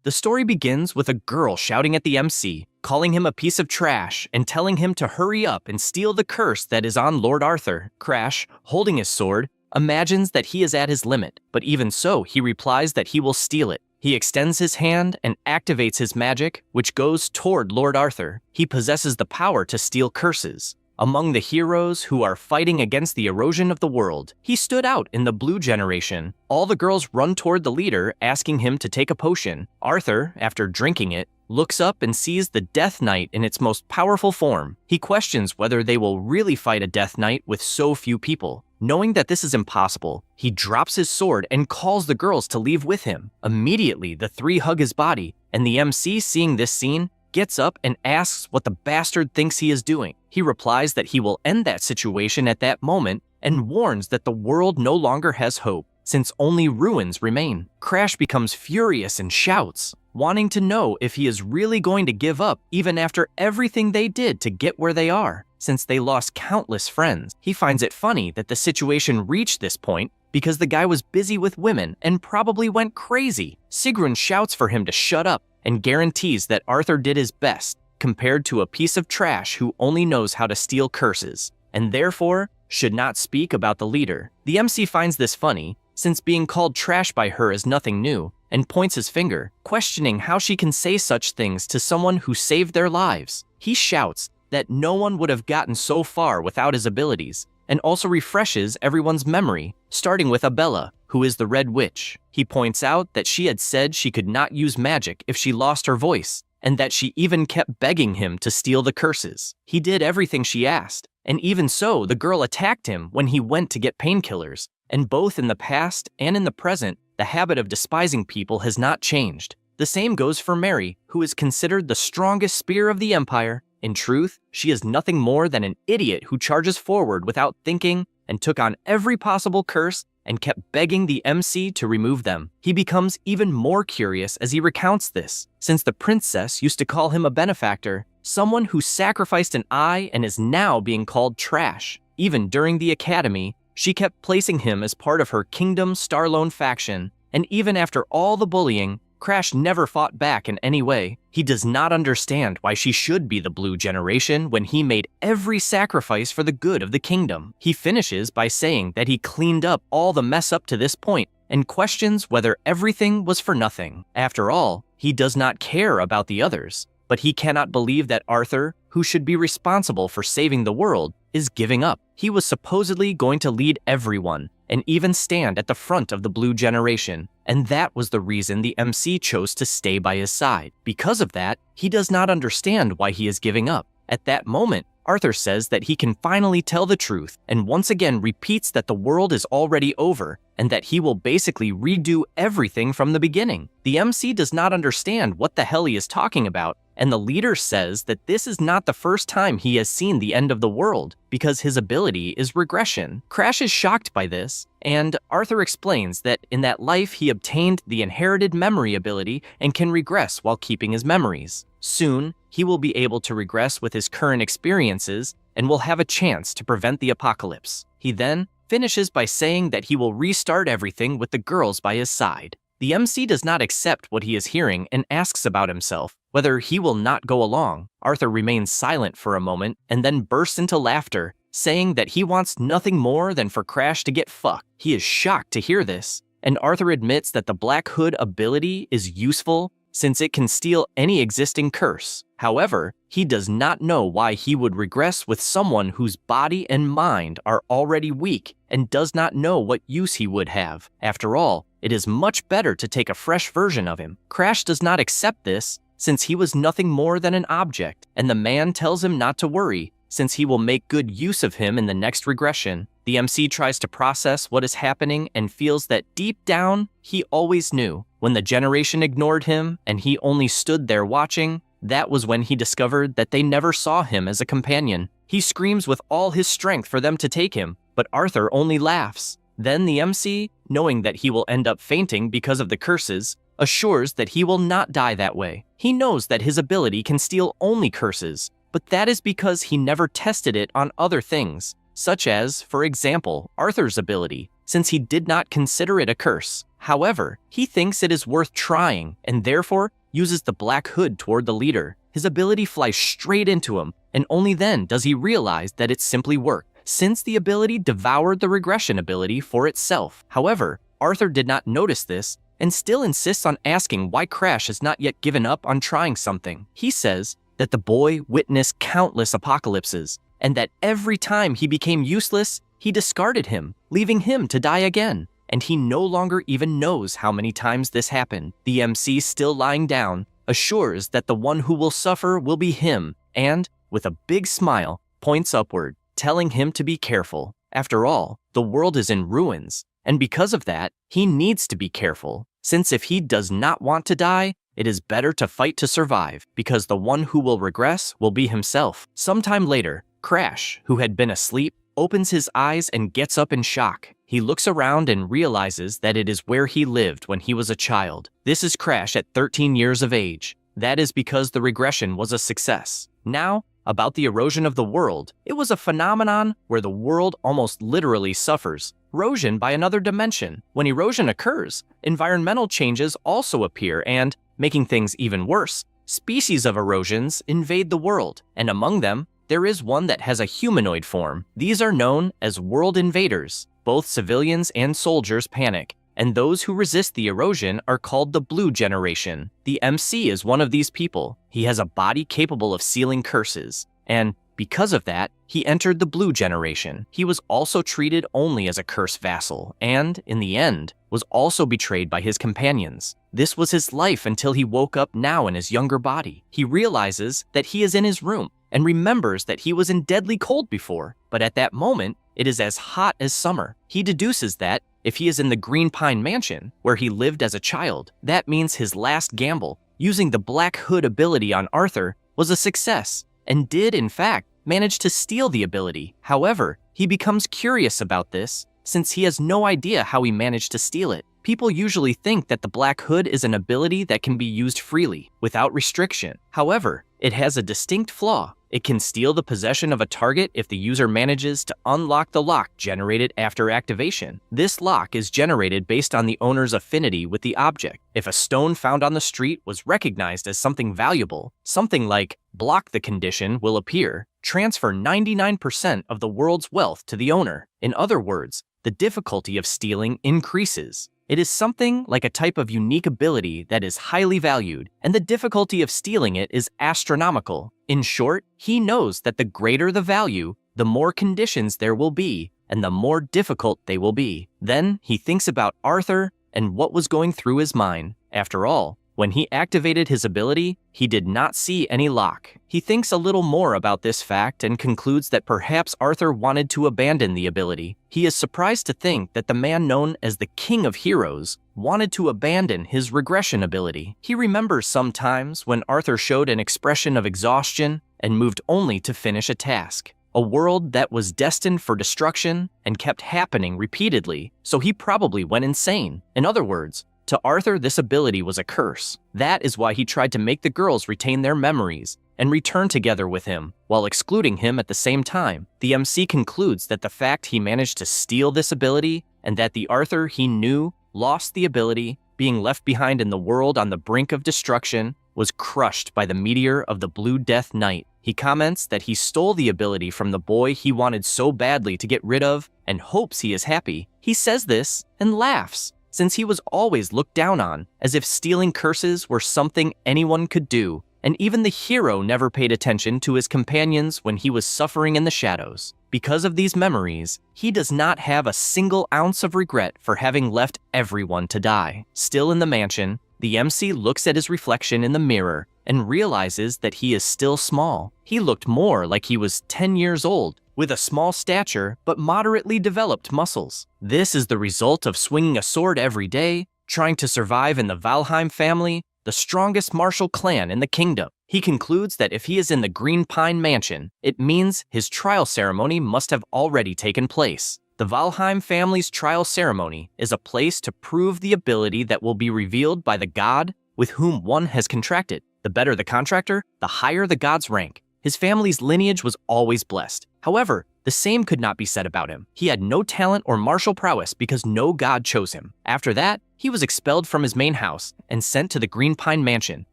The story begins with a girl shouting at the MC, calling him a piece of trash and telling him to hurry up and steal the curse that is on Lord Arthur. Crash, holding his sword, imagines that he is at his limit, but even so, he replies that he will steal it. He extends his hand and activates his magic, which goes toward Lord Arthur. He possesses the power to steal curses. Among the heroes who are fighting against the erosion of the world, he stood out in the blue generation. All the girls run toward the leader, asking him to take a potion. Arthur, after drinking it, looks up and sees the Death Knight in its most powerful form. He questions whether they will really fight a Death Knight with so few people. Knowing that this is impossible, he drops his sword and calls the girls to leave with him. Immediately, the three hug his body, and the MC, seeing this scene, gets up and asks what the bastard thinks he is doing. He replies that he will end that situation at that moment and warns that the world no longer has hope, since only ruins remain. Crash becomes furious and shouts, wanting to know if he is really going to give up even after everything they did to get where they are, since they lost countless friends. He finds it funny that the situation reached this point because the guy was busy with women and probably went crazy. Sigrun shouts for him to shut up and guarantees that Arthur did his best compared to a piece of trash who only knows how to steal curses, and therefore should not speak about the leader. The MC finds this funny, since being called trash by her is nothing new, and points his finger, questioning how she can say such things to someone who saved their lives. He shouts that no one would have gotten so far without his abilities, and also refreshes everyone's memory, starting with Abella, who is the Red Witch. He points out that she had said she could not use magic if she lost her voice, and that she even kept begging him to steal the curses. He did everything she asked, and even so, the girl attacked him when he went to get painkillers, and both in the past and in the present, the habit of despising people has not changed. The same goes for Mary, who is considered the strongest spear of the Empire. In truth, she is nothing more than an idiot who charges forward without thinking and took on every possible curse and kept begging the MC to remove them. He becomes even more curious as he recounts this, since the princess used to call him a benefactor, someone who sacrificed an eye and is now being called trash. Even during the academy, she kept placing him as part of her Kingdom Starlone faction, and even after all the bullying, Crash never fought back in any way. He does not understand why she should be the blue generation when he made every sacrifice for the good of the kingdom. He finishes by saying that he cleaned up all the mess up to this point and questions whether everything was for nothing. After all, he does not care about the others, but he cannot believe that Arthur, who should be responsible for saving the world, is giving up. He was supposedly going to lead everyone and even stand at the front of the blue generation, and that was the reason the MC chose to stay by his side. Because of that, he does not understand why he is giving up. At that moment, Arthur says that he can finally tell the truth and once again repeats that the world is already over and that he will basically redo everything from the beginning. The MC does not understand what the hell he is talking about, and the leader says that this is not the first time he has seen the end of the world because his ability is regression. Crash is shocked by this, and Arthur explains that in that life he obtained the inherited memory ability and can regress while keeping his memories. Soon, he will be able to regress with his current experiences and will have a chance to prevent the apocalypse. He then finishes by saying that he will restart everything with the girls by his side. The MC does not accept what he is hearing and asks about himself, whether he will not go along. Arthur remains silent for a moment and then bursts into laughter, saying that he wants nothing more than for Crash to get fucked. He is shocked to hear this, and Arthur admits that the Black Hood ability is useful since it can steal any existing curse. However, he does not know why he would regress with someone whose body and mind are already weak and does not know what use he would have. After all, it is much better to take a fresh version of him. Crash does not accept this since he was nothing more than an object, and the man tells him not to worry since he will make good use of him in the next regression. The MC tries to process what is happening and feels that deep down, he always knew. When the generation ignored him and he only stood there watching, that was when he discovered that they never saw him as a companion. He screams with all his strength for them to take him, but Arthur only laughs. Then the MC, knowing that he will end up fainting because of the curses, assures that he will not die that way. He knows that his ability can steal only curses, but that is because he never tested it on other things, such as, for example, Arthur's ability. since he did not consider it a curse. However, he thinks it is worth trying and therefore uses the black hood toward the leader. His ability flies straight into him, and only then does he realize that it simply worked, since the ability devoured the regression ability for itself. However, Arthur did not notice this and still insists on asking why Crash has not yet given up on trying something. He says that the boy witnessed countless apocalypses, and that every time he became useless, he discarded him, leaving him to die again. And he no longer even knows how many times this happened. The MC, still lying down, assures that the one who will suffer will be him, and, with a big smile, points upward, telling him to be careful. After all, the world is in ruins, and because of that, he needs to be careful, since if he does not want to die, it is better to fight to survive, because the one who will regress will be himself. Sometime later, Crash, who had been asleep, opens his eyes and gets up in shock. He looks around and realizes that it is where he lived when he was a child. This is Crash at 13 years of age. That is because the regression was a success. Now, about the erosion of the world, it was a phenomenon where the world almost literally suffers. Erosion by another dimension. When erosion occurs, environmental changes also appear and, making things even worse, species of erosions invade the world, and among them, there is one that has a humanoid form. These are known as world invaders. Both civilians and soldiers panic, and those who resist the erosion are called the Blue Generation. The MC is one of these people. He has a body capable of sealing curses, and because of that, he entered the Blue Generation. He was also treated only as a curse vassal, and, in the end, was also betrayed by his companions. This was his life until he woke up now in his younger body. He realizes that he is in his room, and remembers that he was in deadly cold before, but at that moment, it is as hot as summer. He deduces that if he is in the Green Pine Mansion, where he lived as a child, that means his last gamble, using the Black Hood ability on Arthur, was a success, and did, in fact, manage to steal the ability. However, he becomes curious about this, since he has no idea how he managed to steal it. People usually think that the Black Hood is an ability that can be used freely, without restriction. However, it has a distinct flaw. It can steal the possession of a target if the user manages to unlock the lock generated after activation. This lock is generated based on the owner's affinity with the object. If a stone found on the street was recognized as something valuable, something like block the condition will appear, transfer 99% of the world's wealth to the owner. In other words, the difficulty of stealing increases. It is something like a type of unique ability that is highly valued, and the difficulty of stealing it is astronomical. In short, he knows that the greater the value, the more conditions there will be, and the more difficult they will be. Then he thinks about Arthur and what was going through his mind. After all, when he activated his ability, he did not see any lock. He thinks a little more about this fact and concludes that perhaps Arthur wanted to abandon the ability. He is surprised to think that the man known as the King of Heroes wanted to abandon his regression ability. He remembers some times when Arthur showed an expression of exhaustion and moved only to finish a task. A world that was destined for destruction and kept happening repeatedly, so he probably went insane. In other words, to Arthur, this ability was a curse. That is why he tried to make the girls retain their memories and return together with him, while excluding him at the same time. The MC concludes that the fact he managed to steal this ability, and that the Arthur he knew lost the ability, being left behind in the world on the brink of destruction, was crushed by the meteor of the Blue Death Knight. He comments that he stole the ability from the boy he wanted so badly to get rid of, and hopes he is happy. He says this and laughs, since he was always looked down on, as if stealing curses were something anyone could do, and even the hero never paid attention to his companions when he was suffering in the shadows. Because of these memories, he does not have a single ounce of regret for having left everyone to die. Still in the mansion, the MC looks at his reflection in the mirror and realizes that he is still small. He looked more like he was 10 years old, with a small stature but moderately developed muscles. This is the result of swinging a sword every day, trying to survive in the Valheim family, the strongest martial clan in the kingdom. He concludes that if he is in the Green Pine Mansion, it means his trial ceremony must have already taken place. The Valheim family's trial ceremony is a place to prove the ability that will be revealed by the god with whom one has contracted. The better the contractor, the higher the god's rank. His family's lineage was always blessed. However, The same could not be said about him. He had no talent or martial prowess because no god chose him. After that, he was expelled from his main house and sent to the Green Pine Mansion,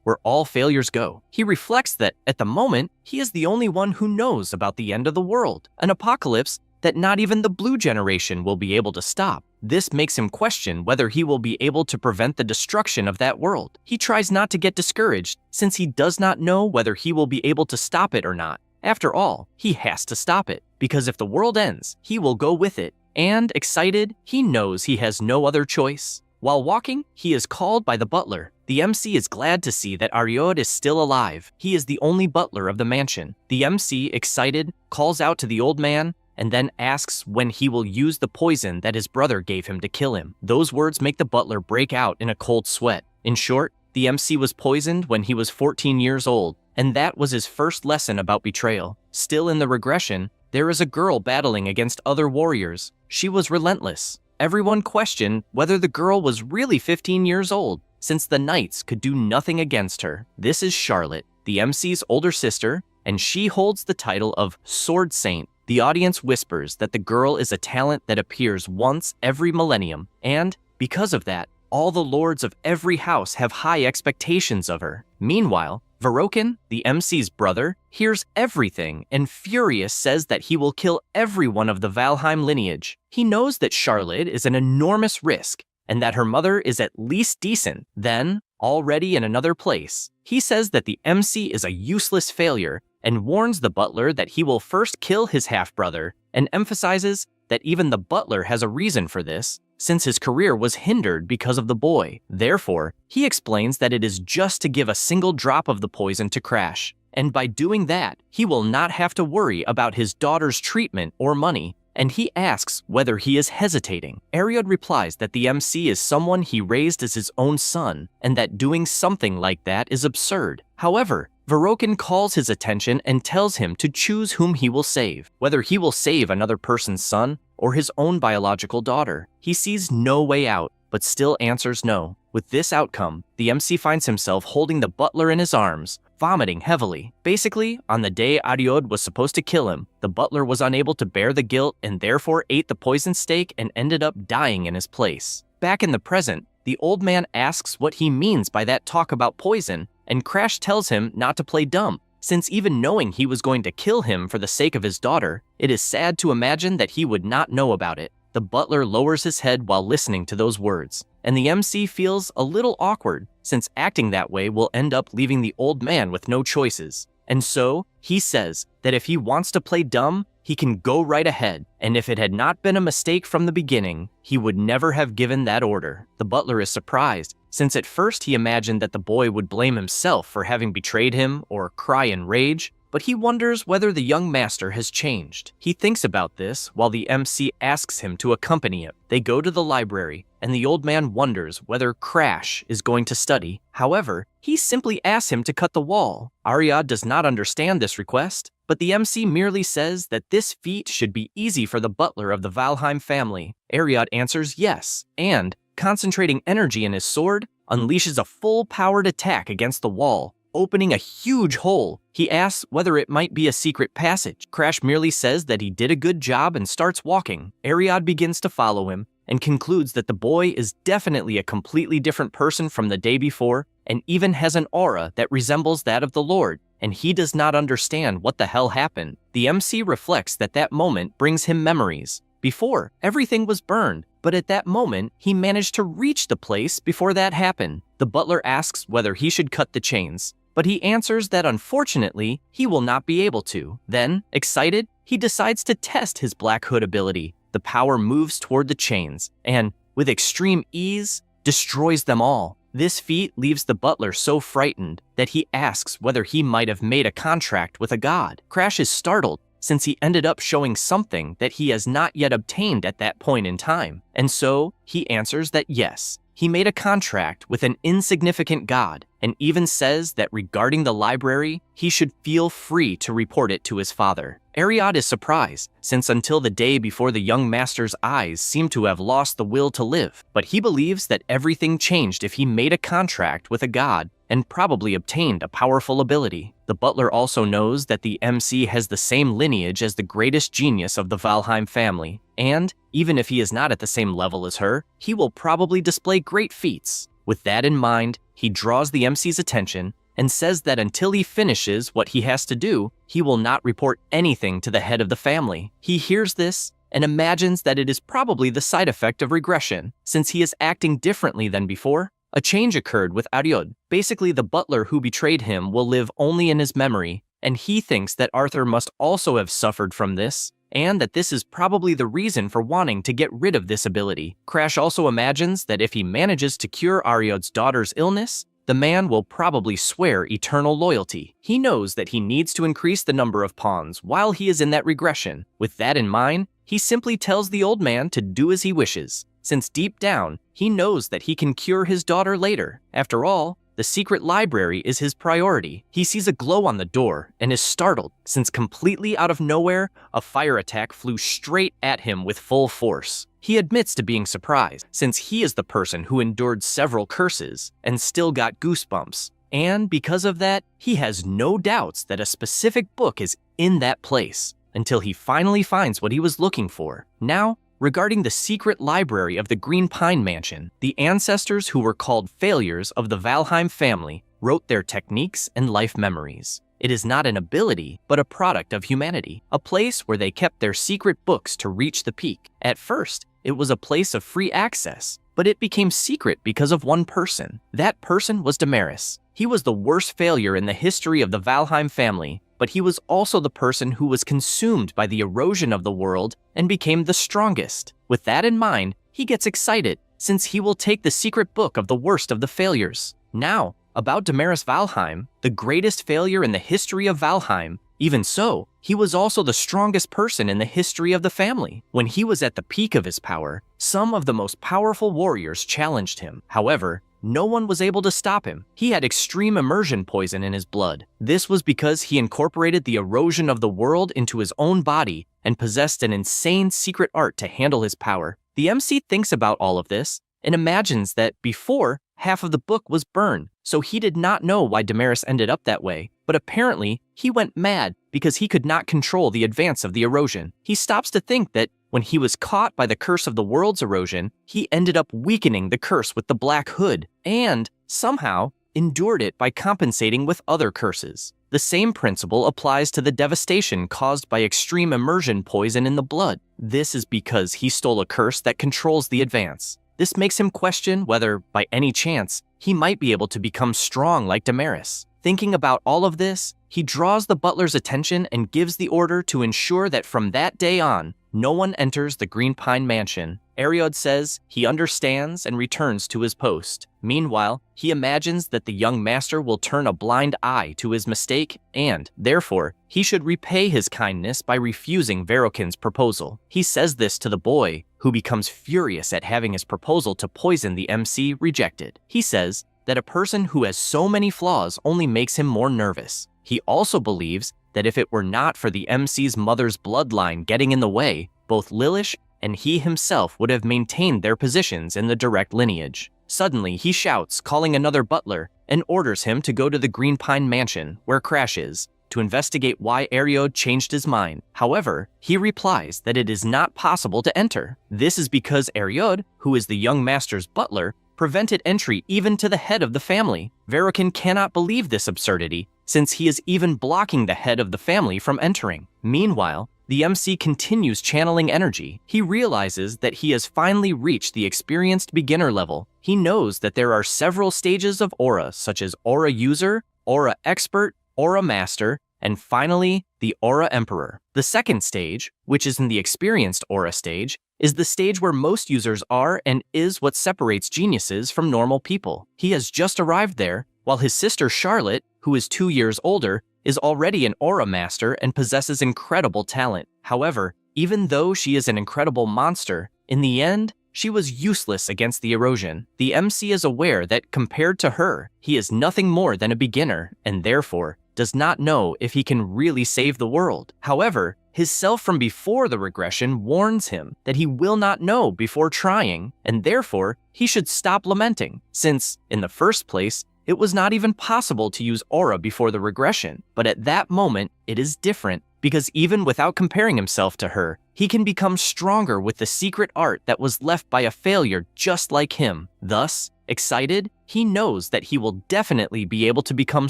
where all failures go. He reflects that, at the moment, he is the only one who knows about the end of the world, an apocalypse that not even the blue generation will be able to stop. This makes him question whether he will be able to prevent the destruction of that world. He tries not to get discouraged, since he does not know whether he will be able to stop it or not. After all, he has to stop it, because if the world ends, he will go with it. And, excited, he knows he has no other choice. While walking, he is called by the butler. The MC is glad to see that Ariod is still alive. He is the only butler of the mansion. The MC, excited, calls out to the old man, and then asks when he will use the poison that his brother gave him to kill him. Those words make the butler break out in a cold sweat. In short, the MC was poisoned when he was 14 years old, and that was his first lesson about betrayal. Still in the regression, there is a girl battling against other warriors. She was relentless. Everyone questioned whether the girl was really 15 years old, since the knights could do nothing against her. This is Charlotte, the MC's older sister, and she holds the title of Sword Saint. The audience whispers that the girl is a talent that appears once every millennium, and, because of that, all the lords of every house have high expectations of her. Meanwhile, Varokin, the MC's brother, hears everything and furious says that he will kill everyone of the Valheim lineage. He knows that Charlotte is an enormous risk and that her mother is at least decent. Then, already in another place, he says that the MC is a useless failure and warns the butler that he will first kill his half-brother and emphasizes that even the butler has a reason for this, since his career was hindered because of the boy. Therefore, he explains that it is just to give a single drop of the poison to Crash, and by doing that, he will not have to worry about his daughter's treatment or money, and he asks whether he is hesitating. Ariod replies that the MC is someone he raised as his own son, and that doing something like that is absurd. However, Varokin calls his attention and tells him to choose whom he will save, whether he will save another person's son or his own biological daughter. He sees no way out, but still answers no. With this outcome, the MC finds himself holding the butler in his arms, vomiting heavily. Basically, on the day Ariod was supposed to kill him, the butler was unable to bear the guilt and therefore ate the poison steak and ended up dying in his place. Back in the present, the old man asks what he means by that talk about poison, and Crash tells him not to play dumb, since even knowing he was going to kill him for the sake of his daughter, it is sad to imagine that he would not know about it. The butler lowers his head while listening to those words, and the MC feels a little awkward, since acting that way will end up leaving the old man with no choices. And so, he says that if he wants to play dumb, he can go right ahead, and if it had not been a mistake from the beginning, he would never have given that order. The butler is surprised, since at first he imagined that the boy would blame himself for having betrayed him or cry in rage, but he wonders whether the young master has changed. He thinks about this while the MC asks him to accompany him. They go to the library, and the old man wonders whether Crash is going to study. However, he simply asks him to cut the wall. Ariod does not understand this request, but the MC merely says that this feat should be easy for the butler of the Valheim family. Ariod answers yes, and, concentrating energy in his sword, unleashes a full-powered attack against the wall, opening a huge hole. He asks whether it might be a secret passage. Crash merely says that he did a good job and starts walking. Ariod begins to follow him and concludes that the boy is definitely a completely different person from the day before and even has an aura that resembles that of the Lord, and he does not understand what the hell happened. The MC reflects that that moment brings him memories. Before, everything was burned, but at that moment, he managed to reach the place before that happened. The butler asks whether he should cut the chains, but he answers that unfortunately, he will not be able to. Then, excited, he decides to test his Black Hood ability. The power moves toward the chains, and, with extreme ease, destroys them all. This feat leaves the butler so frightened that he asks whether he might have made a contract with a god. Crash is startled, since he ended up showing something that he has not yet obtained at that point in time. And so, he answers that yes, he made a contract with an insignificant god, and even says that regarding the library, he should feel free to report it to his father. Ariod is surprised, since until the day before the young master's eyes seem to have lost the will to live, but he believes that everything changed if he made a contract with a god and probably obtained a powerful ability. The butler also knows that the MC has the same lineage as the greatest genius of the Valheim family, and even if he is not at the same level as her, he will probably display great feats. With that in mind, he draws the MC's attention and says that until he finishes what he has to do, he will not report anything to the head of the family. He hears this and imagines that it is probably the side effect of regression, since he is acting differently than before. A change occurred with Ariod. Basically, the butler who betrayed him will live only in his memory, and he thinks that Arthur must also have suffered from this, and that this is probably the reason for wanting to get rid of this ability. Crash also imagines that if he manages to cure Ariod's daughter's illness, the man will probably swear eternal loyalty. He knows that he needs to increase the number of pawns while he is in that regression. With that in mind, he simply tells the old man to do as he wishes, since deep down, he knows that he can cure his daughter later. After all, the secret library is his priority. He sees a glow on the door and is startled, since completely out of nowhere, a fire attack flew straight at him with full force. He admits to being surprised, since he is the person who endured several curses and still got goosebumps. And because of that, he has no doubts that a specific book is in that place, until he finally finds what he was looking for. Now, regarding the secret library of the Green Pine Mansion, the ancestors who were called failures of the Valheim family wrote their techniques and life memories. It is not an ability, but a product of humanity, a place where they kept their secret books to reach the peak. At first, it was a place of free access, but it became secret because of one person. That person was Devours. He was the worst failure in the history of the Valheim family, but he was also the person who was consumed by the erosion of the world and became the strongest. With that in mind, he gets excited, since he will take the secret book of the worst of the failures. Now, about Devours Valheim, the greatest failure in the history of Valheim. Even so, he was also the strongest person in the history of the family. When he was at the peak of his power, some of the most powerful warriors challenged him. However, no one was able to stop him. He had extreme immersion poison in his blood. This was because he incorporated the erosion of the world into his own body and possessed an insane secret art to handle his power. The MC thinks about all of this and imagines that before, half of the book was burned, so he did not know why Devours ended up that way. But apparently, he went mad because he could not control the advance of the erosion. He stops to think that when he was caught by the curse of the world's erosion, he ended up weakening the curse with the Black Hood, and somehow endured it by compensating with other curses. The same principle applies to the devastation caused by extreme immersion poison in the blood. This is because he stole a curse that controls the advance. This makes him question whether, by any chance, he might be able to become strong like Devours. Thinking about all of this, he draws the butler's attention and gives the order to ensure that from that day on, no one enters the Green Pine Mansion. Ariod says he understands and returns to his post. Meanwhile, he imagines that the young master will turn a blind eye to his mistake and, therefore, he should repay his kindness by refusing Verokin's proposal. He says this to the boy, who becomes furious at having his proposal to poison the MC rejected. He says that a person who has so many flaws only makes him more nervous. He also believes that if it were not for the MC's mother's bloodline getting in the way, both Lilish and he himself would have maintained their positions in the direct lineage. Suddenly, he shouts, calling another butler, and orders him to go to the Green Pine Mansion, where Crash is, to investigate why Ariod changed his mind. However, he replies that it is not possible to enter. This is because Ariod, who is the young master's butler, prevented entry even to the head of the family. Verokin cannot believe this absurdity, since he is even blocking the head of the family from entering. Meanwhile, the MC continues channeling energy. He realizes that he has finally reached the experienced beginner level. He knows that there are several stages of aura, such as Aura User, Aura Expert, Aura Master, and finally, the Aura Emperor. The second stage, which is in the experienced aura stage, is the stage where most users are and is what separates geniuses from normal people. He has just arrived there, while his sister Charlotte, who is 2 years older, is already an Aura Master and possesses incredible talent. However, even though she is an incredible monster, in the end, she was useless against the erosion. The MC is aware that compared to her, he is nothing more than a beginner, and therefore does not know if he can really save the world. However, his self from before the regression warns him that he will not know before trying, and therefore he should stop lamenting, since, in the first place, it was not even possible to use aura before the regression. But at that moment, it is different, because even without comparing himself to her, he can become stronger with the secret art that was left by a failure just like him. Thus, excited, he knows that he will definitely be able to become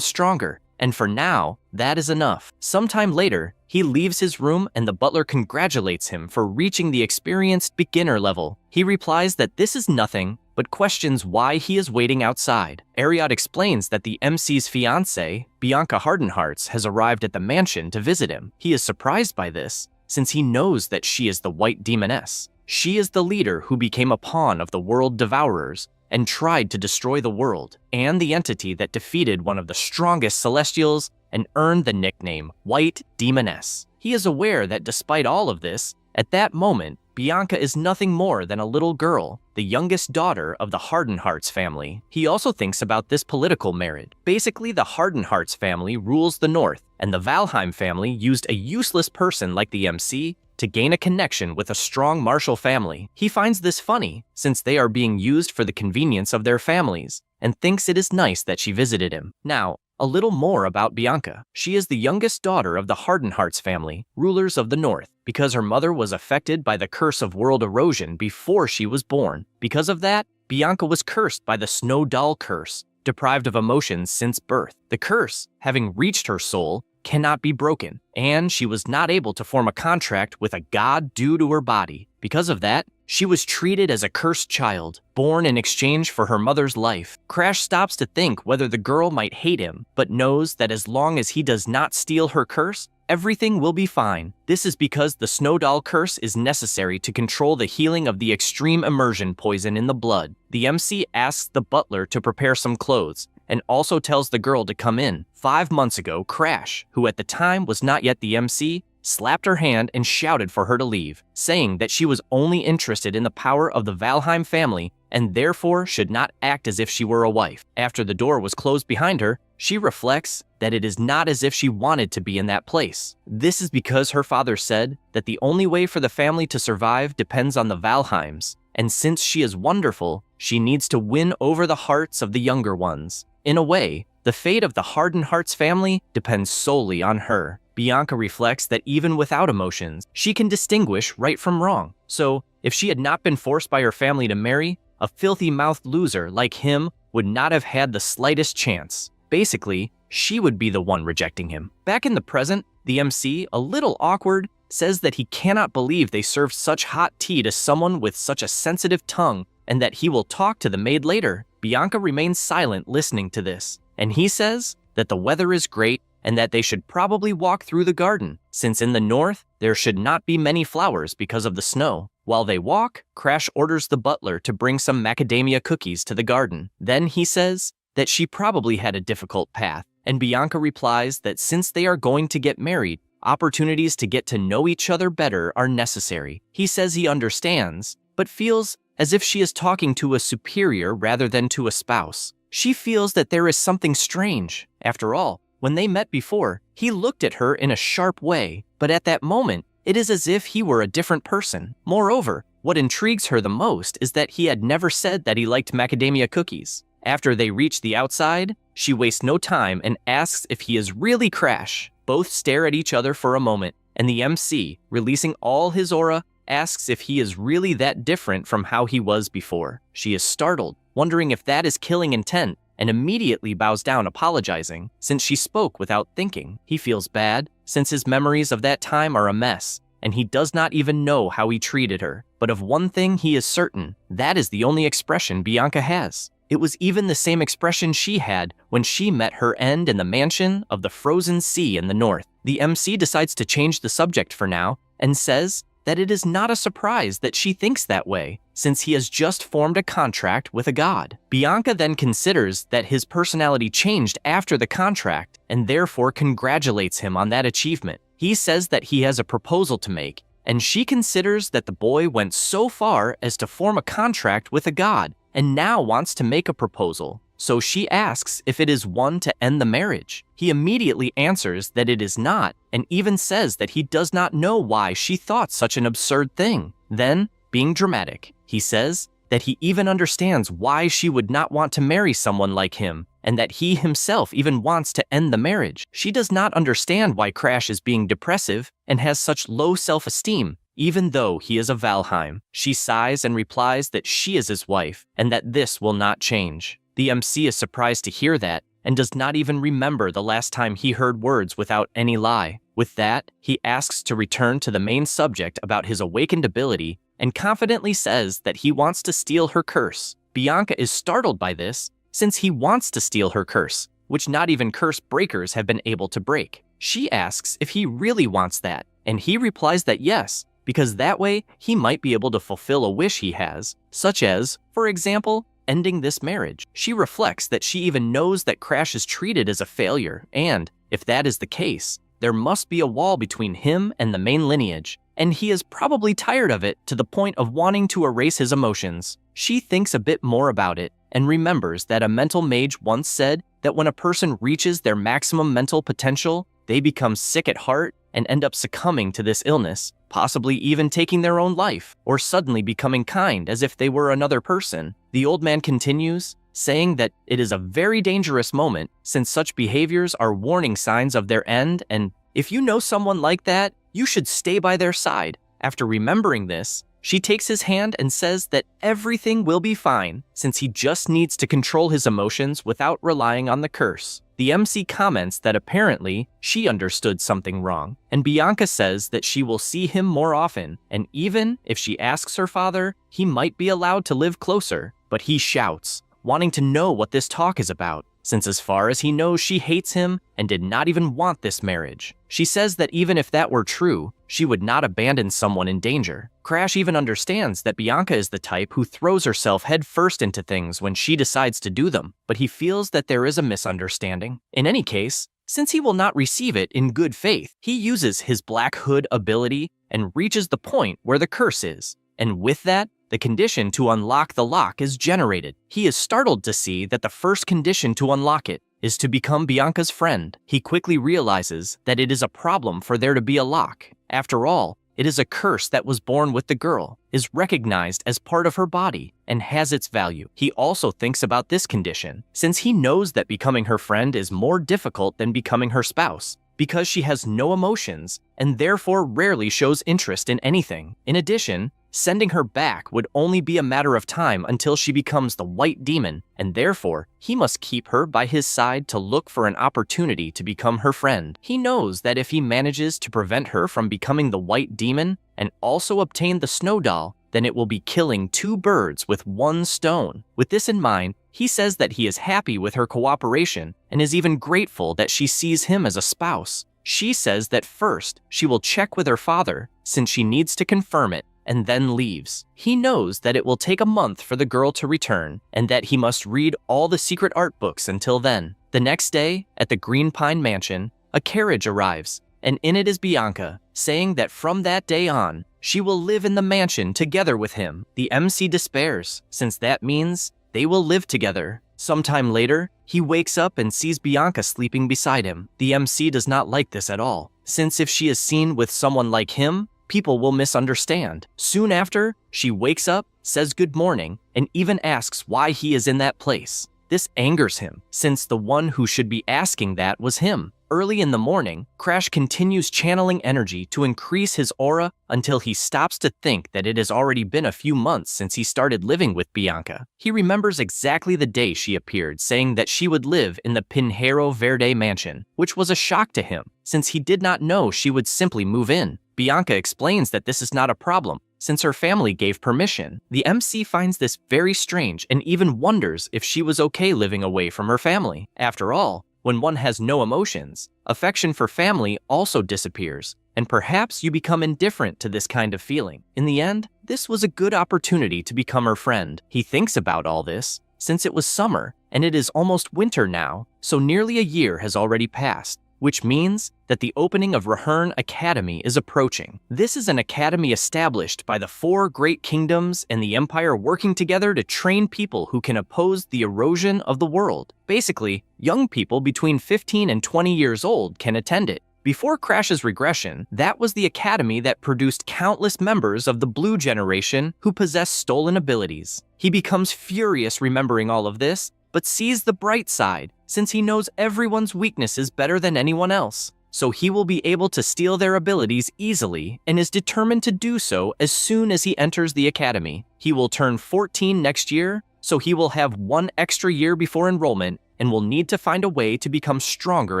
stronger. And for now, that is enough. Sometime later, he leaves his room and the butler congratulates him for reaching the experienced beginner level. He replies that this is nothing, but questions why he is waiting outside. Ariad explains that the MC's fiancée, Bianca Hardenhearts, has arrived at the mansion to visit him. He is surprised by this, since he knows that she is the White Demoness. She is the leader who became a pawn of the world Devourers, and tried to destroy the world, and the entity that defeated one of the strongest Celestials and earned the nickname White Demoness. He is aware that despite all of this, at that moment, Bianca is nothing more than a little girl, the youngest daughter of the Hardenhearts family. He also thinks about this political merit. Basically, the Hardenhearts family rules the north, and the Valheim family used a useless person like the MC to gain a connection with a strong martial family. He finds this funny, since they are being used for the convenience of their families, and thinks it is nice that she visited him. Now, a little more about Bianca. She is the youngest daughter of the Hardenhearts family, rulers of the north, because her mother was affected by the curse of world erosion before she was born. Because of that, Bianca was cursed by the Snow Doll curse, deprived of emotions since birth. The curse, having reached her soul, cannot be broken, and she was not able to form a contract with a god due to her body. Because of that, she was treated as a cursed child, born in exchange for her mother's life. Crash stops to think whether the girl might hate him, but knows that as long as he does not steal her curse, everything will be fine. This is because the Snow Doll curse is necessary to control the healing of the extreme immersion poison in the blood. The MC asks the butler to prepare some clothes, and also tells the girl to come in. 5 months ago, Crash, who at the time was not yet the MC, slapped her hand and shouted for her to leave, saying that she was only interested in the power of the Valheim family and therefore should not act as if she were a wife. After the door was closed behind her, she reflects that it is not as if she wanted to be in that place. This is because her father said that the only way for the family to survive depends on the Valheims, and since she is wonderful, she needs to win over the hearts of the younger ones. In a way, the fate of the Hardenhearts family depends solely on her. Bianca reflects that even without emotions, she can distinguish right from wrong. So, if she had not been forced by her family to marry, a filthy-mouthed loser like him would not have had the slightest chance. Basically, she would be the one rejecting him. Back in the present, the MC, a little awkward, says that he cannot believe they served such hot tea to someone with such a sensitive tongue, and that he will talk to the maid later. Bianca remains silent listening to this, and he says that the weather is great and that they should probably walk through the garden, since in the north, there should not be many flowers because of the snow. While they walk, Crash orders the butler to bring some macadamia cookies to the garden. Then he says that she probably had a difficult path, and Bianca replies that since they are going to get married, opportunities to get to know each other better are necessary. He says he understands, but feels as if she is talking to a superior rather than to a spouse. She feels that there is something strange. After all, when they met before, he looked at her in a sharp way, but at that moment, it is as if he were a different person. Moreover, what intrigues her the most is that he had never said that he liked macadamia cookies. After they reach the outside, she wastes no time and asks if he is really Crash. Both stare at each other for a moment, and the MC, releasing all his aura, asks if he is really that different from how he was before. She is startled, wondering if that is killing intent, and immediately bows down apologizing, since she spoke without thinking. He feels bad, since his memories of that time are a mess, and he does not even know how he treated her. But of one thing he is certain, that is the only expression Bianca has. It was even the same expression she had when she met her end in the mansion of the frozen sea in the north. The MC decides to change the subject for now, and says that it is not a surprise that she thinks that way, since he has just formed a contract with a god. Bianca then considers that his personality changed after the contract, and therefore congratulates him on that achievement. He says that he has a proposal to make, and she considers that the boy went so far as to form a contract with a god and now wants to make a proposal. So she asks if it is one to end the marriage. He immediately answers that it is not, and even says that he does not know why she thought such an absurd thing. Then, being dramatic, he says that he even understands why she would not want to marry someone like him, and that he himself even wants to end the marriage. She does not understand why Crash is being depressive and has such low self-esteem, even though he is a Valheim. She sighs and replies that she is his wife, and that this will not change. The MC is surprised to hear that, and does not even remember the last time he heard words without any lie. With that, he asks to return to the main subject about his awakened ability, and confidently says that he wants to steal her curse. Bianca is startled by this, since he wants to steal her curse, which not even curse breakers have been able to break. She asks if he really wants that, and he replies that yes, because that way he might be able to fulfill a wish he has, such as, for example, ending this marriage. She reflects that she even knows that Crash is treated as a failure, and, if that is the case, there must be a wall between him and the main lineage, and he is probably tired of it to the point of wanting to erase his emotions. She thinks a bit more about it, and remembers that a mental mage once said that when a person reaches their maximum mental potential, they become sick at heart and end up succumbing to this illness, possibly even taking their own life, or suddenly becoming kind as if they were another person. The old man continues, saying that it is a very dangerous moment since such behaviors are warning signs of their end, and if you know someone like that, you should stay by their side. After remembering this, she takes his hand and says that everything will be fine since he just needs to control his emotions without relying on the curse. The MC comments that apparently she understood something wrong, and Bianca says that she will see him more often, and even if she asks her father, he might be allowed to live closer, but he shouts, wanting to know what this talk is about, since as far as he knows she hates him and did not even want this marriage. She says that even if that were true, she would not abandon someone in danger. Crash even understands that Bianca is the type who throws herself headfirst into things when she decides to do them, but he feels that there is a misunderstanding. In any case, since he will not receive it in good faith, he uses his Black Hood ability and reaches the point where the curse is, and with that, the condition to unlock the lock is generated. He is startled to see that the first condition to unlock it is to become Bianca's friend. He quickly realizes that it is a problem for there to be a lock. After all, it is a curse that was born with the girl, is recognized as part of her body, and has its value. He also thinks about this condition, since he knows that becoming her friend is more difficult than becoming her spouse, because she has no emotions and therefore rarely shows interest in anything. In addition, sending her back would only be a matter of time until she becomes the White Demon, and therefore, he must keep her by his side to look for an opportunity to become her friend. He knows that if he manages to prevent her from becoming the White Demon and also obtain the Snow Doll, then it will be killing two birds with one stone. With this in mind, he says that he is happy with her cooperation and is even grateful that she sees him as a spouse. She says that first, she will check with her father, since she needs to confirm it, and then leaves. He knows that it will take a month for the girl to return, and that he must read all the secret art books until then. The next day, at the Green Pine Mansion, a carriage arrives, and in it is Bianca, saying that from that day on, she will live in the mansion together with him. The MC despairs, since that means they will live together. Sometime later, he wakes up and sees Bianca sleeping beside him. The MC does not like this at all, since if she is seen with someone like him, people will misunderstand. Soon after, she wakes up, says good morning, and even asks why he is in that place. This angers him, since the one who should be asking that was him. Early in the morning, Crash continues channeling energy to increase his aura until he stops to think that it has already been a few months since he started living with Bianca. He remembers exactly the day she appeared, saying that she would live in the Pinheiro Verde mansion, which was a shock to him, since he did not know she would simply move in. Bianca explains that this is not a problem, since her family gave permission. The MC finds this very strange and even wonders if she was okay living away from her family. After all, when one has no emotions, affection for family also disappears, and perhaps you become indifferent to this kind of feeling. In the end, this was a good opportunity to become her friend. He thinks about all this, since it was summer, and it is almost winter now, so nearly a year has already passed. which means that the opening of Rehern Academy is approaching. This is an academy established by the 4 great kingdoms and the Empire working together to train people who can oppose the erosion of the world. Basically, young people between 15 and 20 years old can attend it. Before Crash's regression, that was the academy that produced countless members of the Blue Generation who possess stolen abilities. He becomes furious remembering all of this, but sees the bright side, since he knows everyone's weaknesses better than anyone else. So he will be able to steal their abilities easily and is determined to do so as soon as he enters the academy. He will turn 14 next year, so he will have 1 extra year before enrollment and will need to find a way to become stronger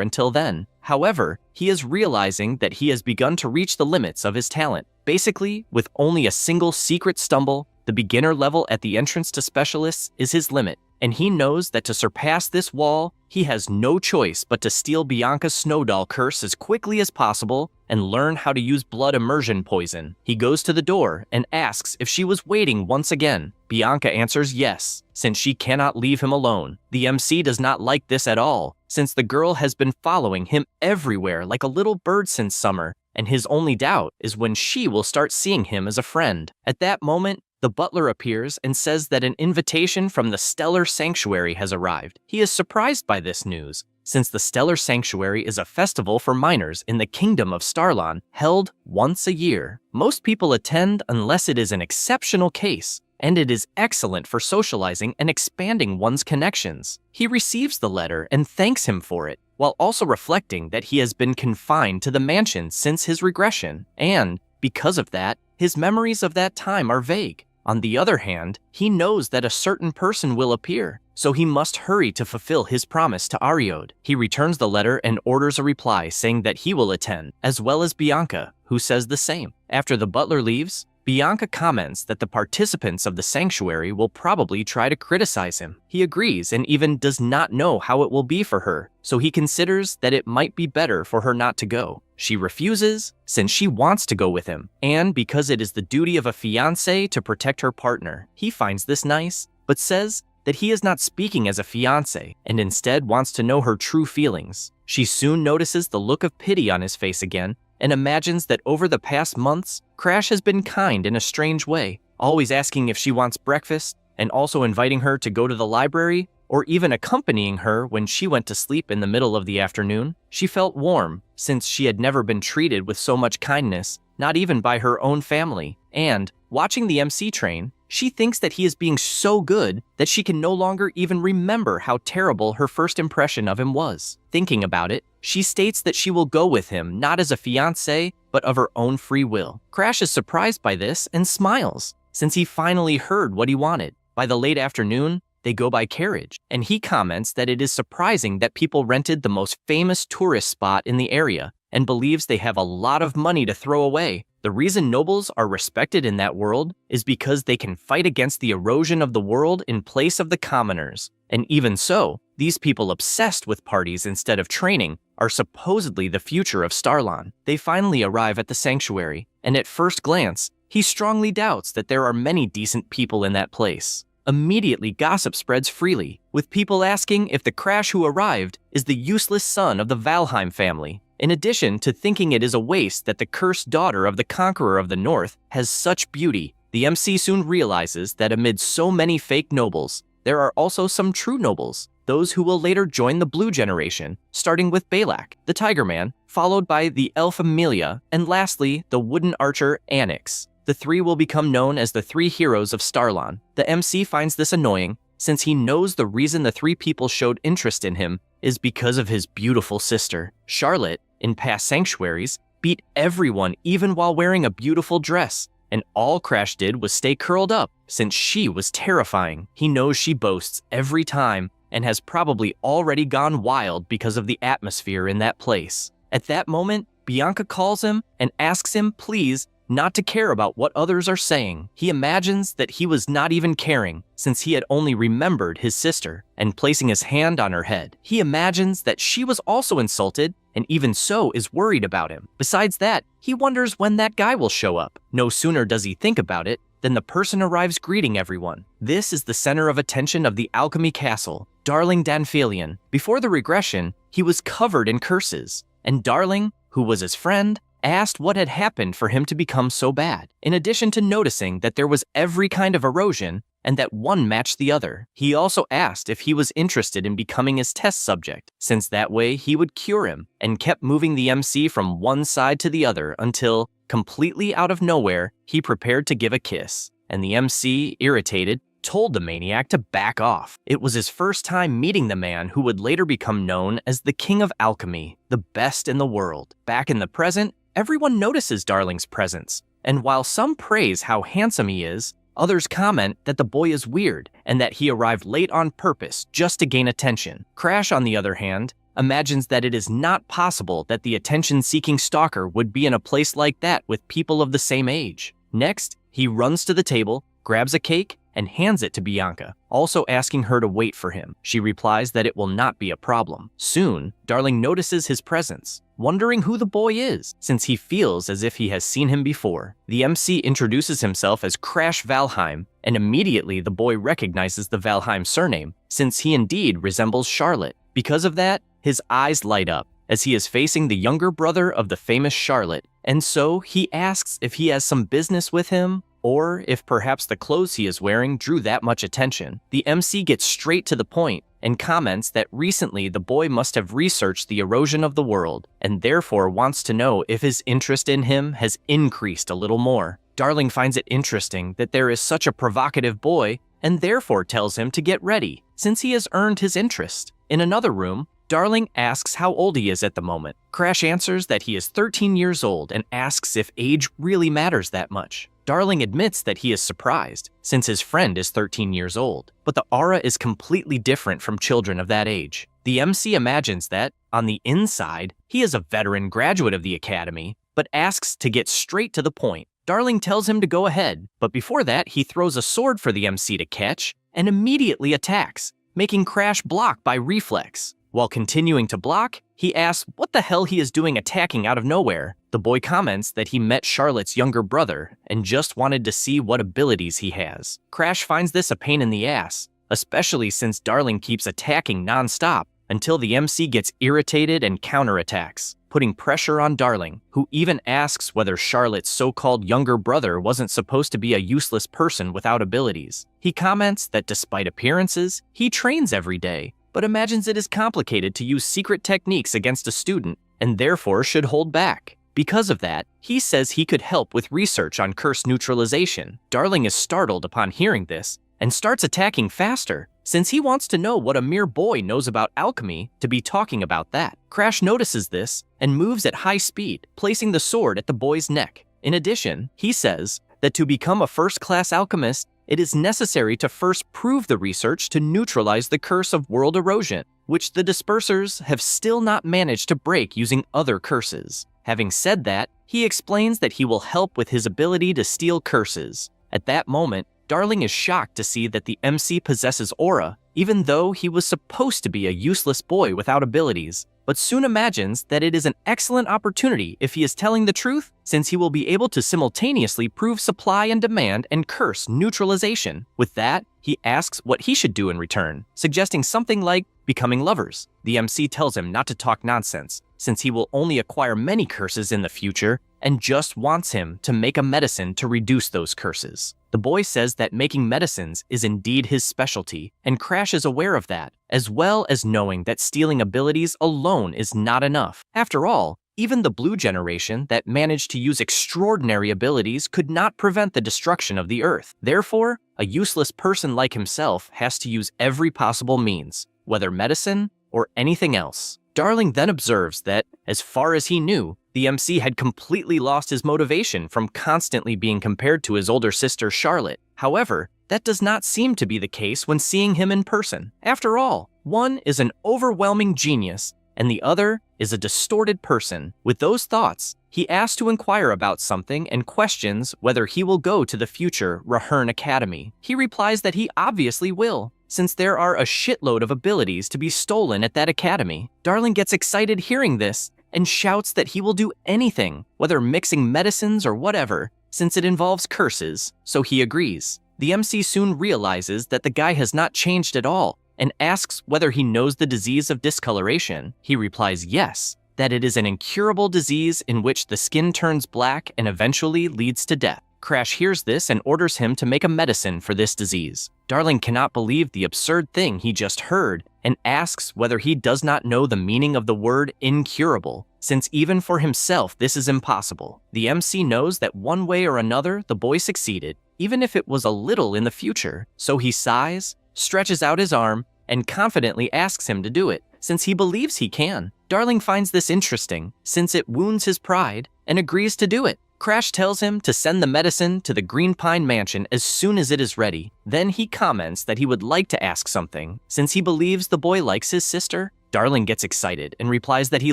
until then. However, he is realizing that he has begun to reach the limits of his talent. Basically, with only a single secret stumble, the beginner level at the entrance to specialists is his limit, and he knows that to surpass this wall, he has no choice but to steal Bianca's snow doll curse as quickly as possible and learn how to use blood immersion poison. He goes to the door and asks if she was waiting once again. Bianca answers yes, since she cannot leave him alone. The MC does not like this at all, since the girl has been following him everywhere like a little bird since summer, and his only doubt is when she will start seeing him as a friend. At that moment, the butler appears and says that an invitation from the Stellar Sanctuary has arrived. He is surprised by this news, since the Stellar Sanctuary is a festival for miners in the Kingdom of Starlon, held once a year. Most people attend unless it is an exceptional case, and it is excellent for socializing and expanding one's connections. He receives the letter and thanks him for it, while also reflecting that he has been confined to the mansion since his regression, and, because of that, his memories of that time are vague. On the other hand, he knows that a certain person will appear, so he must hurry to fulfill his promise to Ariode. He returns the letter and orders a reply saying that he will attend, as well as Bianca, who says the same. After the butler leaves, Bianca comments that the participants of the sanctuary will probably try to criticize him. He agrees and even does not know how it will be for her, so he considers that it might be better for her not to go. She refuses, since she wants to go with him, and because it is the duty of a fiancé to protect her partner. He finds this nice, but says that he is not speaking as a fiancé, and instead wants to know her true feelings. She soon notices the look of pity on his face again, and imagines that over the past months, Crash has been kind in a strange way, always asking if she wants breakfast, and also inviting her to go to the library, or even accompanying her when she went to sleep in the middle of the afternoon. She felt warm, since she had never been treated with so much kindness, not even by her own family. And, watching the MC train, she thinks that he is being so good that she can no longer even remember how terrible her first impression of him was. Thinking about it, she states that she will go with him not as a fiancé, but of her own free will. Crash is surprised by this and smiles, since he finally heard what he wanted. By the late afternoon, they go by carriage, and he comments that it is surprising that people rented the most famous tourist spot in the area, and believes they have a lot of money to throw away. The reason nobles are respected in that world is because they can fight against the erosion of the world in place of the commoners. And even so, these people obsessed with parties instead of training are supposedly the future of Starlon. They finally arrive at the sanctuary, and at first glance, he strongly doubts that there are many decent people in that place. Immediately, gossip spreads freely, with people asking if the Crash who arrived is the useless son of the Valheim family, in addition to thinking it is a waste that the cursed daughter of the Conqueror of the North has such beauty. The MC soon realizes that amid so many fake nobles, there are also some true nobles, those who will later join the Blue Generation, starting with Balak, the Tiger Man, followed by the Elf Amelia, and lastly, the wooden archer Anix. The 3 will become known as the 3 heroes of Starlon. The MC finds this annoying, since he knows the reason the 3 people showed interest in him is because of his beautiful sister. Charlotte, in past sanctuaries, beat everyone even while wearing a beautiful dress, and all Crash did was stay curled up, since she was terrifying. He knows she boasts every time, and has probably already gone wild because of the atmosphere in that place. At that moment, Bianca calls him and asks him please not to care about what others are saying. He imagines that he was not even caring, since he had only remembered his sister, and placing his hand on her head. He imagines that she was also insulted, and even so is worried about him. Besides that, he wonders when that guy will show up. No sooner does he think about it, than the person arrives greeting everyone. This is the center of attention of the Alchemy Castle, Darling Danphelion. Before the regression, he was covered in curses. and Darling, who was his friend, asked what had happened for him to become so bad. In addition to noticing that there was every kind of erosion and that one matched the other, he also asked if he was interested in becoming his test subject, since that way he would cure him, and kept moving the MC from one side to the other until, completely out of nowhere, he prepared to give a kiss. And the MC, irritated, told the maniac to back off. It was his first time meeting the man who would later become known as the King of Alchemy, the best in the world. Back in the present, everyone notices Darling's presence, and while some praise how handsome he is, others comment that the boy is weird and that he arrived late on purpose just to gain attention. Crash, on the other hand, imagines that it is not possible that the attention-seeking stalker would be in a place like that with people of the same age. Next, he runs to the table, grabs a cake, and hands it to Bianca, also asking her to wait for him. She replies that it will not be a problem. Soon, Darling notices his presence, wondering who the boy is, since he feels as if he has seen him before. The MC introduces himself as Crash Valheim, and immediately the boy recognizes the Valheim surname, since he indeed resembles Charlotte. Because of that, his eyes light up, as he is facing the younger brother of the famous Charlotte, and so he asks if he has some business with him, or if perhaps the clothes he is wearing drew that much attention. The MC gets straight to the point and comments that recently the boy must have researched the erosion of the world and therefore wants to know if his interest in him has increased a little more. Darling finds it interesting that there is such a provocative boy and therefore tells him to get ready since he has earned his interest. In another room, Darling asks how old he is at the moment. Crash answers that he is 13 years old and asks if age really matters that much. Darling admits that he is surprised, since his friend is 13 years old, but the aura is completely different from children of that age. The MC imagines that, on the inside, he is a veteran graduate of the academy, but asks to get straight to the point. Darling tells him to go ahead, but before that he throws a sword for the MC to catch, and immediately attacks, making Crash block by reflex. While continuing to block, he asks what the hell he is doing attacking out of nowhere. The boy comments that he met Charlotte's younger brother and just wanted to see what abilities he has. Crash finds this a pain in the ass, especially since Darling keeps attacking non-stop until the MC gets irritated and counterattacks, putting pressure on Darling, who even asks whether Charlotte's so-called younger brother wasn't supposed to be a useless person without abilities. He comments that despite appearances, he trains every day, but imagines it is complicated to use secret techniques against a student and therefore should hold back. Because of that, he says he could help with research on curse neutralization. Darling is startled upon hearing this and starts attacking faster, since he wants to know what a mere boy knows about alchemy to be talking about that. Crash notices this and moves at high speed, placing the sword at the boy's neck. In addition, he says that to become a first-class alchemist, it is necessary to first prove the research to neutralize the curse of world erosion, which the dispersers have still not managed to break using other curses. Having said that, he explains that he will help with his ability to steal curses. At that moment, Darling is shocked to see that the MC possesses aura, even though he was supposed to be a useless boy without abilities, but soon imagines that it is an excellent opportunity if he is telling the truth, since he will be able to simultaneously prove supply and demand and curse neutralization. With that, he asks what he should do in return, suggesting something like becoming lovers. The MC tells him not to talk nonsense, since he will only acquire many curses in the future and just wants him to make a medicine to reduce those curses. The boy says that making medicines is indeed his specialty, and Crash is aware of that, as well as knowing that stealing abilities alone is not enough. After all, even the blue generation that managed to use extraordinary abilities could not prevent the destruction of the Earth. Therefore, a useless person like himself has to use every possible means, whether medicine or anything else. Darling then observes that, as far as he knew, the MC had completely lost his motivation from constantly being compared to his older sister Charlotte. However, that does not seem to be the case when seeing him in person. After all, one is an overwhelming genius, and the other is a distorted person. With those thoughts, he asks to inquire about something and questions whether he will go to the future Rahern Academy. He replies that he obviously will, since there are a shitload of abilities to be stolen at that academy. Darling gets excited hearing this and shouts that he will do anything, whether mixing medicines or whatever, since it involves curses, so he agrees. The MC soon realizes that the guy has not changed at all and asks whether he knows the disease of discoloration. He replies yes, that it is an incurable disease in which the skin turns black and eventually leads to death. Crash hears this and orders him to make a medicine for this disease. Darling cannot believe the absurd thing he just heard and asks whether he does not know the meaning of the word incurable, since even for himself this is impossible. The MC knows that one way or another the boy succeeded, even if it was a little in the future, so he sighs, stretches out his arm, and confidently asks him to do it, since he believes he can. Darling finds this interesting, since it wounds his pride, and agrees to do it. Crash tells him to send the medicine to the Green Pine Mansion as soon as it is ready. Then he comments that he would like to ask something, since he believes the boy likes his sister. Darling gets excited and replies that he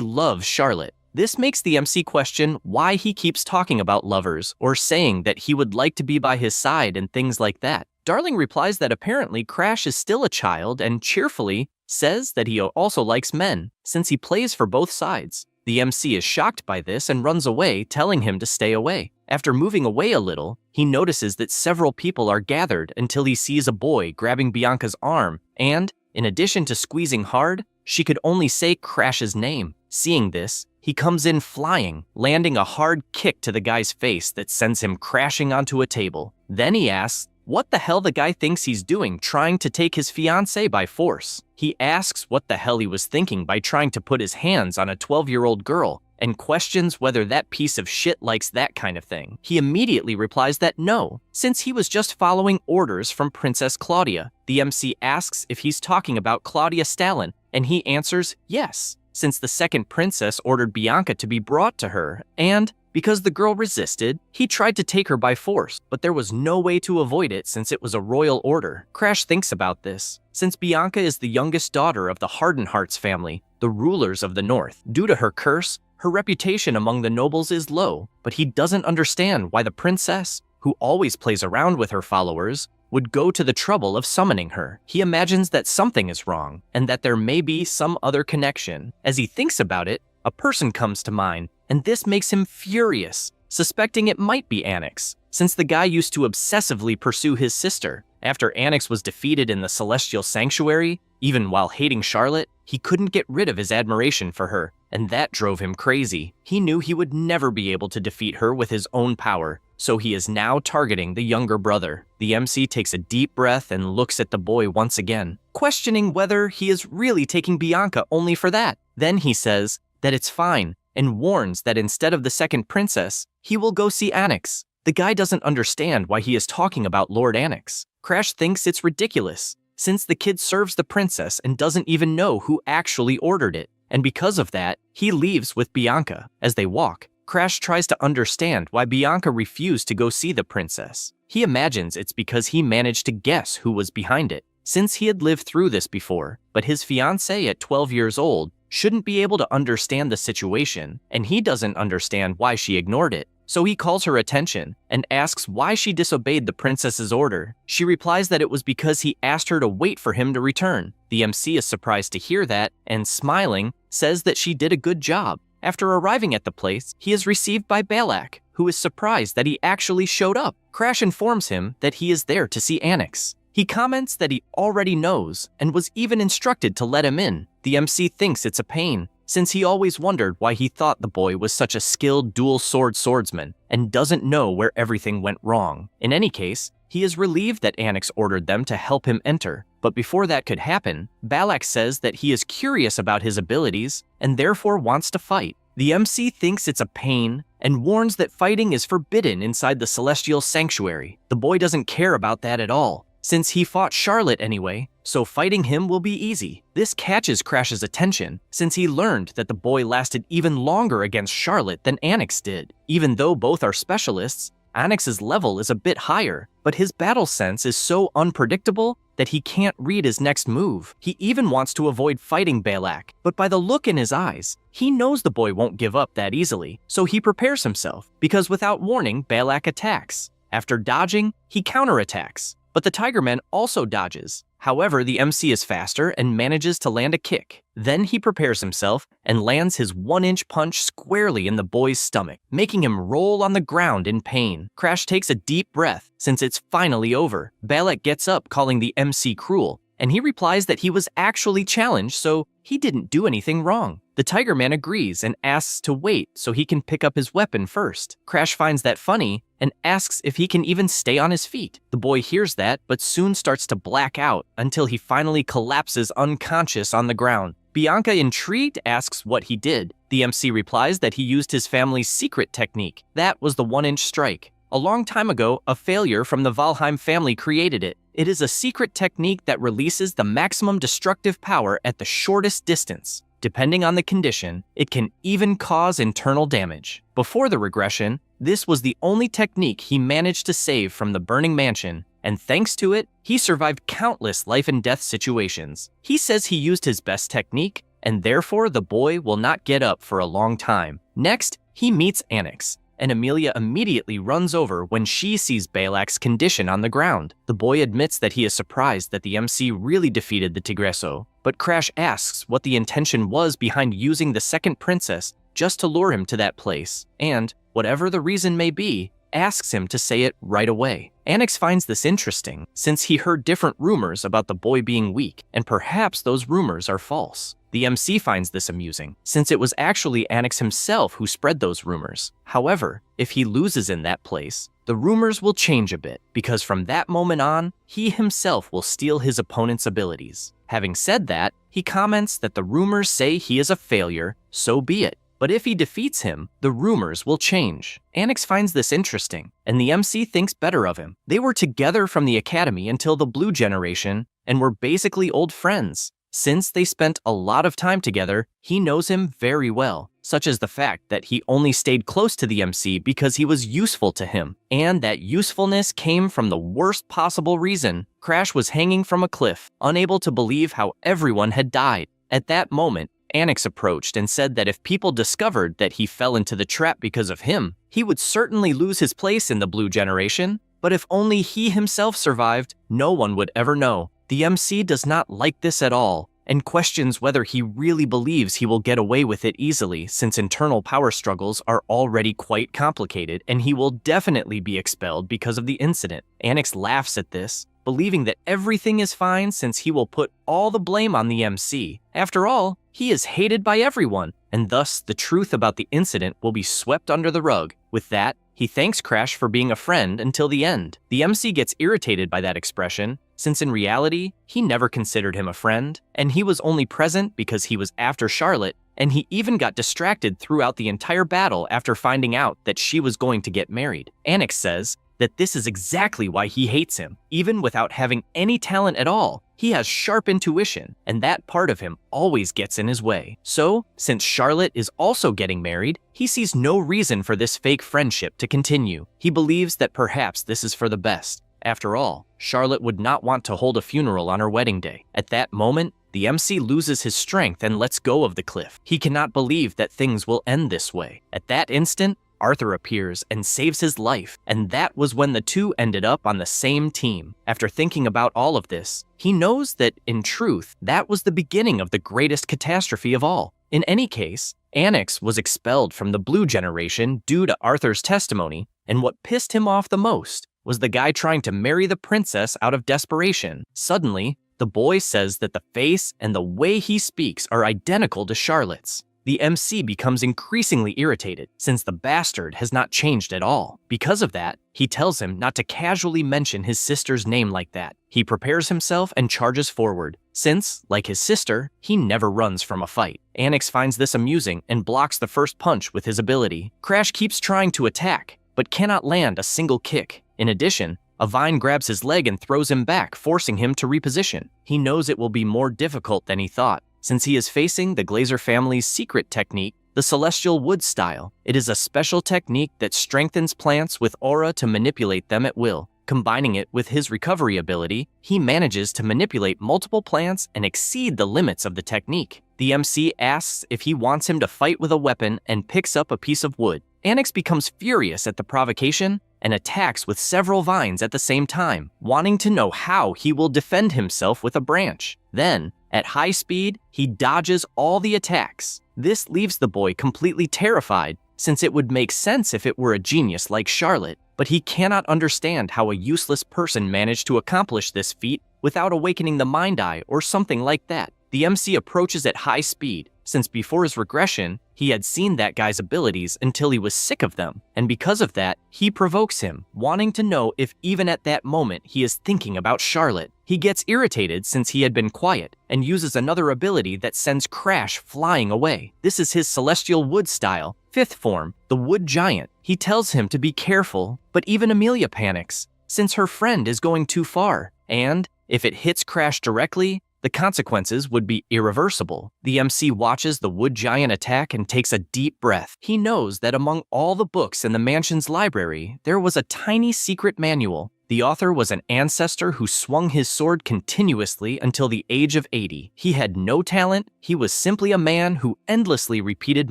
loves Charlotte. This makes the MC question why he keeps talking about lovers or saying that he would like to be by his side and things like that. Darling replies that apparently Crash is still a child and cheerfully says that he also likes men, since he plays for both sides. The MC is shocked by this and runs away, telling him to stay away. After moving away a little, he notices that several people are gathered until he sees a boy grabbing Bianca's arm, and, in addition to squeezing hard, she could only say Crash's name. Seeing this, he comes in flying, landing a hard kick to the guy's face that sends him crashing onto a table. Then he asks what the hell the guy thinks he's doing trying to take his fiancée by force. He asks what the hell he was thinking by trying to put his hands on a 12-year-old girl, and questions whether that piece of shit likes that kind of thing. He immediately replies that no, since he was just following orders from Princess Claudia. The MC asks if he's talking about Claudia Stalin, and he answers yes, since the second princess ordered Bianca to be brought to her, and because the girl resisted, he tried to take her by force, but there was no way to avoid it since it was a royal order. Crash thinks about this, since Bianca is the youngest daughter of the Hardenhearts family, the rulers of the north. Due to her curse, her reputation among the nobles is low, but he doesn't understand why the princess, who always plays around with her followers, would go to the trouble of summoning her. He imagines that something is wrong, and that there may be some other connection. As he thinks about it, a person comes to mind, and this makes him furious, suspecting it might be Annex, since the guy used to obsessively pursue his sister. After Annex was defeated in the Celestial Sanctuary, even while hating Charlotte, he couldn't get rid of his admiration for her, and that drove him crazy. He knew he would never be able to defeat her with his own power, so he is now targeting the younger brother. The MC takes a deep breath and looks at the boy once again, questioning whether he is really taking Bianca only for that. Then he says that it's fine, and warns that instead of the second princess, he will go see Annex. The guy doesn't understand why he is talking about Lord Annex. Crash thinks it's ridiculous, since the kid serves the princess and doesn't even know who actually ordered it, and because of that, he leaves with Bianca. As they walk, Crash tries to understand why Bianca refused to go see the princess. He imagines it's because he managed to guess who was behind it, since he had lived through this before, but his fiancée at 12 years old shouldn't be able to understand the situation, and he doesn't understand why she ignored it. So he calls her attention and asks why she disobeyed the princess's order. She replies that it was because he asked her to wait for him to return. The MC is surprised to hear that and, smiling, says that she did a good job. After arriving at the place, he is received by Balak, who is surprised that he actually showed up. Crash informs him that he is there to see Annex. He comments that he already knows and was even instructed to let him in. The MC thinks it's a pain, since he always wondered why he thought the boy was such a skilled dual-sword swordsman and doesn't know where everything went wrong. In any case, he is relieved that Annex ordered them to help him enter, but before that could happen, Balak says that he is curious about his abilities and therefore wants to fight. The MC thinks it's a pain and warns that fighting is forbidden inside the Celestial Sanctuary. The boy doesn't care about that at all, since he fought Charlotte anyway, so fighting him will be easy. This catches Crash's attention, since he learned that the boy lasted even longer against Charlotte than Annex did. Even though both are specialists, Annex's level is a bit higher, but his battle sense is so unpredictable that he can't read his next move. He even wants to avoid fighting Balak, but by the look in his eyes, he knows the boy won't give up that easily, so he prepares himself, because without warning, Balak attacks. After dodging, he counterattacks, but the Tigerman also dodges. However, the MC is faster and manages to land a kick. Then he prepares himself and lands his 1-inch punch squarely in the boy's stomach, making him roll on the ground in pain. Crash takes a deep breath, since it's finally over. Balak gets up, calling the MC cruel, and he replies that he was actually challenged, so he didn't do anything wrong. The Tiger Man agrees and asks to wait so he can pick up his weapon first. Crash finds that funny and asks if he can even stay on his feet. The boy hears that, but soon starts to black out until he finally collapses unconscious on the ground. Bianca, intrigued, asks what he did. The MC replies that he used his family's secret technique. That was the 1-inch strike. A long time ago, a failure from the Valheim family created it. It is a secret technique that releases the maximum destructive power at the shortest distance. Depending on the condition, it can even cause internal damage. Before the regression, this was the only technique he managed to save from the burning mansion, and thanks to it, he survived countless life and death situations. He says he used his best technique, and therefore the boy will not get up for a long time. Next, he meets Anix, and Amelia immediately runs over when she sees Balak's condition on the ground. The boy admits that he is surprised that the MC really defeated the Tigreso, but Crash asks what the intention was behind using the second princess just to lure him to that place, and, whatever the reason may be, asks him to say it right away. Anix finds this interesting, since he heard different rumors about the boy being weak, and perhaps those rumors are false. The MC finds this amusing, since it was actually Anix himself who spread those rumors. However, if he loses in that place, the rumors will change a bit, because from that moment on, he himself will steal his opponent's abilities. Having said that, he comments that the rumors say he is a failure, so be it. But if he defeats him, the rumors will change. Anix finds this interesting, and the MC thinks better of him. They were together from the academy until the Blue Generation, and were basically old friends. Since they spent a lot of time together, he knows him very well, such as the fact that he only stayed close to the MC because he was useful to him, and that usefulness came from the worst possible reason. Crash was hanging from a cliff, unable to believe how everyone had died. At that moment, Anix approached and said that if people discovered that he fell into the trap because of him, he would certainly lose his place in the Blue Generation, but if only he himself survived, no one would ever know. The MC does not like this at all, and questions whether he really believes he will get away with it easily, since internal power struggles are already quite complicated, and he will definitely be expelled because of the incident. Anix laughs at this, believing that everything is fine since he will put all the blame on the MC. After all, he is hated by everyone, and thus the truth about the incident will be swept under the rug. With that, he thanks Crash for being a friend until the end. The MC gets irritated by that expression, since in reality, he never considered him a friend, and he was only present because he was after Charlotte, and he even got distracted throughout the entire battle after finding out that she was going to get married. Anix says that this is exactly why he hates him. Even without having any talent at all, he has sharp intuition, and that part of him always gets in his way. So, since Charlotte is also getting married, he sees no reason for this fake friendship to continue. He believes that perhaps this is for the best. After all, Charlotte would not want to hold a funeral on her wedding day. At that moment, the MC loses his strength and lets go of the cliff. He cannot believe that things will end this way. At that instant, Arthur appears and saves his life, and that was when the two ended up on the same team. After thinking about all of this, he knows that, in truth, that was the beginning of the greatest catastrophe of all. In any case, Anix was expelled from the Blue Generation due to Arthur's testimony, and what pissed him off the most was the guy trying to marry the princess out of desperation. Suddenly, the boy says that the face and the way he speaks are identical to Charlotte's. The MC becomes increasingly irritated, since the bastard has not changed at all. Because of that, he tells him not to casually mention his sister's name like that. He prepares himself and charges forward, since, like his sister, he never runs from a fight. Anix finds this amusing and blocks the first punch with his ability. Crash keeps trying to attack, but cannot land a single kick. In addition, a vine grabs his leg and throws him back, forcing him to reposition. He knows it will be more difficult than he thought, since he is facing the Glazer family's secret technique, the Celestial Wood style. It is a special technique that strengthens plants with aura to manipulate them at will. Combining it with his recovery ability, he manages to manipulate multiple plants and exceed the limits of the technique. The MC asks if he wants him to fight with a weapon and picks up a piece of wood. Anix becomes furious at the provocation and attacks with several vines at the same time, wanting to know how he will defend himself with a branch. Then, at high speed, he dodges all the attacks. This leaves the boy completely terrified, since it would make sense if it were a genius like Charlotte. but he cannot understand how a useless person managed to accomplish this feat without awakening the mind eye or something like that. The MC approaches at high speed, since before his regression, he had seen that guy's abilities until he was sick of them, and because of that, he provokes him, wanting to know if even at that moment he is thinking about Charlotte. He gets irritated since he had been quiet, and uses another ability that sends Crash flying away. This is his Celestial Wood style, 5th form, the Wood Giant. He tells him to be careful, but even Amelia panics, since her friend is going too far, and if it hits Crash directly, the consequences would be irreversible. The MC watches the Wood Giant attack and takes a deep breath. He knows that among all the books in the mansion's library, there was a tiny secret manual. The author was an ancestor who swung his sword continuously until the age of 80. He had no talent, he was simply a man who endlessly repeated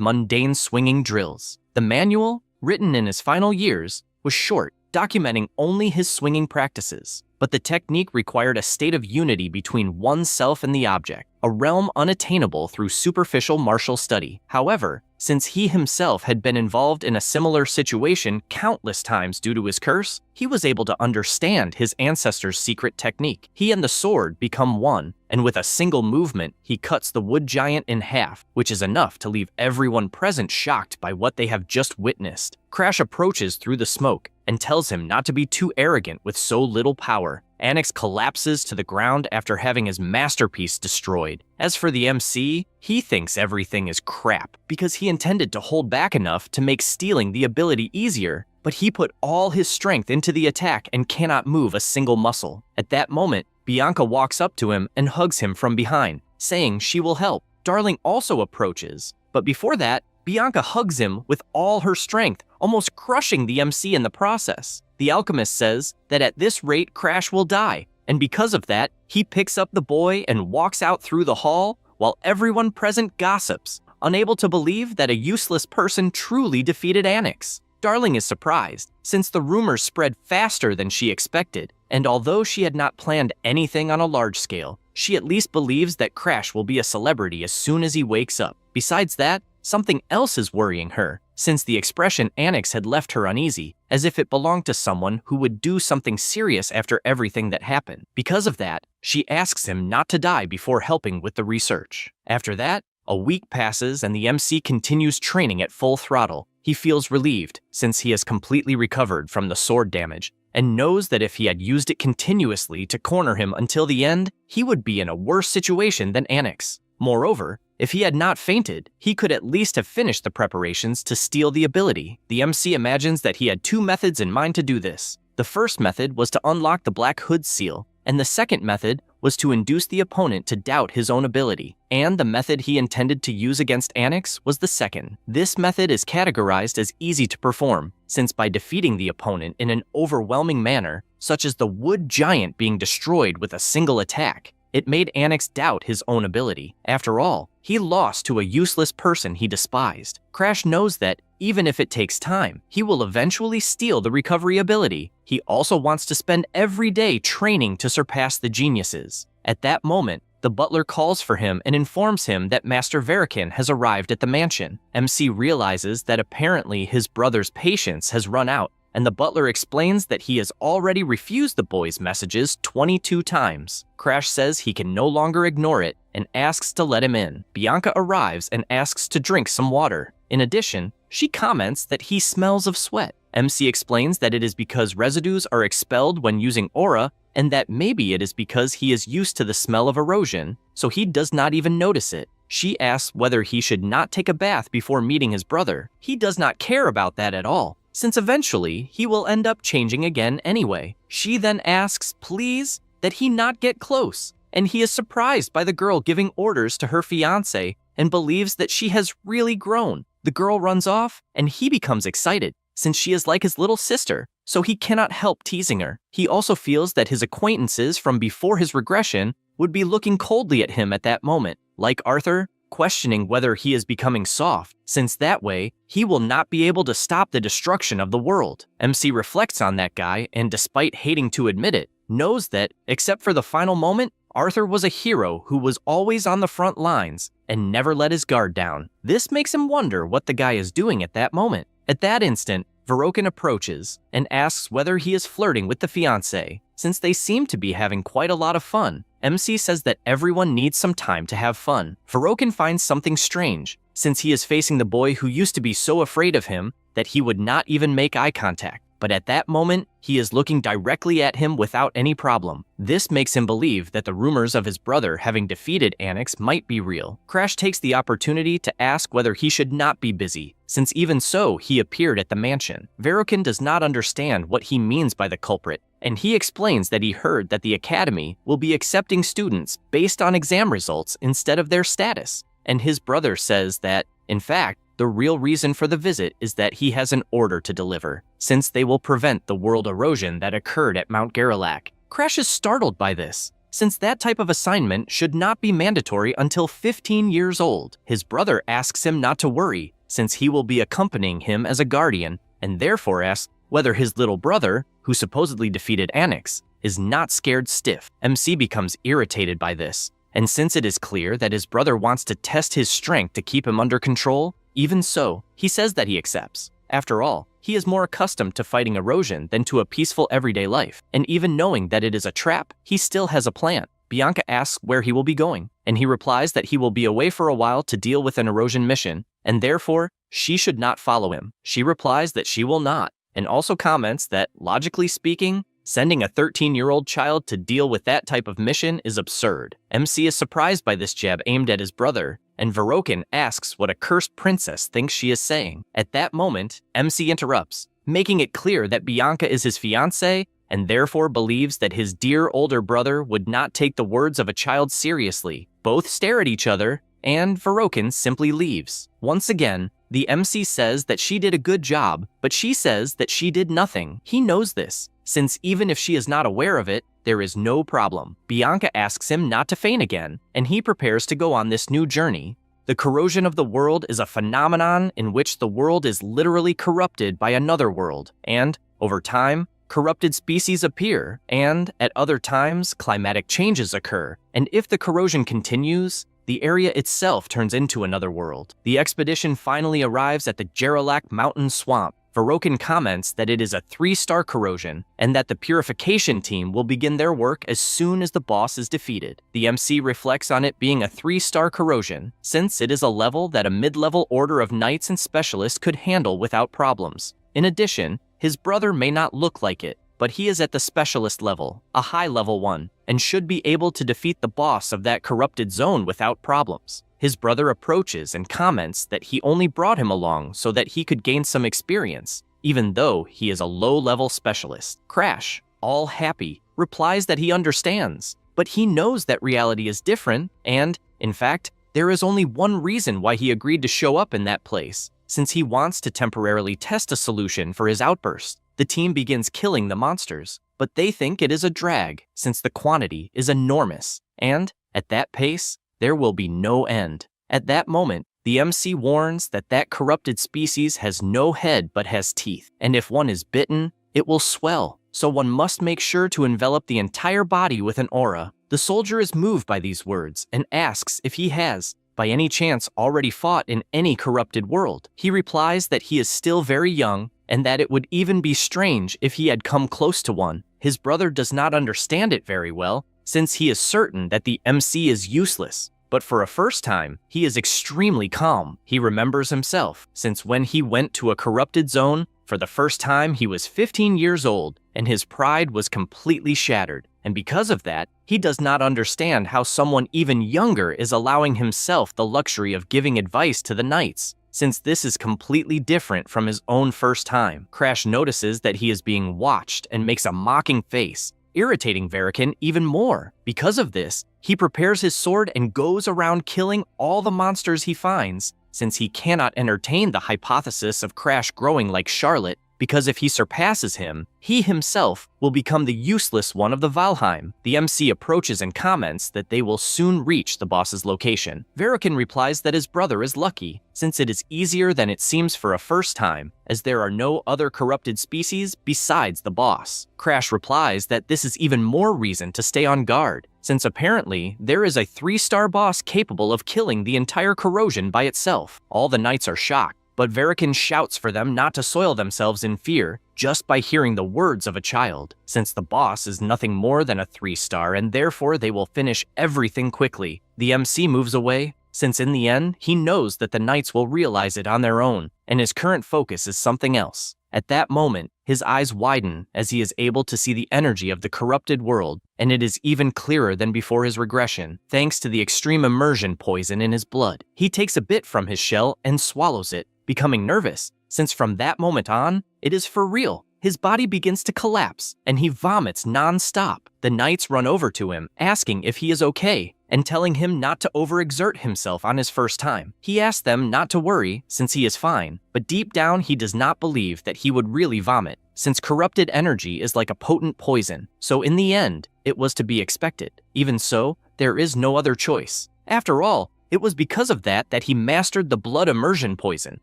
mundane swinging drills. The manual, written in his final years, was short, documenting only his swinging practices. But the technique required a state of unity between oneself and the object, a realm unattainable through superficial martial study. However, since he himself had been involved in a similar situation countless times due to his curse, he was able to understand his ancestor's secret technique. He and the sword become one, and with a single movement, he cuts the Wood Giant in half, which is enough to leave everyone present shocked by what they have just witnessed. Crash approaches through the smoke and tells him not to be too arrogant with so little power. Annex collapses to the ground after having his masterpiece destroyed. As for the MC, he thinks everything is crap because he intended to hold back enough to make stealing the ability easier, but he put all his strength into the attack and cannot move a single muscle. At that moment, Bianca walks up to him and hugs him from behind, saying she will help. Darling also approaches, but before that, Bianca hugs him with all her strength, almost crushing the MC in the process. The alchemist says that at this rate Crash will die, and because of that, he picks up the boy and walks out through the hall while everyone present gossips, unable to believe that a useless person truly defeated Annex. Darling is surprised, since the rumors spread faster than she expected, and although she had not planned anything on a large scale, she at least believes that Crash will be a celebrity as soon as he wakes up. Besides that, something else is worrying her, since the expression Annex had left her uneasy, as if it belonged to someone who would do something serious after everything that happened. Because of that, she asks him not to die before helping with the research. After that, a week passes and the MC continues training at full throttle. He feels relieved, since he has completely recovered from the sword damage, and knows that if he had used it continuously to corner him until the end, he would be in a worse situation than Annex. Moreover, if he had not fainted, he could at least have finished the preparations to steal the ability. The MC imagines that he had 2 methods in mind to do this. The first method was to unlock the Black Hood seal, and the second method was to induce the opponent to doubt his own ability. And the method he intended to use against Annex was the second. This method is categorized as easy to perform, since by defeating the opponent in an overwhelming manner, such as the Wood Giant being destroyed with a single attack, it made Annex doubt his own ability. After all, he lost to a useless person he despised. Crash knows that, even if it takes time, he will eventually steal the recovery ability. He also wants to spend every day training to surpass the geniuses. At that moment, the butler calls for him and informs him that Master Verican has arrived at the mansion. MC realizes that apparently his brother's patience has run out, and the butler explains that he has already refused the boy's messages 22 times. Crash says he can no longer ignore it and asks to let him in. Bianca arrives and asks to drink some water. In addition, she comments that he smells of sweat. MC explains that it is because residues are expelled when using aura, and that maybe it is because he is used to the smell of erosion, so he does not even notice it. She asks whether he should not take a bath before meeting his brother. He does not care about that at all, since eventually he will end up changing again anyway. She then asks, please, that he not get close, and he is surprised by the girl giving orders to her fiancé and believes that she has really grown. The girl runs off, and he becomes excited, since she is like his little sister, so he cannot help teasing her. He also feels that his acquaintances from before his regression would be looking coldly at him at that moment, like Arthur, questioning whether he is becoming soft, since that way, he will not be able to stop the destruction of the world. MC reflects on that guy, and despite hating to admit it, knows that, except for the final moment, Arthur was a hero who was always on the front lines and never let his guard down. This makes him wonder what the guy is doing at that moment. At that instant, Verokin approaches and asks whether he is flirting with the fiancé, since they seem to be having quite a lot of fun. MC says that everyone needs some time to have fun. Verokin finds something strange, since he is facing the boy who used to be so afraid of him that he would not even make eye contact. But at that moment, he is looking directly at him without any problem. This makes him believe that the rumors of his brother having defeated Anix might be real. Crash takes the opportunity to ask whether he should not be busy, since even so, he appeared at the mansion. Verokin does not understand what he means by the culprit, and he explains that he heard that the academy will be accepting students based on exam results instead of their status. And his brother says that, in fact, the real reason for the visit is that he has an order to deliver, since they will prevent the world erosion that occurred at Mount Garrelak. Crash is startled by this, since that type of assignment should not be mandatory until 15 years old. His brother asks him not to worry, since he will be accompanying him as a guardian, and therefore asks whether his little brother, who supposedly defeated Anix, is not scared stiff. MC becomes irritated by this, and since it is clear that his brother wants to test his strength to keep him under control, even so, he says that he accepts. After all, he is more accustomed to fighting erosion than to a peaceful everyday life, and even knowing that it is a trap, he still has a plan. Bianca asks where he will be going, and he replies that he will be away for a while to deal with an erosion mission, and therefore, she should not follow him. She replies that she will not, and also comments that, logically speaking, sending a 13-year-old child to deal with that type of mission is absurd. MC is surprised by this jab aimed at his brother, and Verokin asks what a cursed princess thinks she is saying. At that moment, MC interrupts, making it clear that Bianca is his fiancée and therefore believes that his dear older brother would not take the words of a child seriously. Both stare at each other, and Verokin simply leaves. Once again, the MC says that she did a good job, but she says that she did nothing. He knows this, since even if she is not aware of it, there is no problem. Bianca asks him not to faint again, and he prepares to go on this new journey. The corrosion of the world is a phenomenon in which the world is literally corrupted by another world, and, over time, corrupted species appear, and, at other times, climatic changes occur, and if the corrosion continues, the area itself turns into another world. The expedition finally arrives at the Garrelak Mountain Swamp. Verokin comments that it is a 3-star corrosion, and that the purification team will begin their work as soon as the boss is defeated. The MC reflects on it being a 3-star corrosion, since it is a level that a mid-level order of knights and specialists could handle without problems. In addition, his brother may not look like it, but he is at the specialist level, a high-level one, and should be able to defeat the boss of that corrupted zone without problems. His brother approaches and comments that he only brought him along so that he could gain some experience, even though he is a low-level specialist. Crash, all happy, replies that he understands, but he knows that reality is different, and, in fact, there is only one reason why he agreed to show up in that place, since he wants to temporarily test a solution for his outburst. The team begins killing the monsters, but they think it is a drag, since the quantity is enormous, and, at that pace, there will be no end. At that moment, the MC warns that that corrupted species has no head but has teeth, and if one is bitten, it will swell, so one must make sure to envelop the entire body with an aura. The soldier is moved by these words and asks if he has, by any chance, already fought in any corrupted world. He replies that he is still very young, and that it would even be strange if he had come close to one. His brother does not understand it very well, since he is certain that the MC is useless. But for a first time, he is extremely calm. He remembers himself, since when he went to a corrupted zone, for the first time he was 15 years old, and his pride was completely shattered. And because of that, he does not understand how someone even younger is allowing himself the luxury of giving advice to the knights, since this is completely different from his own first time. Crash notices that he is being watched and makes a mocking face, irritating Verokin even more. Because of this, he prepares his sword and goes around killing all the monsters he finds, since he cannot entertain the hypothesis of Crash growing like Charlotte, because if he surpasses him, he himself will become the useless one of the Valheim. The MC approaches and comments that they will soon reach the boss's location. Verokin replies that his brother is lucky, since it is easier than it seems for a first time, as there are no other corrupted species besides the boss. Crash replies that this is even more reason to stay on guard, since apparently there is a 3-star boss capable of killing the entire corrosion by itself. All the knights are shocked, but Verikin shouts for them not to soil themselves in fear just by hearing the words of a child, since the boss is nothing more than a 3-star and therefore they will finish everything quickly. The MC moves away, since in the end, he knows that the knights will realize it on their own, and his current focus is something else. At that moment, his eyes widen as he is able to see the energy of the corrupted world, and it is even clearer than before his regression, thanks to the extreme immersion poison in his blood. He takes a bit from his shell and swallows it, becoming nervous, since from that moment on, it is for real. His body begins to collapse, and he vomits non-stop. The knights run over to him, asking if he is okay, and telling him not to overexert himself on his first time. He asks them not to worry, since he is fine, but deep down he does not believe that he would really vomit, since corrupted energy is like a potent poison. So in the end, it was to be expected. Even so, there is no other choice. After all, it was because of that he mastered the blood immersion poison.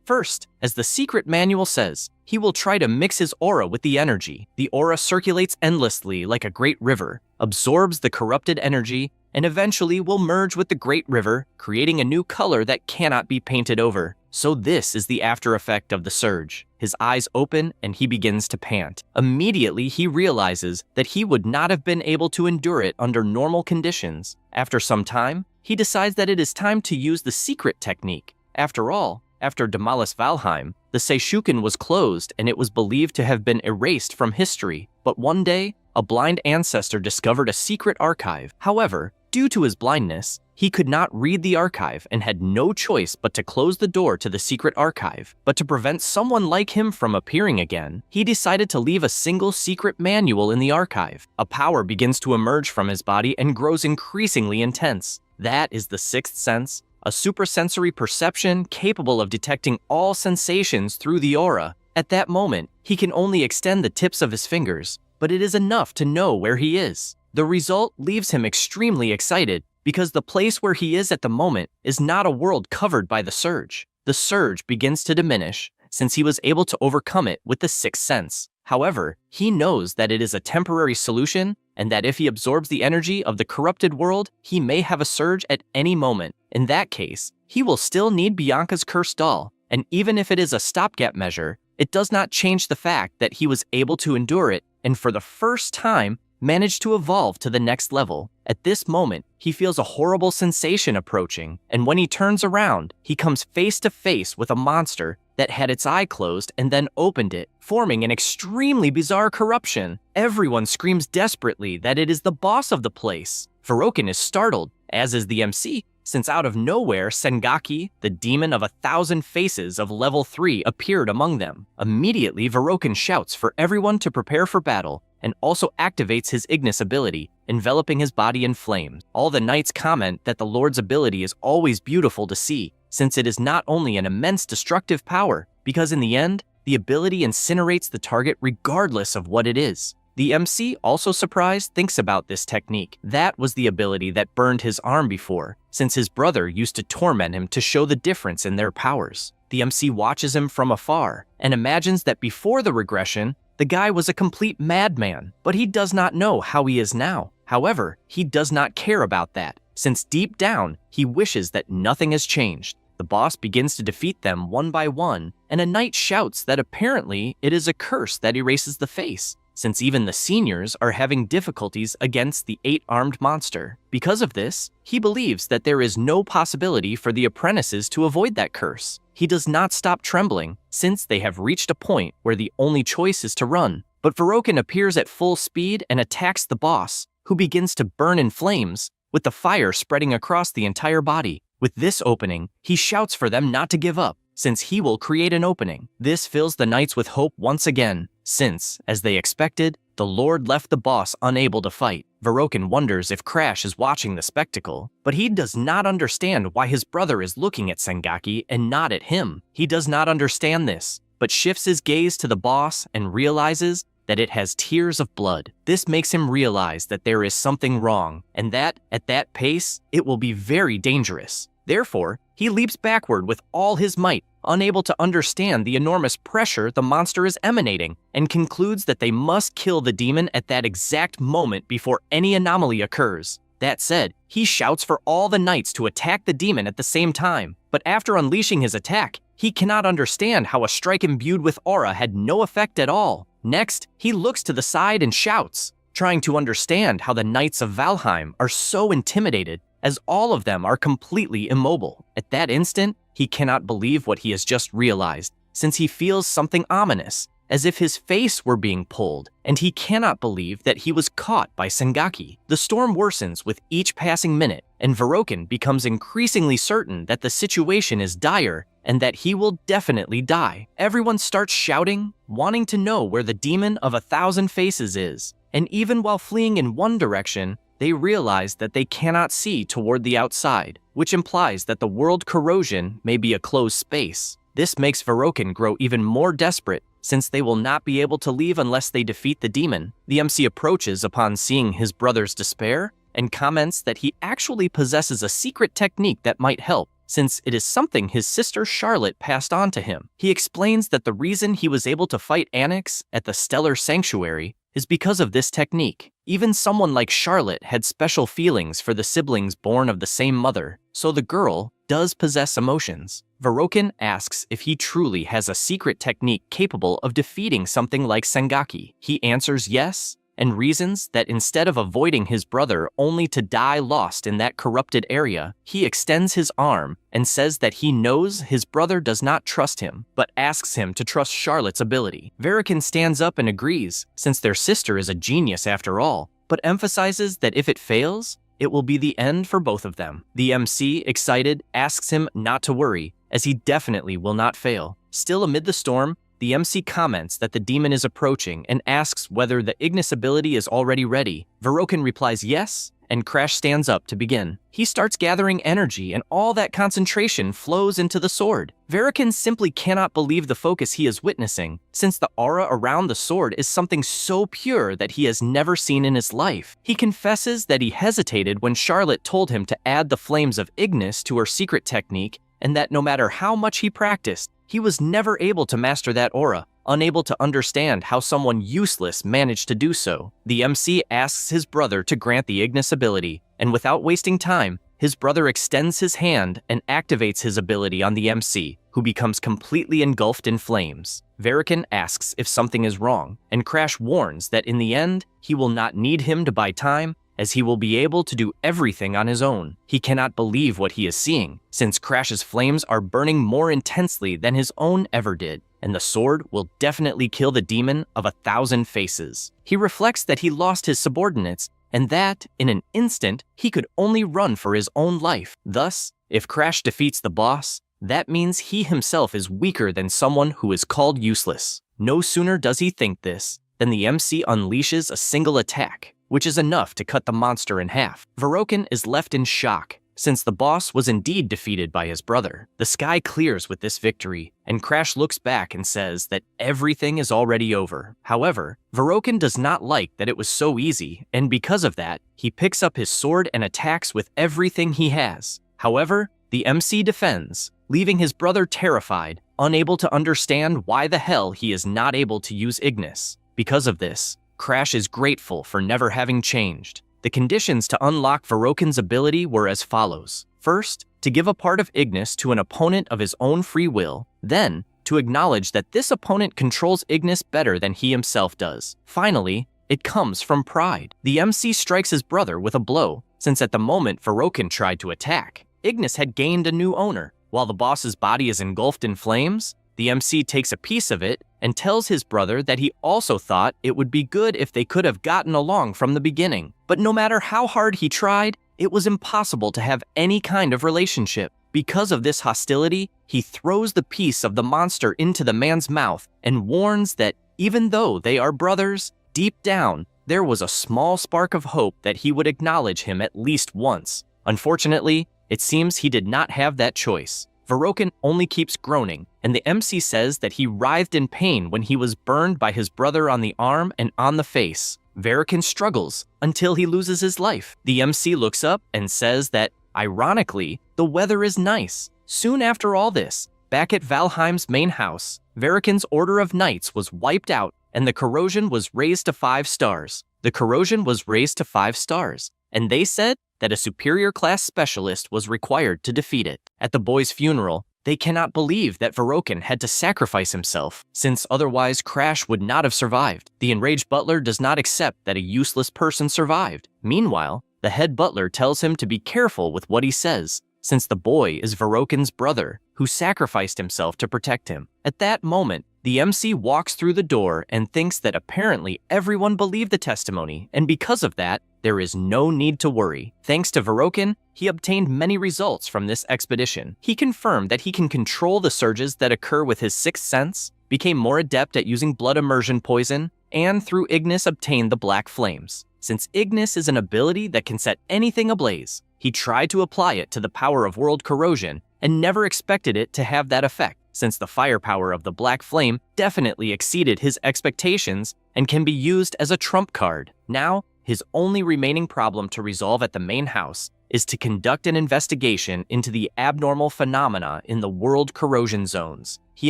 First, as the secret manual says, he will try to mix his aura with the energy. The aura circulates endlessly like a great river, absorbs the corrupted energy, and eventually will merge with the great river, creating a new color that cannot be painted over. So this is the after effect of the surge. His eyes open and he begins to pant. Immediately he realizes that he would not have been able to endure it under normal conditions. After some time, he decides that it is time to use the secret technique. After all, after Demolis Valheim, the Seishuken was closed and it was believed to have been erased from history. But one day, a blind ancestor discovered a secret archive. However, due to his blindness, he could not read the archive and had no choice but to close the door to the secret archive. But to prevent someone like him from appearing again, he decided to leave a single secret manual in the archive. A power begins to emerge from his body and grows increasingly intense. That is the sixth sense, a supersensory perception capable of detecting all sensations through the aura. At that moment, he can only extend the tips of his fingers, but it is enough to know where he is. The result leaves him extremely excited, because the place where he is at the moment is not a world covered by the surge. The surge begins to diminish, since he was able to overcome it with the sixth sense. However, he knows that it is a temporary solution, and that if he absorbs the energy of the corrupted world, he may have a surge at any moment. In that case, he will still need Bianca's cursed doll, and even if it is a stopgap measure, it does not change the fact that he was able to endure it, and for the first time, managed to evolve to the next level. At this moment, he feels a horrible sensation approaching, and when he turns around, he comes face to face with a monster that had its eye closed and then opened it, forming an extremely bizarre corruption. Everyone screams desperately that it is the boss of the place. Verokin is startled, as is the MC, since out of nowhere, Sengaki, the demon of 1,000 faces of level 3, appeared among them. Immediately, Verokin shouts for everyone to prepare for battle, and also activates his Ignis ability, enveloping his body in flames. All the knights comment that the Lord's ability is always beautiful to see, since it is not only an immense destructive power, because in the end, the ability incinerates the target regardless of what it is. The MC, also surprised, thinks about this technique. That was the ability that burned his arm before, since his brother used to torment him to show the difference in their powers. The MC watches him from afar, and imagines that before the regression, the guy was a complete madman, but he does not know how he is now. However, he does not care about that, since deep down, he wishes that nothing has changed. The boss begins to defeat them one by one, and a knight shouts that apparently it is a curse that erases the face, since even the seniors are having difficulties against the 8-armed monster. Because of this, he believes that there is no possibility for the apprentices to avoid that curse. He does not stop trembling, since they have reached a point where the only choice is to run. But Verokin appears at full speed and attacks the boss, who begins to burn in flames, with the fire spreading across the entire body. With this opening, he shouts for them not to give up, since he will create an opening. This fills the knights with hope once again, since, as they expected, the Lord left the boss unable to fight. Verokin wonders if Crash is watching the spectacle, but he does not understand why his brother is looking at Sengaki and not at him. He does not understand this, but shifts his gaze to the boss and realizes that it has tears of blood. This makes him realize that there is something wrong, and that, at that pace, it will be very dangerous. Therefore, he leaps backward with all his might, unable to understand the enormous pressure the monster is emanating, and concludes that they must kill the demon at that exact moment before any anomaly occurs. That said, he shouts for all the knights to attack the demon at the same time, but after unleashing his attack, He cannot understand how a strike imbued with aura had no effect at all. Next, he looks to the side and shouts, trying to understand how the Knights of Valheim are so intimidated, as all of them are completely immobile. At that instant, he cannot believe what he has just realized, since he feels something ominous, as if his face were being pulled, and he cannot believe that he was caught by Sengaki. The storm worsens with each passing minute, and Verokin becomes increasingly certain that the situation is dire and that he will definitely die. Everyone starts shouting, wanting to know where the demon of 1,000 faces is, and even while fleeing in one direction, they realize that they cannot see toward the outside, which implies that the world corrosion may be a closed space. This makes Verokin grow even more desperate, since they will not be able to leave unless they defeat the demon. The MC approaches upon seeing his brother's despair and comments that he actually possesses a secret technique that might help, since it is something his sister Charlotte passed on to him. He explains that the reason he was able to fight Anix at the Stellar Sanctuary is because of this technique. Even someone like Charlotte had special feelings for the siblings born of the same mother, so the girl does possess emotions. Verokin asks if he truly has a secret technique capable of defeating something like Sengaki. He answers yes, and reasons that instead of avoiding his brother only to die lost in that corrupted area, he extends his arm and says that he knows his brother does not trust him, but asks him to trust Charlotte's ability. Verokin stands up and agrees, since their sister is a genius after all, but emphasizes that if it fails, it will be the end for both of them. The MC, excited, asks him not to worry, as he definitely will not fail. Still amid the storm, the MC comments that the demon is approaching and asks whether the Ignis ability is already ready. Verokin replies yes, and Crash stands up to begin. He starts gathering energy, and all that concentration flows into the sword. Verokin simply cannot believe the focus he is witnessing, since the aura around the sword is something so pure that he has never seen in his life. He confesses that he hesitated when Charlotte told him to add the flames of Ignis to her secret technique, and that no matter how much he practiced, he was never able to master that aura, unable to understand how someone useless managed to do so. The MC asks his brother to grant the Ignis ability, and without wasting time, his brother extends his hand and activates his ability on the MC, who becomes completely engulfed in flames. Verokin asks if something is wrong, and Crash warns that in the end, he will not need him to buy time, as he will be able to do everything on his own. He cannot believe what he is seeing, since Crash's flames are burning more intensely than his own ever did, and the sword will definitely kill the demon of 1,000 faces. He reflects that he lost his subordinates, and that, in an instant, he could only run for his own life. Thus, if Crash defeats the boss, that means he himself is weaker than someone who is called useless. No sooner does he think this, than the MC unleashes a single attack, which is enough to cut the monster in half. Verokin is left in shock, since the boss was indeed defeated by his brother. The sky clears with this victory, and Crash looks back and says that everything is already over. However, Verokin does not like that it was so easy, and because of that, he picks up his sword and attacks with everything he has. However, the MC defends, leaving his brother terrified, unable to understand why the hell he is not able to use Ignis. Because of this, Crash is grateful for never having changed. The conditions to unlock Verokin's ability were as follows. First, to give a part of Ignis to an opponent of his own free will. Then, to acknowledge that this opponent controls Ignis better than he himself does. Finally, it comes from pride. The MC strikes his brother with a blow, since at the moment Verokin tried to attack, Ignis had gained a new owner. While the boss's body is engulfed in flames, the MC takes a piece of it and tells his brother that he also thought it would be good if they could have gotten along from the beginning. But no matter how hard he tried, it was impossible to have any kind of relationship. Because of this hostility, he throws the piece of the monster into the man's mouth and warns that even though they are brothers, deep down, there was a small spark of hope that he would acknowledge him at least once. Unfortunately, it seems he did not have that choice. Verokin only keeps groaning, and the MC says that he writhed in pain when he was burned by his brother on the arm and on the face. Verokin struggles until he loses his life. The MC looks up and says that, ironically, the weather is nice. Soon after all this, back at Valheim's main house, Verokin's Order of Knights was wiped out, and the corrosion was raised to 5 stars. The corrosion was raised to 5 stars, and they said that a superior class specialist was required to defeat it. At the boy's funeral, They cannot believe that Verokin had to sacrifice himself, since otherwise Crash would not have survived. The enraged butler does not accept that a useless person survived. Meanwhile, the head butler tells him to be careful with what he says, since the boy is Verokin's brother, who sacrificed himself to protect him. At that moment, the MC walks through the door and thinks that apparently everyone believed the testimony, and because of that, there is no need to worry. Thanks to Verokin, he obtained many results from this expedition. He confirmed that he can control the surges that occur with his sixth sense, became more adept at using blood immersion poison, and through Ignis obtained the black flames. Since Ignis is an ability that can set anything ablaze, he tried to apply it to the power of world corrosion and never expected it to have that effect, since the firepower of the black flame definitely exceeded his expectations and can be used as a trump card. Now, his only remaining problem to resolve at the main house is to conduct an investigation into the abnormal phenomena in the world corrosion zones. He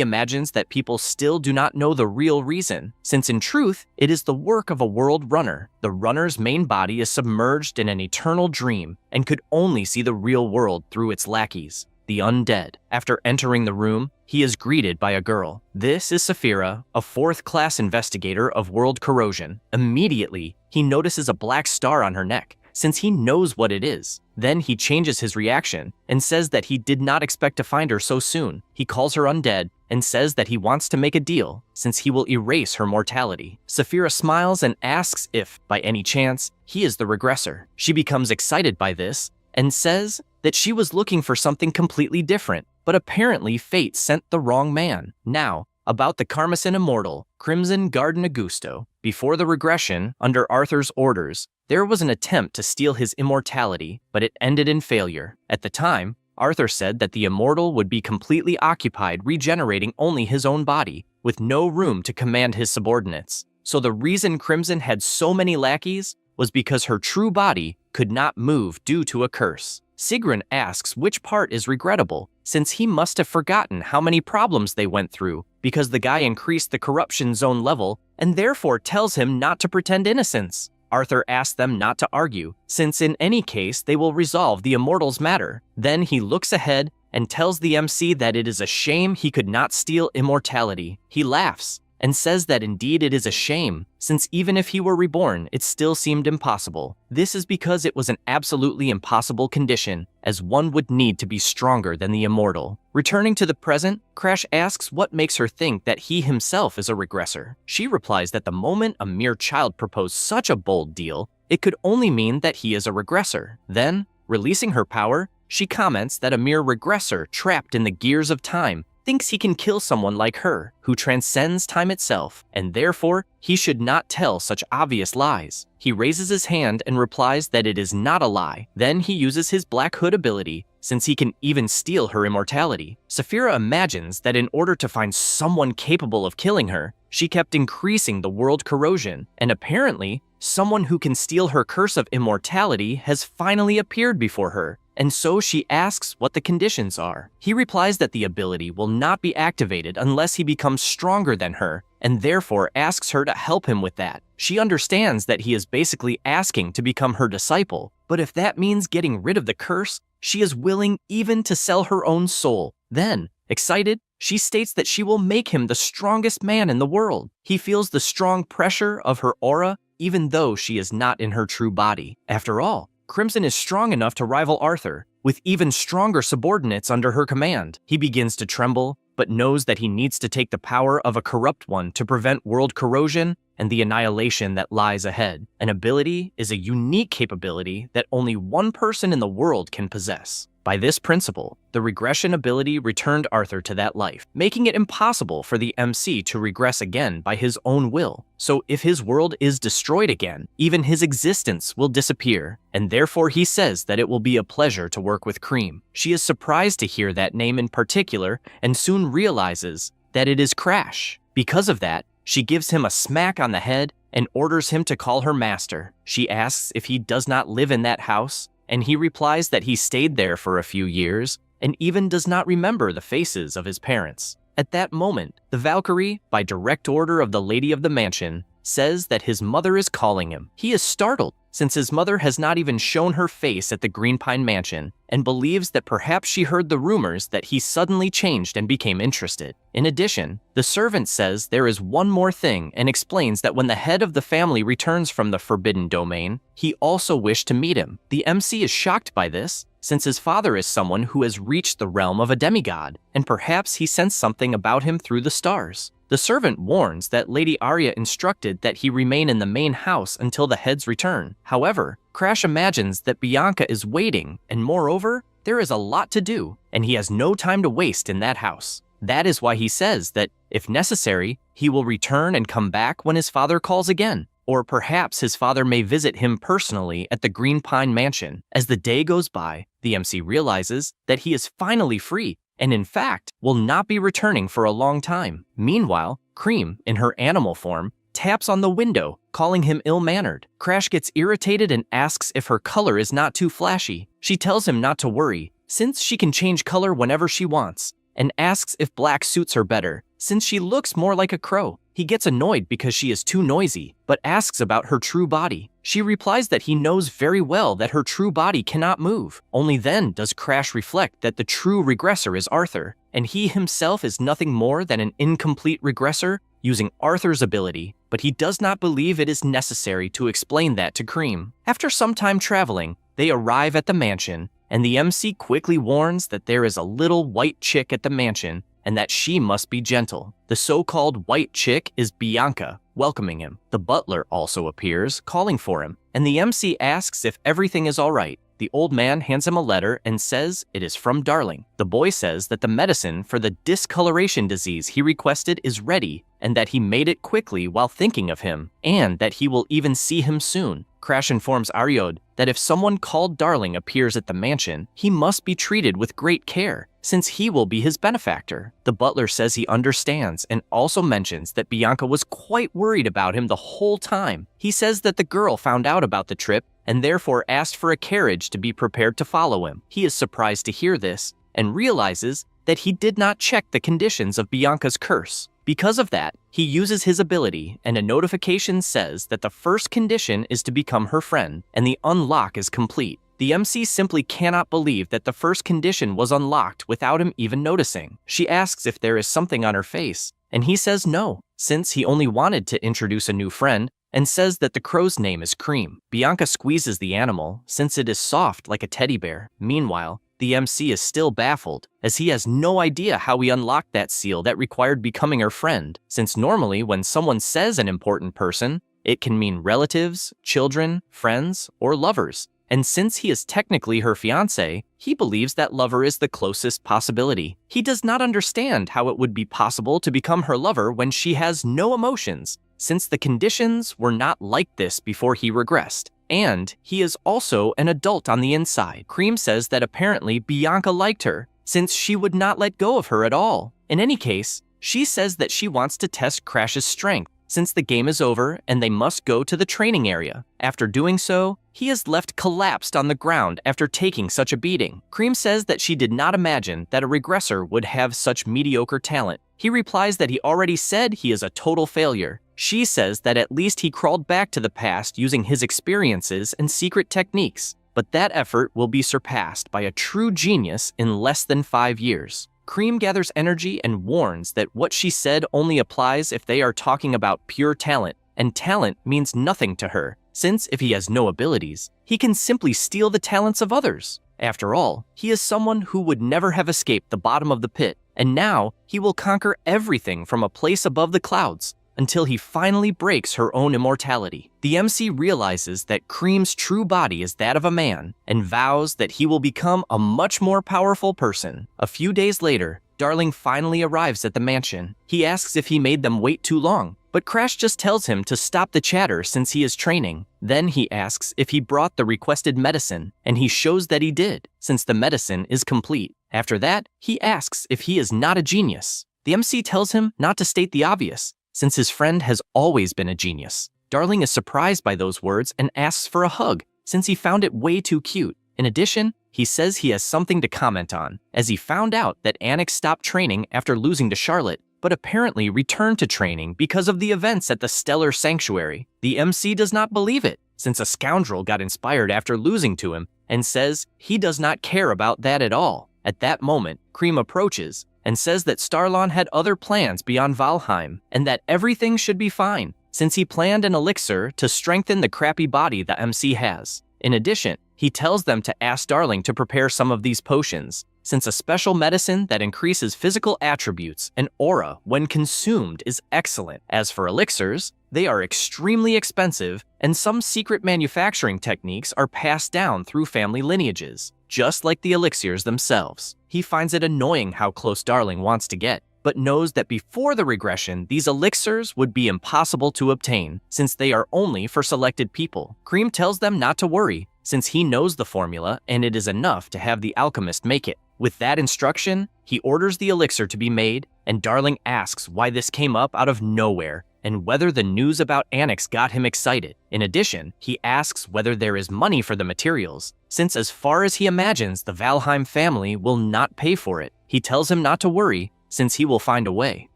imagines that people still do not know the real reason, since in truth, it is the work of a world runner. The runner's main body is submerged in an eternal dream and could only see the real world through its lackeys, the undead. After entering the room, he is greeted by a girl. This is Saphira, a fourth-class investigator of world corrosion. Immediately, he notices a black star on her neck, since he knows what it is. Then he changes his reaction and says that he did not expect to find her so soon. He calls her undead and says that he wants to make a deal, since he will erase her mortality. Saphira smiles and asks if, by any chance, he is the regressor. She becomes excited by this and says that she was looking for something completely different, but apparently fate sent the wrong man. Now, about the Karmasin Immortal, Crimson Garden Augusto. Before the regression, under Arthur's orders, there was an attempt to steal his immortality, but it ended in failure. At the time, Arthur said that the Immortal would be completely occupied regenerating only his own body, with no room to command his subordinates. So the reason Crimson had so many lackeys was because her true body could not move due to a curse. Sigrun asks which part is regrettable, since he must have forgotten how many problems they went through, because the guy increased the corruption zone level and therefore tells him not to pretend innocence. Arthur asks them not to argue, since in any case they will resolve the Immortal's matter. Then he looks ahead and tells the MC that it is a shame he could not steal immortality. He laughs and says that indeed it is a shame, since even if he were reborn, it still seemed impossible. This is because it was an absolutely impossible condition, as one would need to be stronger than the Immortal. Returning to the present, Crash asks what makes her think that he himself is a regressor. She replies that the moment a mere child proposed such a bold deal, it could only mean that he is a regressor. Then, releasing her power, she comments that a mere regressor trapped in the gears of time thinks he can kill someone like her, who transcends time itself, and therefore he should not tell such obvious lies. He raises his hand and replies that it is not a lie. Then he uses his Black Hood ability, since he can even steal her immortality. Saphira imagines that in order to find someone capable of killing her, she kept increasing the world corrosion, and apparently, someone who can steal her curse of immortality has finally appeared before her. And so she asks what the conditions are. He replies that the ability will not be activated unless he becomes stronger than her, and therefore asks her to help him with that. She understands that he is basically asking to become her disciple, but if that means getting rid of the curse, she is willing even to sell her own soul. Then, excited, she states that she will make him the strongest man in the world. He feels the strong pressure of her aura, even though she is not in her true body. After all, Crimson is strong enough to rival Arthur, with even stronger subordinates under her command. He begins to tremble, but knows that he needs to take the power of a corrupt one to prevent world corrosion and the annihilation that lies ahead. An ability is a unique capability that only one person in the world can possess. By this principle, the regression ability returned Arthur to that life, making it impossible for the MC to regress again by his own will. So if his world is destroyed again, even his existence will disappear, and therefore he says that it will be a pleasure to work with Cream. She is surprised to hear that name in particular, and soon realizes that it is Crash. Because of that, she gives him a smack on the head and orders him to call her master. She asks if he does not live in that house, and he replies that he stayed there for a few years and even does not remember the faces of his parents. At that moment, the Valkyrie, by direct order of the lady of the mansion, says that his mother is calling him. He is startled, since his mother has not even shown her face at the Green Pine Mansion, and believes that perhaps she heard the rumors that he suddenly changed and became interested. In addition, the servant says there is one more thing and explains that when the head of the family returns from the Forbidden Domain, he also wished to meet him. The MC is shocked by this, since his father is someone who has reached the realm of a demigod, and perhaps he sensed something about him through the stars. The servant warns that Lady Arya instructed that he remain in the main house until the head's return. However, Crash imagines that Bianca is waiting, and moreover, there is a lot to do, and he has no time to waste in that house. That is why he says that, if necessary, he will return and come back when his father calls again. Or perhaps his father may visit him personally at the Green Pine Mansion. As the day goes by, the MC realizes that he is finally free, and in fact, will not be returning for a long time. Meanwhile, Cream, in her animal form, taps on the window, calling him ill-mannered. Crash gets irritated and asks if her color is not too flashy. She tells him not to worry, since she can change color whenever she wants, and asks if black suits her better, since she looks more like a crow. He gets annoyed because she is too noisy, but asks about her true body. She replies that he knows very well that her true body cannot move. Only then does Crash reflect that the true regressor is Arthur, and he himself is nothing more than an incomplete regressor using Arthur's ability, but he does not believe it is necessary to explain that to Cream. After some time traveling, they arrive at the mansion, and the MC quickly warns that there is a little white chick at the mansion and that she must be gentle. The so-called white chick is Bianca, welcoming him. The butler also appears, calling for him, and the MC asks if everything is all right. The old man hands him a letter and says it is from Darling. The boy says that the medicine for the discoloration disease he requested is ready, and that he made it quickly while thinking of him, and that he will even see him soon. Crash informs Aryod that if someone called Darling appears at the mansion, he must be treated with great care, since he will be his benefactor. The butler says he understands and also mentions that Bianca was quite worried about him the whole time. He says that the girl found out about the trip and therefore asked for a carriage to be prepared to follow him. He is surprised to hear this and realizes that he did not check the conditions of Bianca's curse. Because of that, he uses his ability, and a notification says that the first condition is to become her friend, and the unlock is complete. The MC simply cannot believe that the first condition was unlocked without him even noticing. She asks if there is something on her face, and he says no, since he only wanted to introduce a new friend, and says that the crow's name is Cream. Bianca squeezes the animal, since it is soft like a teddy bear. Meanwhile, the MC is still baffled, as he has no idea how he unlocked that seal that required becoming her friend, since normally when someone says an important person, it can mean relatives, children, friends, or lovers. And since he is technically her fiancé, he believes that lover is the closest possibility. He does not understand how it would be possible to become her lover when she has no emotions, since the conditions were not like this before he regressed. And he is also an adult on the inside. Cream says that apparently Bianca liked her, since she would not let go of her at all. In any case, she says that she wants to test Crash's strength, since the game is over and they must go to the training area. After doing so, he is left collapsed on the ground after taking such a beating. Cream says that she did not imagine that a regressor would have such mediocre talent. He replies that he already said he is a total failure. She says that at least he crawled back to the past using his experiences and secret techniques, but that effort will be surpassed by a true genius in less than 5 years. Cream gathers energy and warns that what she said only applies if they are talking about pure talent, and talent means nothing to her, since if he has no abilities, he can simply steal the talents of others. After all, he is someone who would never have escaped the bottom of the pit, and now he will conquer everything from a place above the clouds, until he finally breaks her own immortality. The MC realizes that Cream's true body is that of a man, and vows that he will become a much more powerful person. A few days later, Darling finally arrives at the mansion. He asks if he made them wait too long, but Crash just tells him to stop the chatter since he is training. Then he asks if he brought the requested medicine, and he shows that he did, since the medicine is complete. After that, he asks if he is not a genius. The MC tells him not to state the obvious, since his friend has always been a genius. Darling is surprised by those words and asks for a hug, since he found it way too cute. In addition, he says he has something to comment on, as he found out that Annick stopped training after losing to Charlotte, but apparently returned to training because of the events at the Stellar Sanctuary. The MC does not believe it, since a scoundrel got inspired after losing to him and says he does not care about that at all. At that moment, Cream approaches and says that Starlon had other plans beyond Valheim and that everything should be fine, since he planned an elixir to strengthen the crappy body the MC has. In addition, he tells them to ask Darling to prepare some of these potions, since a special medicine that increases physical attributes and aura when consumed is excellent. As for elixirs, they are extremely expensive, and some secret manufacturing techniques are passed down through family lineages, just like the elixirs themselves. He finds it annoying how close Darling wants to get, but knows that before the regression, these elixirs would be impossible to obtain, since they are only for selected people. Cream tells them not to worry, since he knows the formula and it is enough to have the alchemist make it. With that instruction, he orders the elixir to be made, and Darling asks why this came up out of nowhere and whether the news about Annex got him excited. In addition, he asks whether there is money for the materials, since as far as he imagines, the Valheim family will not pay for it. He tells him not to worry, since he will find a way.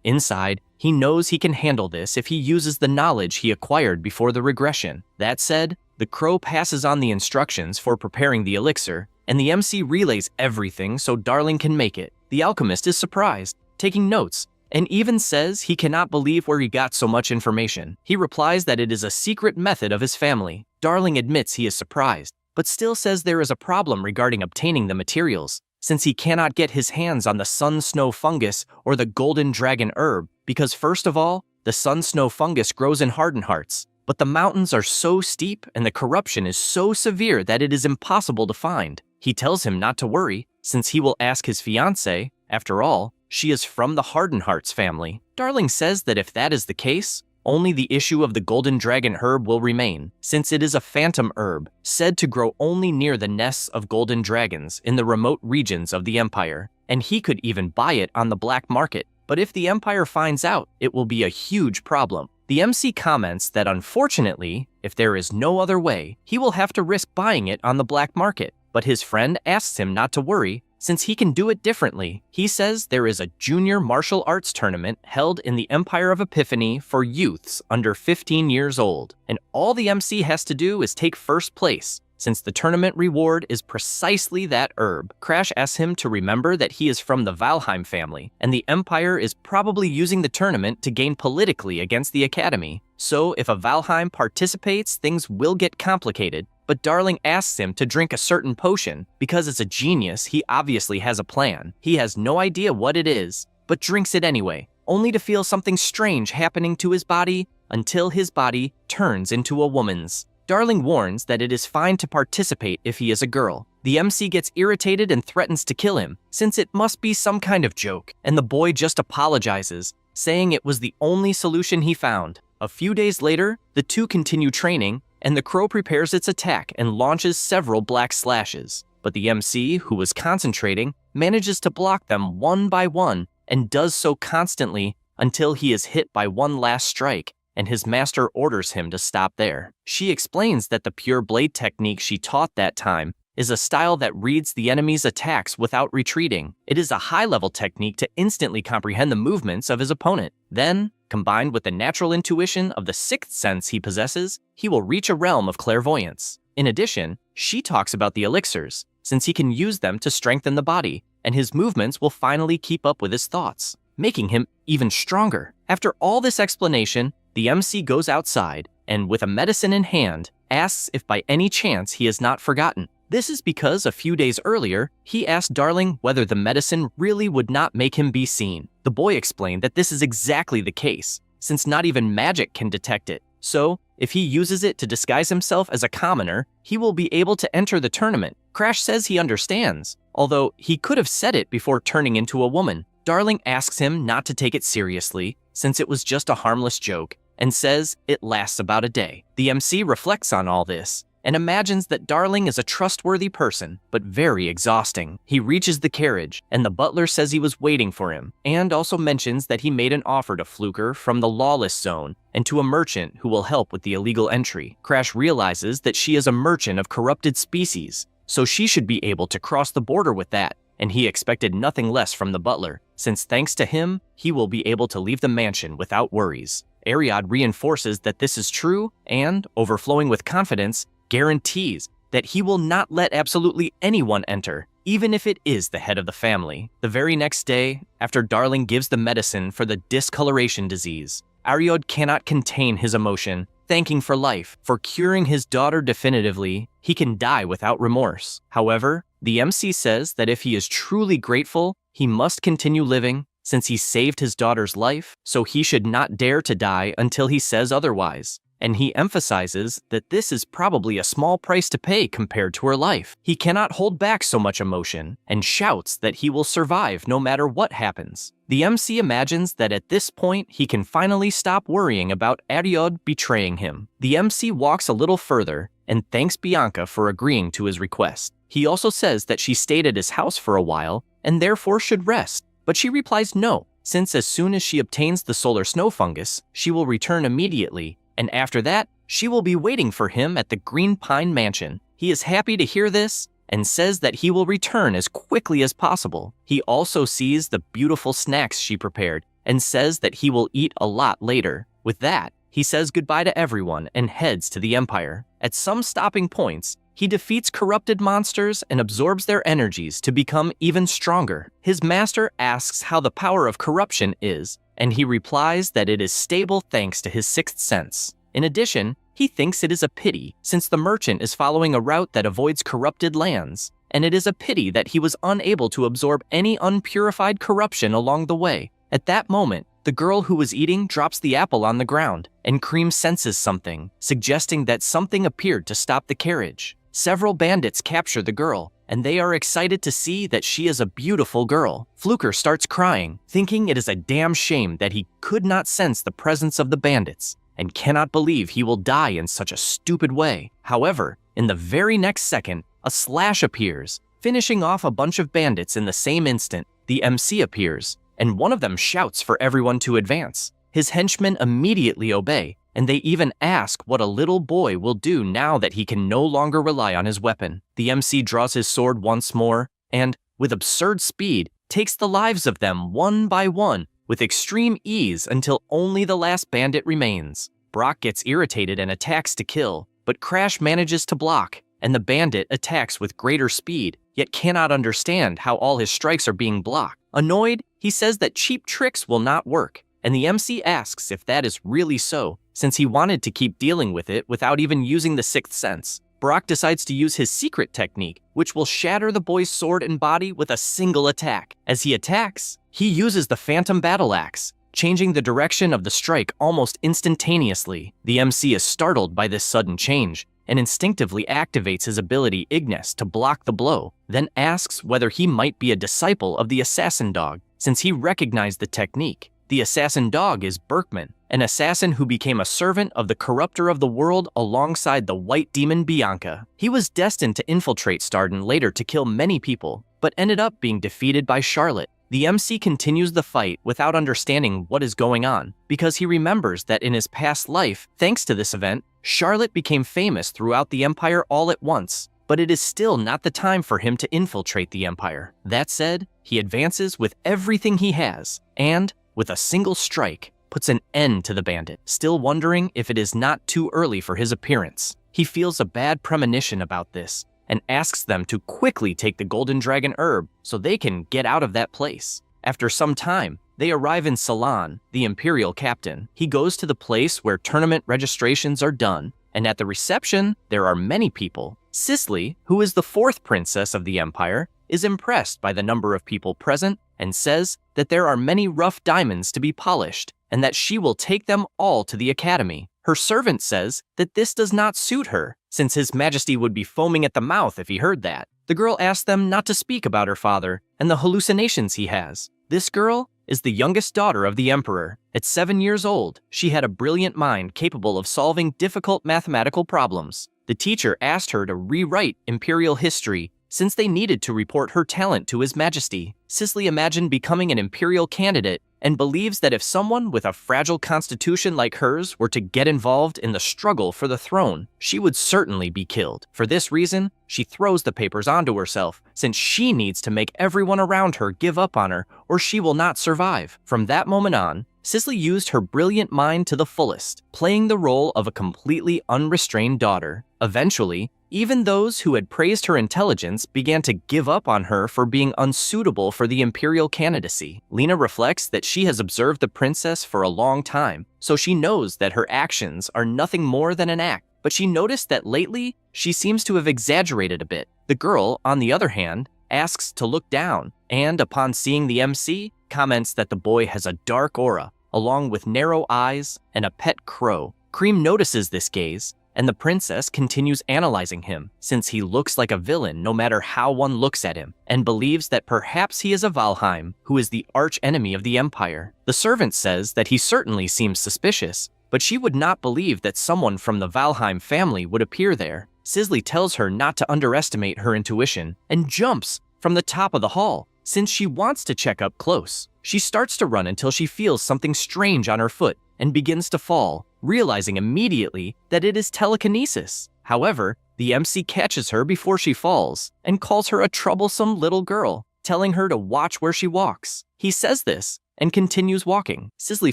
Inside, he knows he can handle this if he uses the knowledge he acquired before the regression. That said, the crow passes on the instructions for preparing the elixir, and the MC relays everything so Darling can make it. The alchemist is surprised, taking notes, and even says he cannot believe where he got so much information. He replies that it is a secret method of his family. Darling admits he is surprised, but still says there is a problem regarding obtaining the materials, since he cannot get his hands on the sun snow fungus or the golden dragon herb, because first of all, the sun snow fungus grows in Hardened Hearts, but the mountains are so steep and the corruption is so severe that it is impossible to find. He tells him not to worry, since he will ask his fiancée. After all, she is from the Hardened Hearts family. Darling says that if that is the case, only the issue of the golden dragon herb will remain, since it is a phantom herb, said to grow only near the nests of golden dragons in the remote regions of the Empire, and he could even buy it on the black market. But if the Empire finds out, it will be a huge problem. The MC comments that unfortunately, if there is no other way, he will have to risk buying it on the black market. But his friend asks him not to worry, since he can do it differently. He says there is a junior martial arts tournament held in the Empire of Epiphany for youths under 15 years old, and all the MC has to do is take first place, since the tournament reward is precisely that herb. Crash asks him to remember that he is from the Valheim family, and the Empire is probably using the tournament to gain politically against the Academy. So if a Valheim participates, things will get complicated. But Darling asks him to drink a certain potion. Because as a genius, he obviously has a plan. He has no idea what it is, but drinks it anyway, only to feel something strange happening to his body until his body turns into a woman's. Darling warns that it is fine to participate if he is a girl. The MC gets irritated and threatens to kill him, since it must be some kind of joke, and the boy just apologizes, saying it was the only solution he found. A few days later, the two continue training, and the crow prepares its attack and launches several black slashes. But the MC, who was concentrating, manages to block them one by one and does so constantly until he is hit by one last strike, and his master orders him to stop there. She explains that the pure blade technique she taught that time is a style that reads the enemy's attacks without retreating. It is a high-level technique to instantly comprehend the movements of his opponent. Then, combined with the natural intuition of the sixth sense he possesses, he will reach a realm of clairvoyance. In addition, she talks about the elixirs, since he can use them to strengthen the body, and his movements will finally keep up with his thoughts, making him even stronger. After all this explanation, the MC goes outside, and with a medicine in hand, asks if by any chance he has not forgotten. This is because a few days earlier, he asked Darling whether the medicine really would not make him be seen. The boy explained that this is exactly the case, since not even magic can detect it. So, if he uses it to disguise himself as a commoner, he will be able to enter the tournament. Crash says he understands, although he could have said it before turning into a woman. Darling asks him not to take it seriously, since it was just a harmless joke, and says it lasts about a day. The MC reflects on all this, and imagines that Darling is a trustworthy person, but very exhausting. He reaches the carriage, and the butler says he was waiting for him, and also mentions that he made an offer to Fluker from the lawless zone, and to a merchant who will help with the illegal entry. Crash realizes that she is a merchant of corrupted species, so she should be able to cross the border with that, and he expected nothing less from the butler, since thanks to him, he will be able to leave the mansion without worries. Ariad reinforces that this is true and, overflowing with confidence, guarantees that he will not let absolutely anyone enter, even if it is the head of the family. The very next day, after Darling gives the medicine for the discoloration disease, Ariad cannot contain his emotion, thanking for life, for curing his daughter definitively. He can die without remorse. However, the MC says that if he is truly grateful, he must continue living, since he saved his daughter's life, so he should not dare to die until he says otherwise. And he emphasizes that this is probably a small price to pay compared to her life. He cannot hold back so much emotion, and shouts that he will survive no matter what happens. The MC imagines that at this point he can finally stop worrying about Ariad betraying him. The MC walks a little further and thanks Bianca for agreeing to his request. He also says that she stayed at his house for a while and therefore should rest, but she replies no, since as soon as she obtains the solar snow fungus, she will return immediately, and after that, she will be waiting for him at the Green Pine Mansion. He is happy to hear this and says that he will return as quickly as possible. He also sees the beautiful snacks she prepared and says that he will eat a lot later. With that, he says goodbye to everyone and heads to the Empire. At some stopping points, he defeats corrupted monsters and absorbs their energies to become even stronger. His master asks how the power of corruption is, and he replies that it is stable thanks to his sixth sense. In addition, he thinks it is a pity since the merchant is following a route that avoids corrupted lands, and it is a pity that he was unable to absorb any unpurified corruption along the way. At that moment, the girl who was eating drops the apple on the ground, and Cream senses something, suggesting that something appeared to stop the carriage. Several bandits capture the girl, and they are excited to see that she is a beautiful girl. Fluker starts crying, thinking it is a damn shame that he could not sense the presence of the bandits, and cannot believe he will die in such a stupid way. However, in the very next second, a slash appears, finishing off a bunch of bandits in the same instant. The MC appears, and one of them shouts for everyone to advance. His henchmen immediately obey, and they even ask what a little boy will do now that he can no longer rely on his weapon. The MC draws his sword once more, and, with absurd speed, takes the lives of them one by one with extreme ease until only the last bandit remains. Brock gets irritated and attacks to kill, but Crash manages to block, and the bandit attacks with greater speed, yet cannot understand how all his strikes are being blocked. Annoyed, he says that cheap tricks will not work, and the MC asks if that is really so, since he wanted to keep dealing with it without even using the sixth sense. Brock decides to use his secret technique, which will shatter the boy's sword and body with a single attack. As he attacks, he uses the Phantom Battle Axe, changing the direction of the strike almost instantaneously. The MC is startled by this sudden change, and instinctively activates his ability Ignis to block the blow, then asks whether he might be a disciple of the Assassin Dog, since he recognized the technique. The Assassin Dog is Berkman, an assassin who became a servant of the corrupter of the world alongside the white demon Bianca. He was destined to infiltrate Starden later to kill many people, but ended up being defeated by Charlotte. The MC continues the fight without understanding what is going on, because he remembers that in his past life, thanks to this event, Charlotte became famous throughout the Empire all at once, but it is still not the time for him to infiltrate the Empire. That said, he advances with everything he has, and, with a single strike, puts an end to the bandit, still wondering if it is not too early for his appearance. He feels a bad premonition about this, and asks them to quickly take the Golden Dragon Herb so they can get out of that place. After some time, they arrive in Salon, the Imperial captain. He goes to the place where tournament registrations are done, and at the reception, there are many people. Cicely, who is the fourth princess of the Empire, is impressed by the number of people present and says that there are many rough diamonds to be polished and that she will take them all to the academy. Her servant says that this does not suit her, since His Majesty would be foaming at the mouth if he heard that. The girl asks them not to speak about her father and the hallucinations he has. This girl is the youngest daughter of the Emperor. At 7 years old, she had a brilliant mind capable of solving difficult mathematical problems. The teacher asked her to rewrite imperial history since they needed to report her talent to His Majesty. Cicely imagined becoming an imperial candidate and believes that if someone with a fragile constitution like hers were to get involved in the struggle for the throne, she would certainly be killed. For this reason, she throws the papers onto herself, since she needs to make everyone around her give up on her or she will not survive. From that moment on, Sisley used her brilliant mind to the fullest, playing the role of a completely unrestrained daughter. Eventually, even those who had praised her intelligence began to give up on her for being unsuitable for the imperial candidacy. Lena reflects that she has observed the princess for a long time, so she knows that her actions are nothing more than an act. But she noticed that lately, she seems to have exaggerated a bit. The girl, on the other hand, asks to look down, and upon seeing the MC, comments that the boy has a dark aura, along with narrow eyes and a pet crow. Cream notices this gaze, and the princess continues analyzing him, since he looks like a villain no matter how one looks at him, and believes that perhaps he is a Valheim, who is the arch-enemy of the Empire. The servant says that he certainly seems suspicious, but she would not believe that someone from the Valheim family would appear there. Sisley tells her not to underestimate her intuition, and jumps from the top of the hall, since she wants to check up close. She starts to run until she feels something strange on her foot, and begins to fall, realizing immediately that it is telekinesis. However, the MC catches her before she falls, and calls her a troublesome little girl, telling her to watch where she walks. He says this, and continues walking. Sisley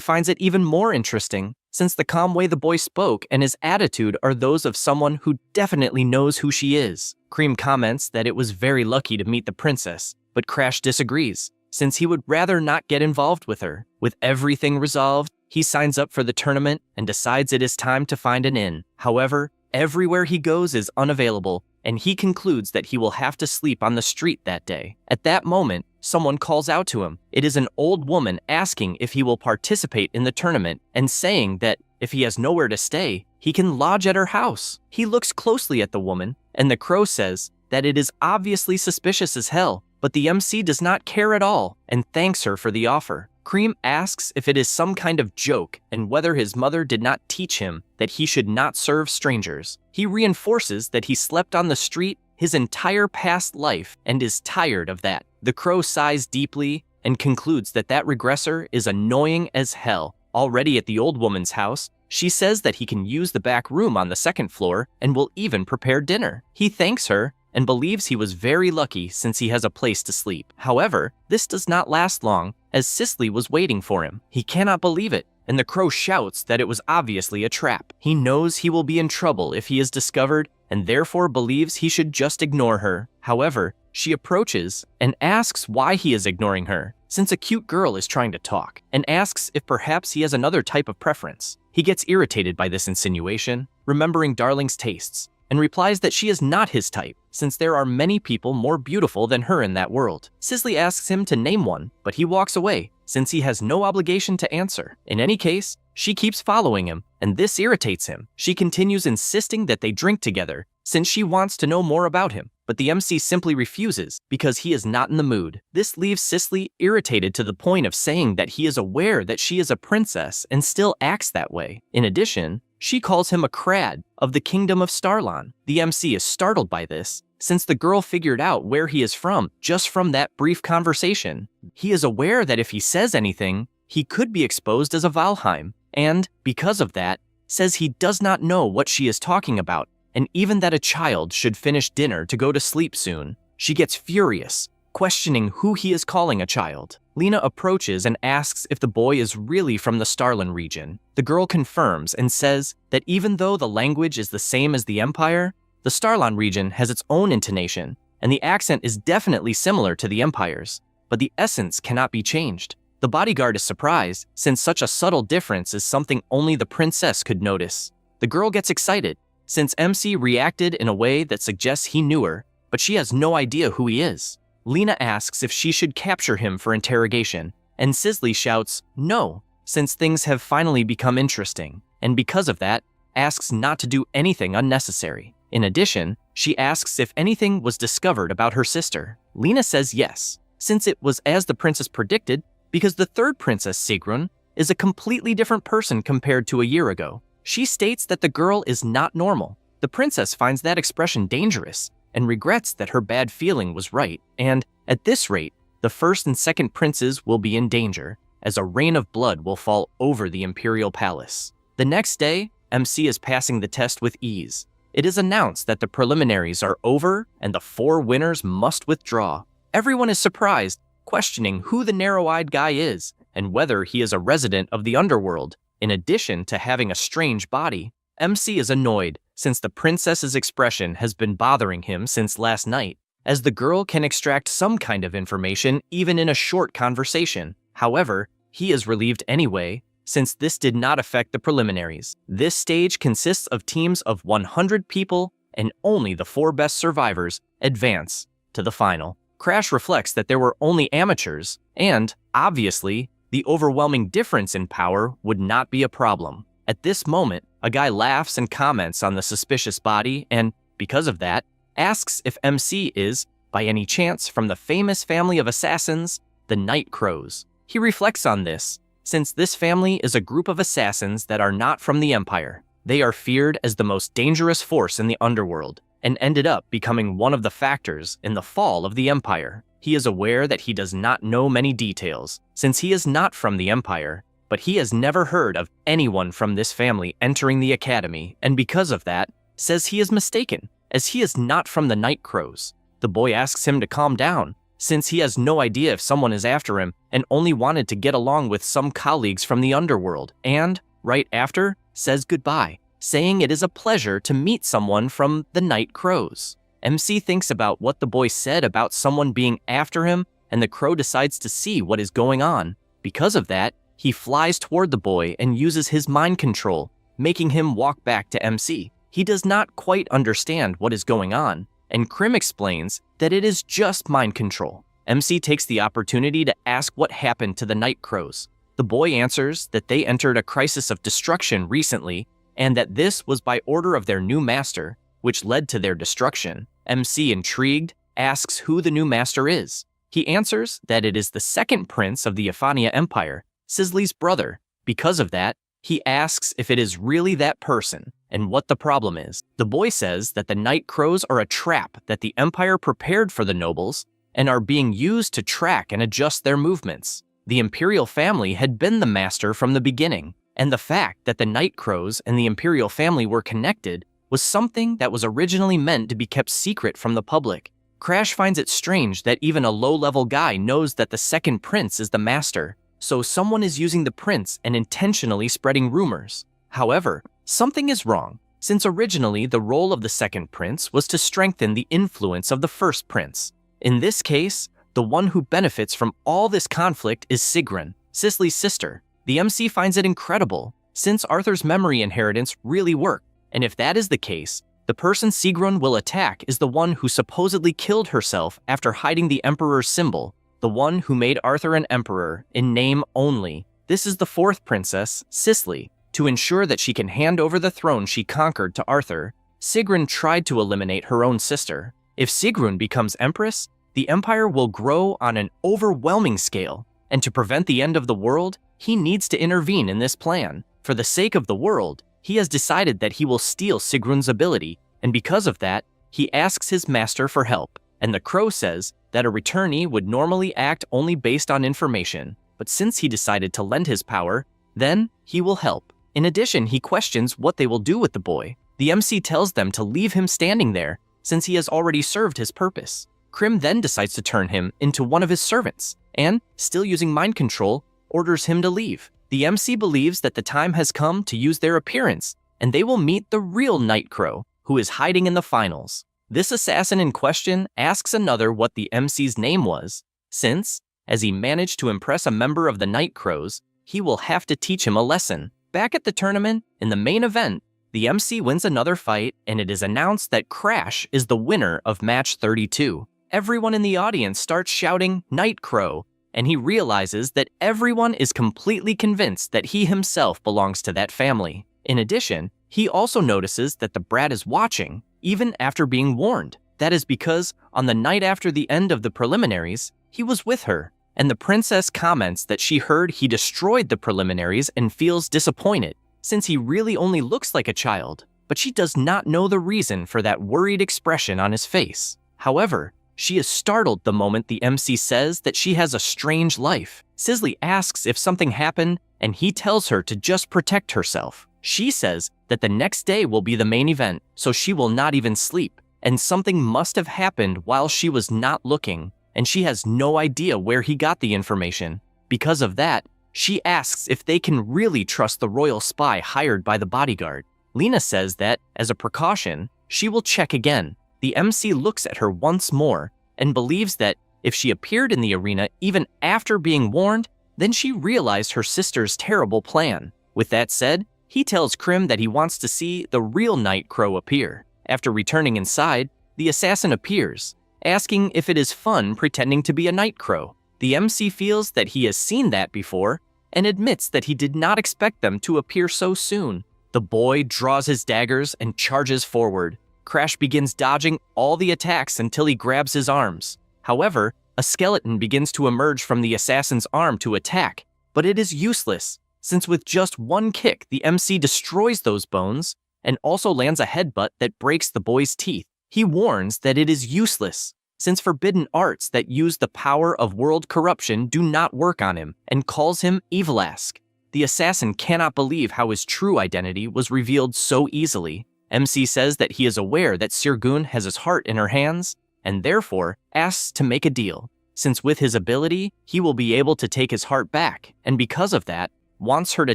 finds it even more interesting, since the calm way the boy spoke and his attitude are those of someone who definitely knows who she is. Cream comments that it was very lucky to meet the princess, but Crash disagrees, since he would rather not get involved with her. With everything resolved, he signs up for the tournament and decides it is time to find an inn. However, everywhere he goes is unavailable, and he concludes that he will have to sleep on the street that day. At that moment, someone calls out to him. It is an old woman asking if he will participate in the tournament and saying that if he has nowhere to stay, he can lodge at her house. He looks closely at the woman, and the crow says that it is obviously suspicious as hell, but the MC does not care at all and thanks her for the offer. Cream asks if it is some kind of joke and whether his mother did not teach him that he should not serve strangers. He reinforces that he slept on the street his entire past life and is tired of that. The crow sighs deeply and concludes that that regressor is annoying as hell. Already at the old woman's house, she says that he can use the back room on the second floor and will even prepare dinner. He thanks her and believes he was very lucky since he has a place to sleep. However, this does not last long, as Sisley was waiting for him. He cannot believe it, and the crow shouts that it was obviously a trap. He knows he will be in trouble if he is discovered, and therefore believes he should just ignore her. However, she approaches and asks why he is ignoring her, since a cute girl is trying to talk, and asks if perhaps he has another type of preference. He gets irritated by this insinuation, remembering Darling's tastes, and replies that she is not his type, since there are many people more beautiful than her in that world. Sisley asks him to name one, but he walks away, since he has no obligation to answer. In any case, she keeps following him, and this irritates him. She continues insisting that they drink together, since she wants to know more about him, but the MC simply refuses because he is not in the mood. This leaves Sisley irritated to the point of saying that he is aware that she is a princess and still acts that way. In addition, she calls him a crad of the kingdom of Starlon. The MC is startled by this, since the girl figured out where he is from just from that brief conversation. He is aware that if he says anything, he could be exposed as a Valheim, and, because of that, says he does not know what she is talking about, and even that a child should finish dinner to go to sleep soon. She gets furious, questioning who he is calling a child. Lena approaches and asks if the boy is really from the Starlin region. The girl confirms and says that even though the language is the same as the Empire, the Starlon region has its own intonation, and the accent is definitely similar to the Empire's, but the essence cannot be changed. The bodyguard is surprised, since such a subtle difference is something only the princess could notice. The girl gets excited, since MC reacted in a way that suggests he knew her, but she has no idea who he is. Lena asks if she should capture him for interrogation, and Sisley shouts no, since things have finally become interesting, and because of that, asks not to do anything unnecessary. In addition, she asks if anything was discovered about her sister. Lena says yes, since it was as the princess predicted, because the third princess, Sigrun, is a completely different person compared to a year ago. She states that the girl is not normal. The princess finds that expression dangerous, and regrets that her bad feeling was right, and, at this rate, the first and second princes will be in danger, as a rain of blood will fall over the imperial palace. The next day, MC is passing the test with ease. It is announced that the preliminaries are over and the 4 winners must withdraw. Everyone is surprised, questioning who the narrow-eyed guy is, and whether he is a resident of the underworld. In addition to having a strange body, MC is annoyed since the princess's expression has been bothering him since last night, as the girl can extract some kind of information even in a short conversation. However, he is relieved anyway, since this did not affect the preliminaries. This stage consists of teams of 100 people, and only the 4 best survivors advance to the final. Crash reflects that there were only amateurs, and, obviously, the overwhelming difference in power would not be a problem. At this moment, a guy laughs and comments on the suspicious body and, because of that, asks if MC is, by any chance, from the famous family of assassins, the Night Crows. He reflects on this, since this family is a group of assassins that are not from the Empire. They are feared as the most dangerous force in the underworld, and ended up becoming one of the factors in the fall of the Empire. He is aware that he does not know many details, since he is not from the Empire, but he has never heard of anyone from this family entering the academy, and because of that, says he is mistaken, as he is not from the Night Crows. The boy asks him to calm down, since he has no idea if someone is after him and only wanted to get along with some colleagues from the underworld, and, right after, says goodbye, saying it is a pleasure to meet someone from the Night Crows. MC thinks about what the boy said about someone being after him, and the crow decides to see what is going on. Because of that, he flies toward the boy and uses his mind control, making him walk back to MC. He does not quite understand what is going on, and Krim explains that it is just mind control. MC takes the opportunity to ask what happened to the Night Crows. The boy answers that they entered a crisis of destruction recently, and that this was by order of their new master, which led to their destruction. MC, intrigued, asks who the new master is. He answers that it is the second prince of the Ephania Empire, Sisley's brother. Because of that, he asks if it is really that person and what the problem is. The boy says that the Night Crows are a trap that the Empire prepared for the nobles and are being used to track and adjust their movements. The Imperial family had been the master from the beginning, and the fact that the Night Crows and the Imperial family were connected was something that was originally meant to be kept secret from the public. Crash finds it strange that even a low-level guy knows that the second prince is the master, so someone is using the prince and intentionally spreading rumors. However, something is wrong, since originally the role of the second prince was to strengthen the influence of the first prince. In this case, the one who benefits from all this conflict is Sigrun, Sisley's sister. The MC finds it incredible, since Arthur's memory inheritance really worked, and if that is the case, the person Sigrun will attack is the one who supposedly killed herself after hiding the Emperor's symbol, the one who made Arthur an emperor in name only. This is the fourth princess, Sisley. To ensure that she can hand over the throne she conquered to Arthur, Sigrun tried to eliminate her own sister. If Sigrun becomes empress, the empire will grow on an overwhelming scale, and to prevent the end of the world, he needs to intervene in this plan. For the sake of the world, he has decided that he will steal Sigrun's ability, and because of that, he asks his master for help. And the crow says that a returnee would normally act only based on information, but since he decided to lend his power, then he will help. In addition, he questions what they will do with the boy. The MC tells them to leave him standing there, since he has already served his purpose. Krim then decides to turn him into one of his servants, and, still using mind control, orders him to leave. The MC believes that the time has come to use their appearance, and they will meet the real Night Crow, who is hiding in the finals. This assassin in question asks another what the MC's name was, since, as he managed to impress a member of the Night Crows, he will have to teach him a lesson. Back at the tournament, in the main event, the MC wins another fight, and it is announced that Crash is the winner of match 32. Everyone in the audience starts shouting, "Night Crow," and he realizes that everyone is completely convinced that he himself belongs to that family. In addition, he also notices that the brat is watching, even after being warned. That is because, on the night after the end of the preliminaries, he was with her, and the princess comments that she heard he destroyed the preliminaries and feels disappointed, since he really only looks like a child, but she does not know the reason for that worried expression on his face. However, she is startled the moment the MC says that she has a strange life. Sisley asks if something happened, and he tells her to just protect herself. She says that the next day will be the main event, so she will not even sleep, and something must have happened while she was not looking, and she has no idea where he got the information. Because of that, She asks if they can really trust the royal spy hired by the bodyguard. Lena says that, as a precaution, she will check again. The MC looks at her once more and believes that if she appeared in the arena even after being warned, then she realized her sister's terrible plan. With that said, he tells Krim that he wants to see the real Night Crow appear. After returning inside, the assassin appears, asking if it is fun pretending to be a Night Crow. The MC feels that he has seen that before and admits that he did not expect them to appear so soon. The boy draws his daggers and charges forward. Crash begins dodging all the attacks until he grabs his arms. However, a skeleton begins to emerge from the assassin's arm to attack, but it is useless, since with just one kick, the MC destroys those bones and also lands a headbutt that breaks the boy's teeth. He warns that it is useless, since forbidden arts that use the power of world corruption do not work on him, and calls him Evelask. The assassin cannot believe how his true identity was revealed so easily. MC says that he is aware that Sirgun has his heart in her hands, and therefore asks to make a deal, since with his ability, he will be able to take his heart back, and because of that, wants her to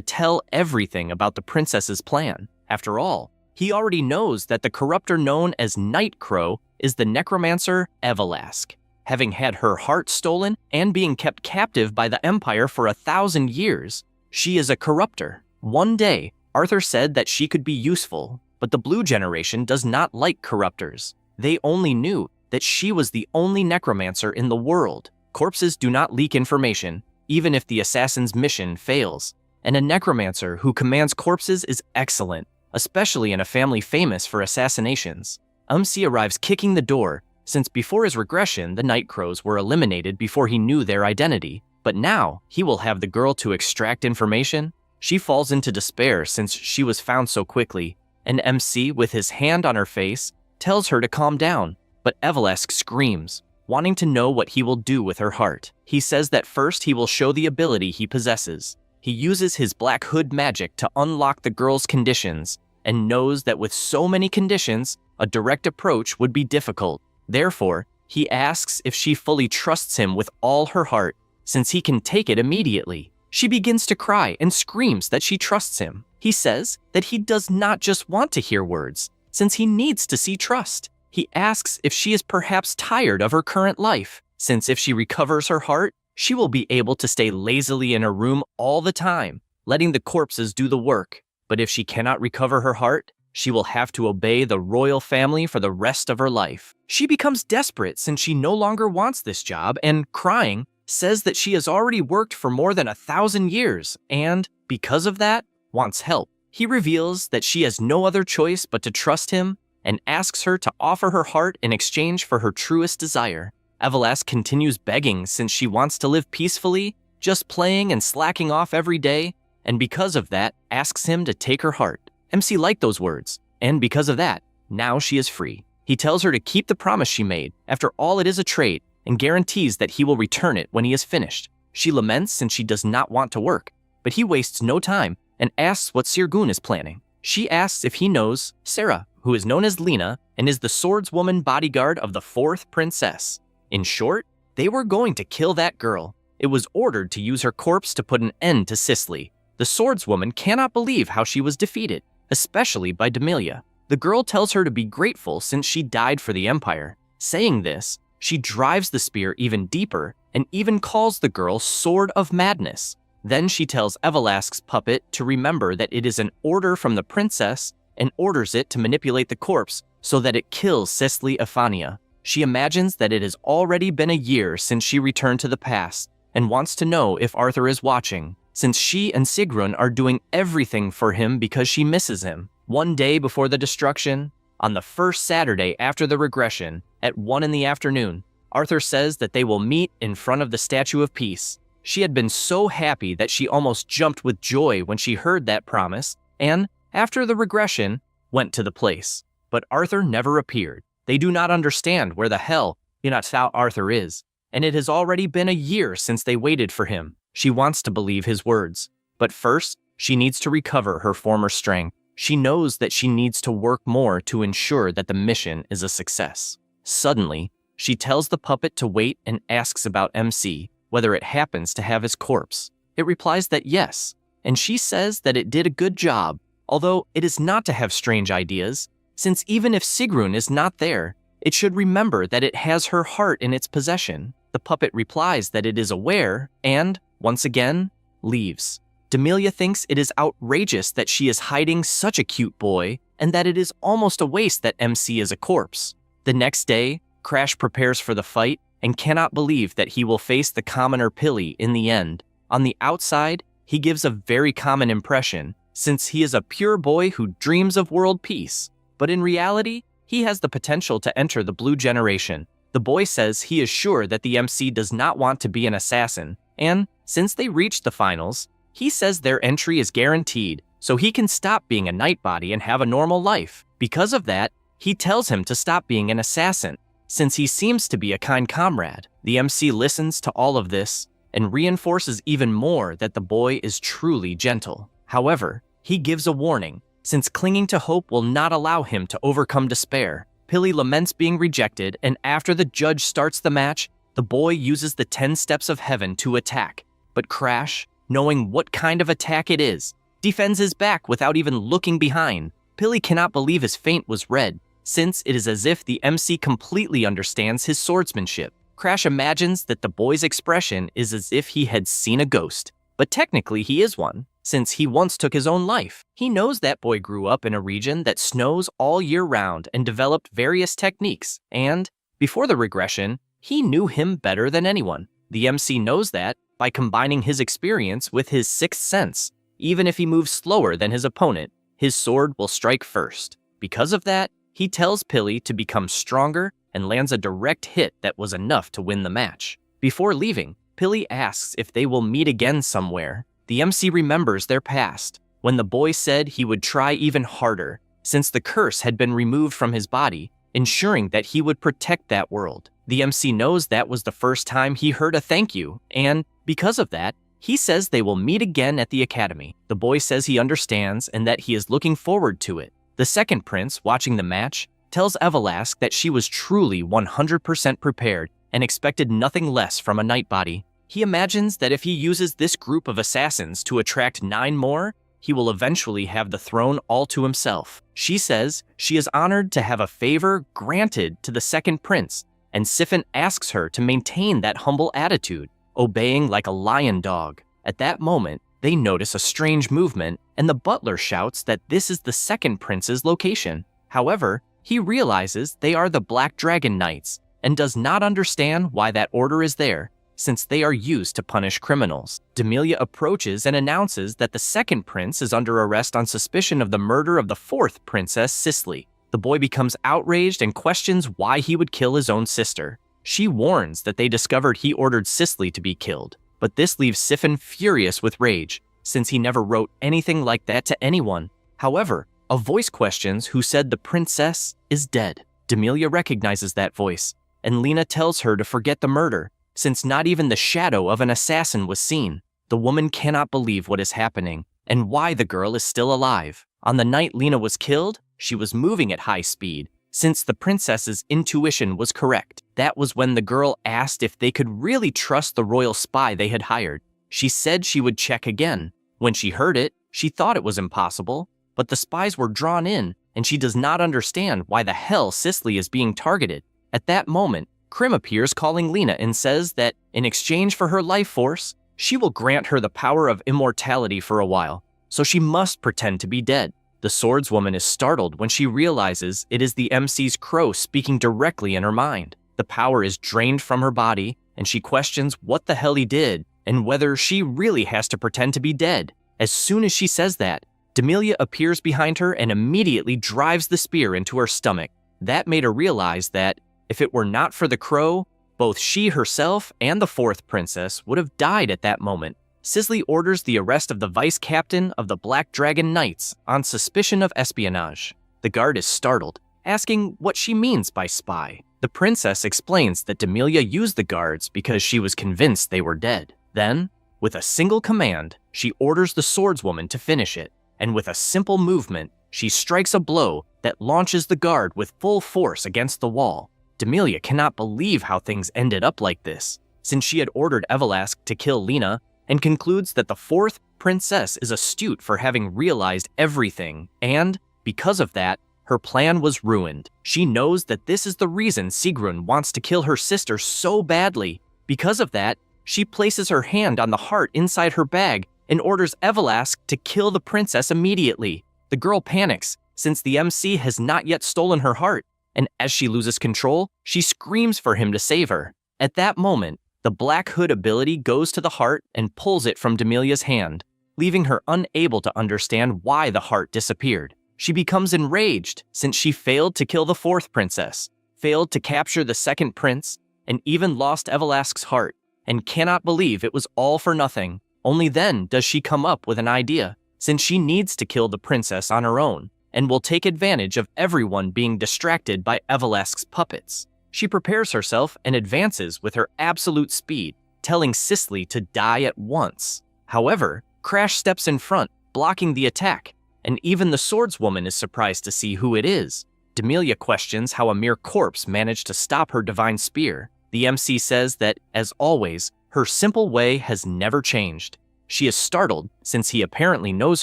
tell everything about the princess's plan. After all, he already knows that the corruptor known as Night Crow is the necromancer Evelask. Having had her heart stolen and being kept captive by the Empire for 1,000 years, she is a corruptor. One day, Arthur said that she could be useful, but the Blue generation does not like corruptors. They only knew that she was the only necromancer in the world. Corpses do not leak information, even if the assassin's mission fails. And a necromancer who commands corpses is excellent, especially in a family famous for assassinations. MC arrives kicking the door, since before his regression, the Night Crows were eliminated before he knew their identity. But now, he will have the girl to extract information. She falls into despair since she was found so quickly, and MC, with his hand on her face, tells her to calm down. But Evelask screams, wanting to know what he will do with her heart. He says that first he will show the ability he possesses. He uses his Black Hood magic to unlock the girl's conditions, and knows that with so many conditions, a direct approach would be difficult. Therefore, he asks if she fully trusts him with all her heart, since he can take it immediately. She begins to cry and screams that she trusts him. He says that he does not just want to hear words, since he needs to see trust. He asks if she is perhaps tired of her current life, since if she recovers her heart, she will be able to stay lazily in her room all the time, letting the corpses do the work. But if she cannot recover her heart, she will have to obey the royal family for the rest of her life. She becomes desperate since she no longer wants this job and, crying, says that she has already worked for more than 1,000 years and, because of that, wants help. He reveals that she has no other choice but to trust him and asks her to offer her heart in exchange for her truest desire. Evelask continues begging since she wants to live peacefully, just playing and slacking off every day, and because of that, asks him to take her heart. MC liked those words, and because of that, now she is free. He tells her to keep the promise she made. After all, it is a trade, and guarantees that he will return it when he is finished. She laments since she does not want to work, but he wastes no time and asks what Sirgun is planning. She asks if he knows Sarah, who is known as Lena and is the swordswoman bodyguard of the 4th princess. In short, they were going to kill that girl. It was ordered to use her corpse to put an end to Cicely. The swordswoman cannot believe how she was defeated, especially by Demelia. The girl tells her to be grateful since she died for the Empire. Saying this, she drives the spear even deeper and even calls the girl Sword of Madness. Then she tells Evelask's puppet to remember that it is an order from the princess and orders it to manipulate the corpse so that it kills Cicely Ephania. She imagines that it has already been a year since she returned to the past and wants to know if Arthur is watching, since she and Sigrun are doing everything for him because she misses him. One day before the destruction, on the first Saturday after the regression, at 1 p.m, Arthur says that they will meet in front of the Statue of Peace. She had been so happy that she almost jumped with joy when she heard that promise, and, after the regression, went to the place. But Arthur never appeared. They do not understand where the hell Arthur is, and it has already been a year since they waited for him. She wants to believe his words, but first, she needs to recover her former strength. She knows that she needs to work more to ensure that the mission is a success. Suddenly, she tells the puppet to wait and asks about MC, whether it happens to have his corpse. It replies that yes, and she says that it did a good job, although it is not to have strange ideas, since even if Sigrun is not there, it should remember that it has her heart in its possession. The puppet replies that it is aware and, once again, leaves. Demelia thinks it is outrageous that she is hiding such a cute boy and that it is almost a waste that MC is a corpse. The next day, Crash prepares for the fight and cannot believe that he will face the commoner Pilly in the end. On the outside, he gives a very common impression, since he is a pure boy who dreams of world peace. But in reality, he has the potential to enter the blue generation. The boy says he is sure that the MC does not want to be an assassin, and since they reached the finals, he says their entry is guaranteed, so he can stop being a nightbody and have a normal life. Because of that, he tells him to stop being an assassin, since he seems to be a kind comrade. The MC listens to all of this and reinforces even more that the boy is truly gentle. However, he gives a warning, since clinging to hope will not allow him to overcome despair. Pilly laments being rejected, and after the judge starts the match, the boy uses the 10 steps of heaven to attack. But Crash, knowing what kind of attack it is, defends his back without even looking behind. Pilly cannot believe his feint was read, since it is as if the MC completely understands his swordsmanship. Crash imagines that the boy's expression is as if he had seen a ghost, but technically he is one, since he once took his own life. He knows that boy grew up in a region that snows all year round and developed various techniques, and, before the regression, he knew him better than anyone. The MC knows that by combining his experience with his sixth sense. Even if he moves slower than his opponent, his sword will strike first. Because of that, he tells Pilly to become stronger and lands a direct hit that was enough to win the match. Before leaving, Pilly asks if they will meet again somewhere. The MC remembers their past, when the boy said he would try even harder, since the curse had been removed from his body, ensuring that he would protect that world. The MC knows that was the first time he heard a thank you, and because of that, he says they will meet again at the academy. The boy says he understands and that he is looking forward to it. The second prince, watching the match, tells Evelask that she was truly 100% prepared and expected nothing less from a nightbody. He imagines that if he uses this group of assassins to attract 9 more, he will eventually have the throne all to himself. She says she is honored to have a favor granted to the second prince, and Siphon asks her to maintain that humble attitude, obeying like a lion dog. At that moment, they notice a strange movement, and the butler shouts that this is the second prince's location. However, he realizes they are the Black Dragon Knights, and does not understand why that order is there, since they are used to punish criminals. Demelia approaches and announces that the second prince is under arrest on suspicion of the murder of the fourth princess, Cicely. The boy becomes outraged and questions why he would kill his own sister. She warns that they discovered he ordered Cicely to be killed, but this leaves Siphon furious with rage, since he never wrote anything like that to anyone. However, a voice questions who said the princess is dead. Demelia recognizes that voice, and Lena tells her to forget the murder, since not even the shadow of an assassin was seen. The woman cannot believe what is happening, and why the girl is still alive. On the night Lena was killed, she was moving at high speed, since the princess's intuition was correct. That was when the girl asked if they could really trust the royal spy they had hired. She said she would check again. When she heard it, she thought it was impossible, but the spies were drawn in, and she does not understand why the hell Cicely is being targeted. At that moment, Krim appears calling Lena and says that, in exchange for her life force, she will grant her the power of immortality for a while, so she must pretend to be dead. The swordswoman is startled when she realizes it is the MC's crow speaking directly in her mind. The power is drained from her body, and she questions what the hell he did, and whether she really has to pretend to be dead. As soon as she says that, Demelia appears behind her and immediately drives the spear into her stomach. That made her realize that, if it were not for the crow, both she herself and the fourth princess would have died at that moment. Cicely orders the arrest of the vice captain of the Black Dragon Knights on suspicion of espionage. The guard is startled, asking what she means by spy. The princess explains that Demelia used the guards because she was convinced they were dead. Then, with a single command, she orders the swordswoman to finish it, and with a simple movement, she strikes a blow that launches the guard with full force against the wall. Demelia cannot believe how things ended up like this. Since she had ordered Evelask to kill Lena, and concludes that the fourth princess is astute for having realized everything, and, because of that, her plan was ruined. She knows that this is the reason Sigrun wants to kill her sister so badly. Because of that, she places her hand on the heart inside her bag and orders Evelask to kill the princess immediately. The girl panics, since the MC has not yet stolen her heart, and as she loses control, she screams for him to save her. At that moment, the Black Hood ability goes to the heart and pulls it from Demilia's hand, leaving her unable to understand why the heart disappeared. She becomes enraged since she failed to kill the fourth princess, failed to capture the second prince, and even lost Evelask's heart, and cannot believe it was all for nothing. Only then does she come up with an idea, since she needs to kill the princess on her own, and will take advantage of everyone being distracted by Evelask's puppets. She prepares herself and advances with her absolute speed, telling Cicely to die at once. However, Crash steps in front, blocking the attack, and even the swordswoman is surprised to see who it is. Demilia questions how a mere corpse managed to stop her divine spear. The MC says that, as always, her simple way has never changed. She is startled since he apparently knows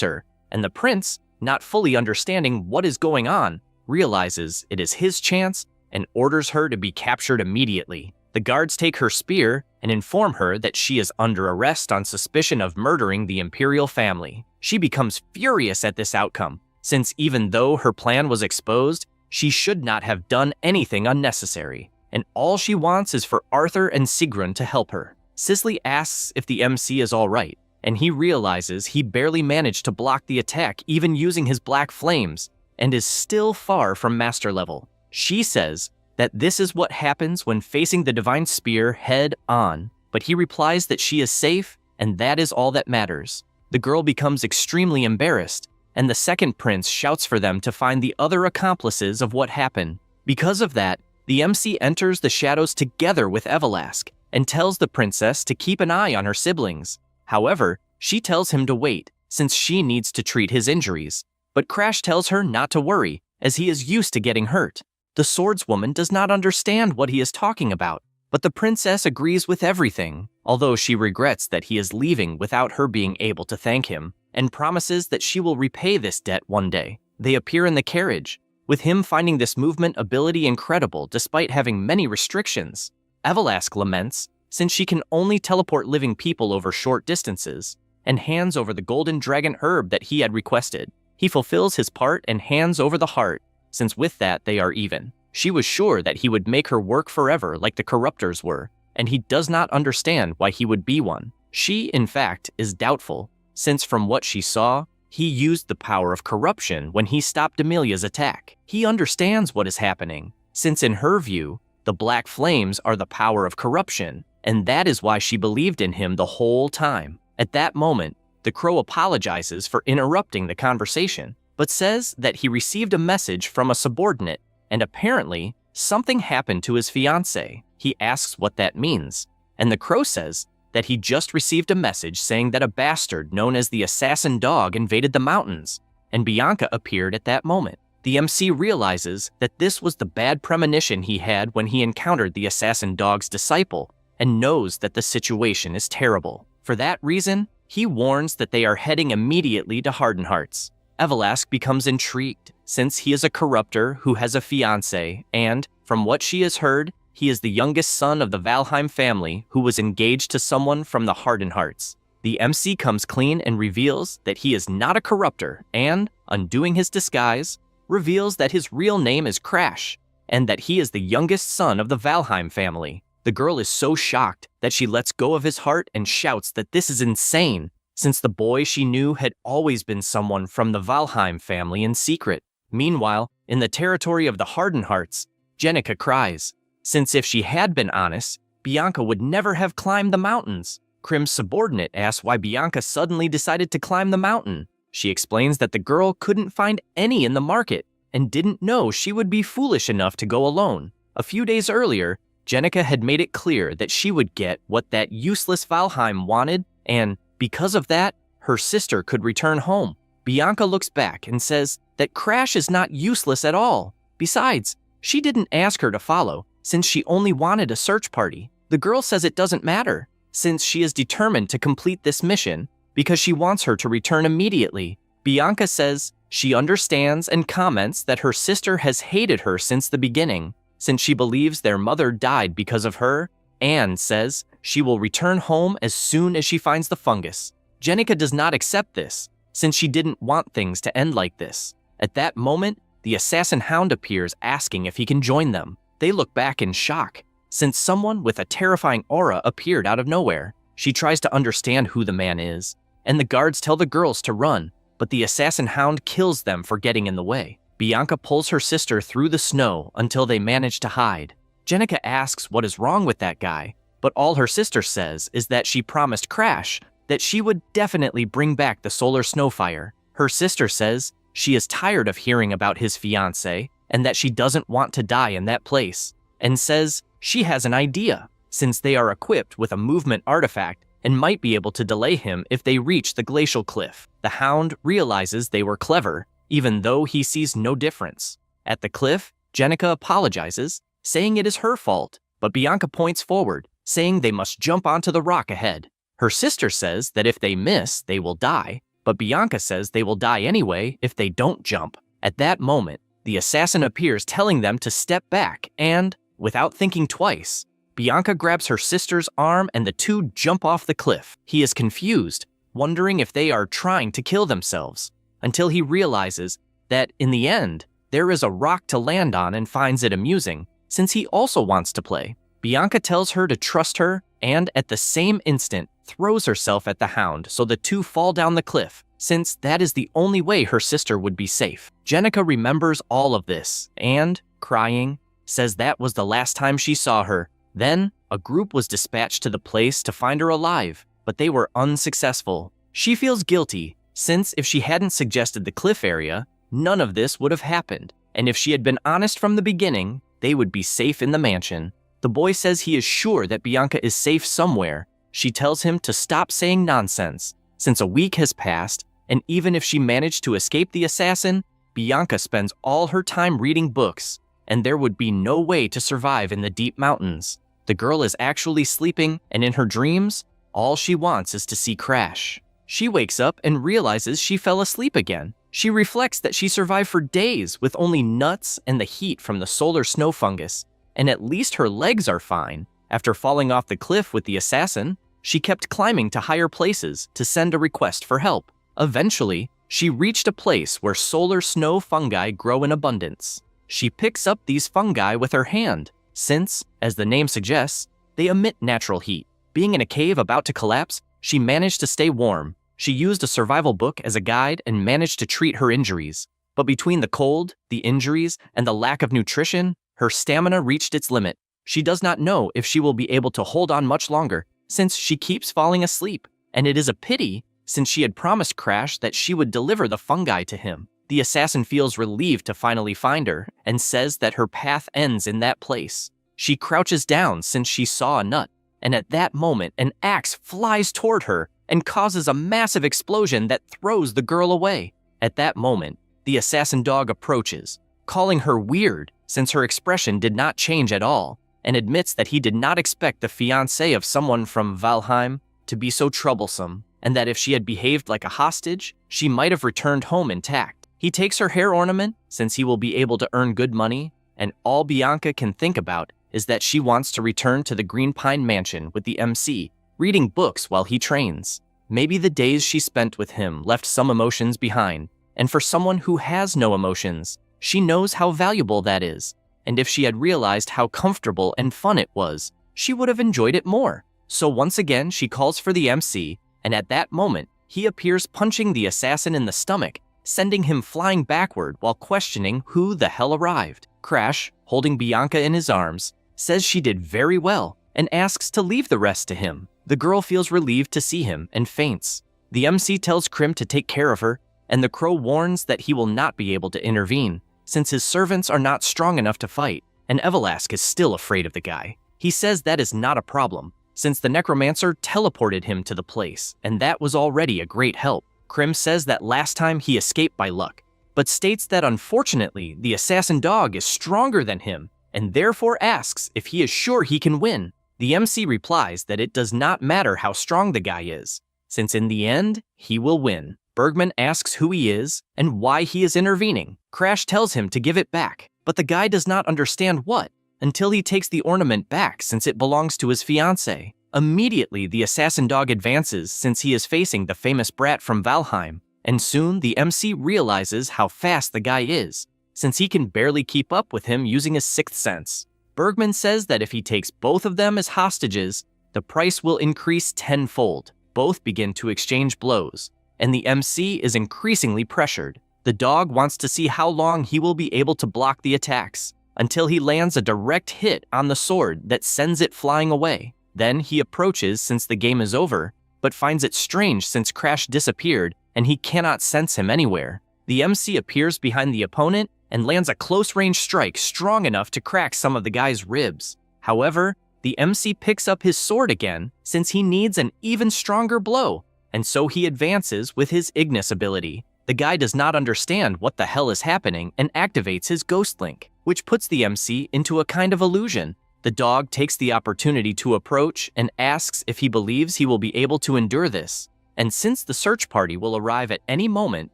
her, and the prince, not fully understanding what is going on, realizes it is his chance and orders her to be captured immediately. The guards take her spear and inform her that she is under arrest on suspicion of murdering the imperial family. She becomes furious at this outcome, since even though her plan was exposed, she should not have done anything unnecessary, and all she wants is for Arthur and Sigrun to help her. Cicely asks if the MC is alright, and he realizes he barely managed to block the attack even using his black flames, and is still far from master level. She says that this is what happens when facing the divine spear head on, but he replies that she is safe, and that is all that matters. The girl becomes extremely embarrassed, and the second prince shouts for them to find the other accomplices of what happened. Because of that, the MC enters the shadows together with Evelask, and tells the princess to keep an eye on her siblings. However, she tells him to wait, since she needs to treat his injuries. But Crash tells her not to worry, as he is used to getting hurt. The swordswoman does not understand what he is talking about, but the princess agrees with everything, although she regrets that he is leaving without her being able to thank him, and promises that she will repay this debt one day. They appear in the carriage, with him finding this movement ability incredible despite having many restrictions. Evelask laments, since she can only teleport living people over short distances, and hands over the golden dragon herb that he had requested. He fulfills his part and hands over the heart, since with that they are even. She was sure that he would make her work forever like the corruptors were, and he does not understand why he would be one. She, in fact, is doubtful, since from what she saw, he used the power of corruption when he stopped Demilia's attack. He understands what is happening, since in her view, the black flames are the power of corruption, and that is why she believed in him the whole time. At that moment, the crow apologizes for interrupting the conversation, but says that he received a message from a subordinate, and apparently, something happened to his fiancée. He asks what that means, and the crow says that he just received a message saying that a bastard known as the Assassin Dog invaded the mountains, and Bianca appeared at that moment. The MC realizes that this was the bad premonition he had when he encountered the Assassin Dog's disciple, and knows that the situation is terrible. For that reason, he warns that they are heading immediately to Hardenhearts. Evelask becomes intrigued, since he is a corruptor who has a fiancé, and, from what she has heard, he is the youngest son of the Valheim family who was engaged to someone from the Hardenhearts. The MC comes clean and reveals that he is not a corruptor, and, undoing his disguise, reveals that his real name is Crash, and that he is the youngest son of the Valheim family. The girl is so shocked that she lets go of his heart and shouts that this is insane, since the boy she knew had always been someone from the Valheim family in secret. Meanwhile, in the territory of the Hardenhearts, Jenica cries, since if she had been honest, Bianca would never have climbed the mountains. Krim's subordinate asks why Bianca suddenly decided to climb the mountain. She explains that the girl couldn't find any in the market and didn't know she would be foolish enough to go alone. A few days earlier, Jenica had made it clear that she would get what that useless Valheim wanted, and because of that, her sister could return home. Bianca looks back and says that Crash is not useless at all. Besides, she didn't ask her to follow, since she only wanted a search party. The girl says it doesn't matter, since she is determined to complete this mission because she wants her to return immediately. Bianca says she understands and comments that her sister has hated her since the beginning, since she believes their mother died because of her, and says she will return home as soon as she finds the fungus. Jenica does not accept this, since she didn't want things to end like this. At that moment, the assassin hound appears asking if he can join them. They look back in shock, since someone with a terrifying aura appeared out of nowhere. She tries to understand who the man is, and the guards tell the girls to run, but the assassin hound kills them for getting in the way. Bianca pulls her sister through the snow until they manage to hide. Jenica asks what is wrong with that guy, but all her sister says is that she promised Crash that she would definitely bring back the solar snowfire. Her sister says she is tired of hearing about his fiancé and that she doesn't want to die in that place, and says she has an idea, since they are equipped with a movement artifact and might be able to delay him if they reach the glacial cliff. The hound realizes they were clever, even though he sees no difference. At the cliff, Jenica apologizes, saying it is her fault, but Bianca points forward, saying they must jump onto the rock ahead. Her sister says that if they miss, they will die, but Bianca says they will die anyway if they don't jump. At that moment, the assassin appears telling them to step back and, without thinking twice, Bianca grabs her sister's arm and the two jump off the cliff. He is confused, wondering if they are trying to kill themselves, until he realizes that, in the end, there is a rock to land on and finds it amusing, since he also wants to play. Bianca tells her to trust her and, at the same instant, throws herself at the hound so the two fall down the cliff, since that is the only way her sister would be safe. Jenica remembers all of this and, crying, says that was the last time she saw her. Then, a group was dispatched to the place to find her alive, but they were unsuccessful. She feels guilty, since if she hadn't suggested the cliff area, none of this would have happened, and if she had been honest from the beginning, they would be safe in the mansion. The boy says he is sure that Bianca is safe somewhere. She tells him to stop saying nonsense, since a week has passed, and even if she managed to escape the assassin, Bianca spends all her time reading books, and there would be no way to survive in the deep mountains. The girl is actually sleeping, and in her dreams, all she wants is to see Crash. She wakes up and realizes she fell asleep again. She reflects that she survived for days with only nuts and the heat from the solar snow fungus, and at least her legs are fine. After falling off the cliff with the assassin, she kept climbing to higher places to send a request for help. Eventually, she reached a place where solar snow fungi grow in abundance. She picks up these fungi with her hand, since, as the name suggests, they emit natural heat. Being in a cave about to collapse, she managed to stay warm. She used a survival book as a guide and managed to treat her injuries. But between the cold, the injuries, and the lack of nutrition, her stamina reached its limit. She does not know if she will be able to hold on much longer, since she keeps falling asleep, and it is a pity, since she had promised Crash that she would deliver the fungi to him. The assassin feels relieved to finally find her, and says that her path ends in that place. She crouches down since she saw a nut, and at that moment an axe flies toward her and causes a massive explosion that throws the girl away. At that moment, the assassin dog approaches, calling her weird since her expression did not change at all, and admits that he did not expect the fiancé of someone from Valheim to be so troublesome, and that if she had behaved like a hostage, she might have returned home intact. He takes her hair ornament, since he will be able to earn good money, and all Bianca can think about is that she wants to return to the Green Pine Mansion with the MC, reading books while he trains. Maybe the days she spent with him left some emotions behind, and for someone who has no emotions, she knows how valuable that is, and if she had realized how comfortable and fun it was, she would have enjoyed it more. So once again, she calls for the MC, and at that moment, he appears punching the assassin in the stomach, sending him flying backward while questioning who the hell arrived. Crash, holding Bianca in his arms, says she did very well and asks to leave the rest to him. The girl feels relieved to see him and faints. The MC tells Krim to take care of her, and the crow warns that he will not be able to intervene, since his servants are not strong enough to fight, and Evelask is still afraid of the guy. He says that is not a problem, since the necromancer teleported him to the place, and that was already a great help. Krim says that last time he escaped by luck, but states that unfortunately the assassin dog is stronger than him, and therefore asks if he is sure he can win. The MC replies that it does not matter how strong the guy is, since in the end, he will win. Bergman asks who he is and why he is intervening. Crash tells him to give it back, but the guy does not understand what until he takes the ornament back since it belongs to his fiancée. Immediately, the assassin dog advances since he is facing the famous brat from Valheim, and soon the MC realizes how fast the guy is, since he can barely keep up with him using his sixth sense. Bergman says that if he takes both of them as hostages, the price will increase tenfold. Both begin to exchange blows, and the MC is increasingly pressured. The dog wants to see how long he will be able to block the attacks, until he lands a direct hit on the sword that sends it flying away. Then he approaches since the game is over, but finds it strange since Crash disappeared and he cannot sense him anywhere. The MC appears behind the opponent and lands a close-range strike strong enough to crack some of the guy's ribs. However, the MC picks up his sword again since he needs an even stronger blow, and so he advances with his Ignis ability. The guy does not understand what the hell is happening and activates his Ghost Link, which puts the MC into a kind of illusion. The dog takes the opportunity to approach and asks if he believes he will be able to endure this. And since the search party will arrive at any moment,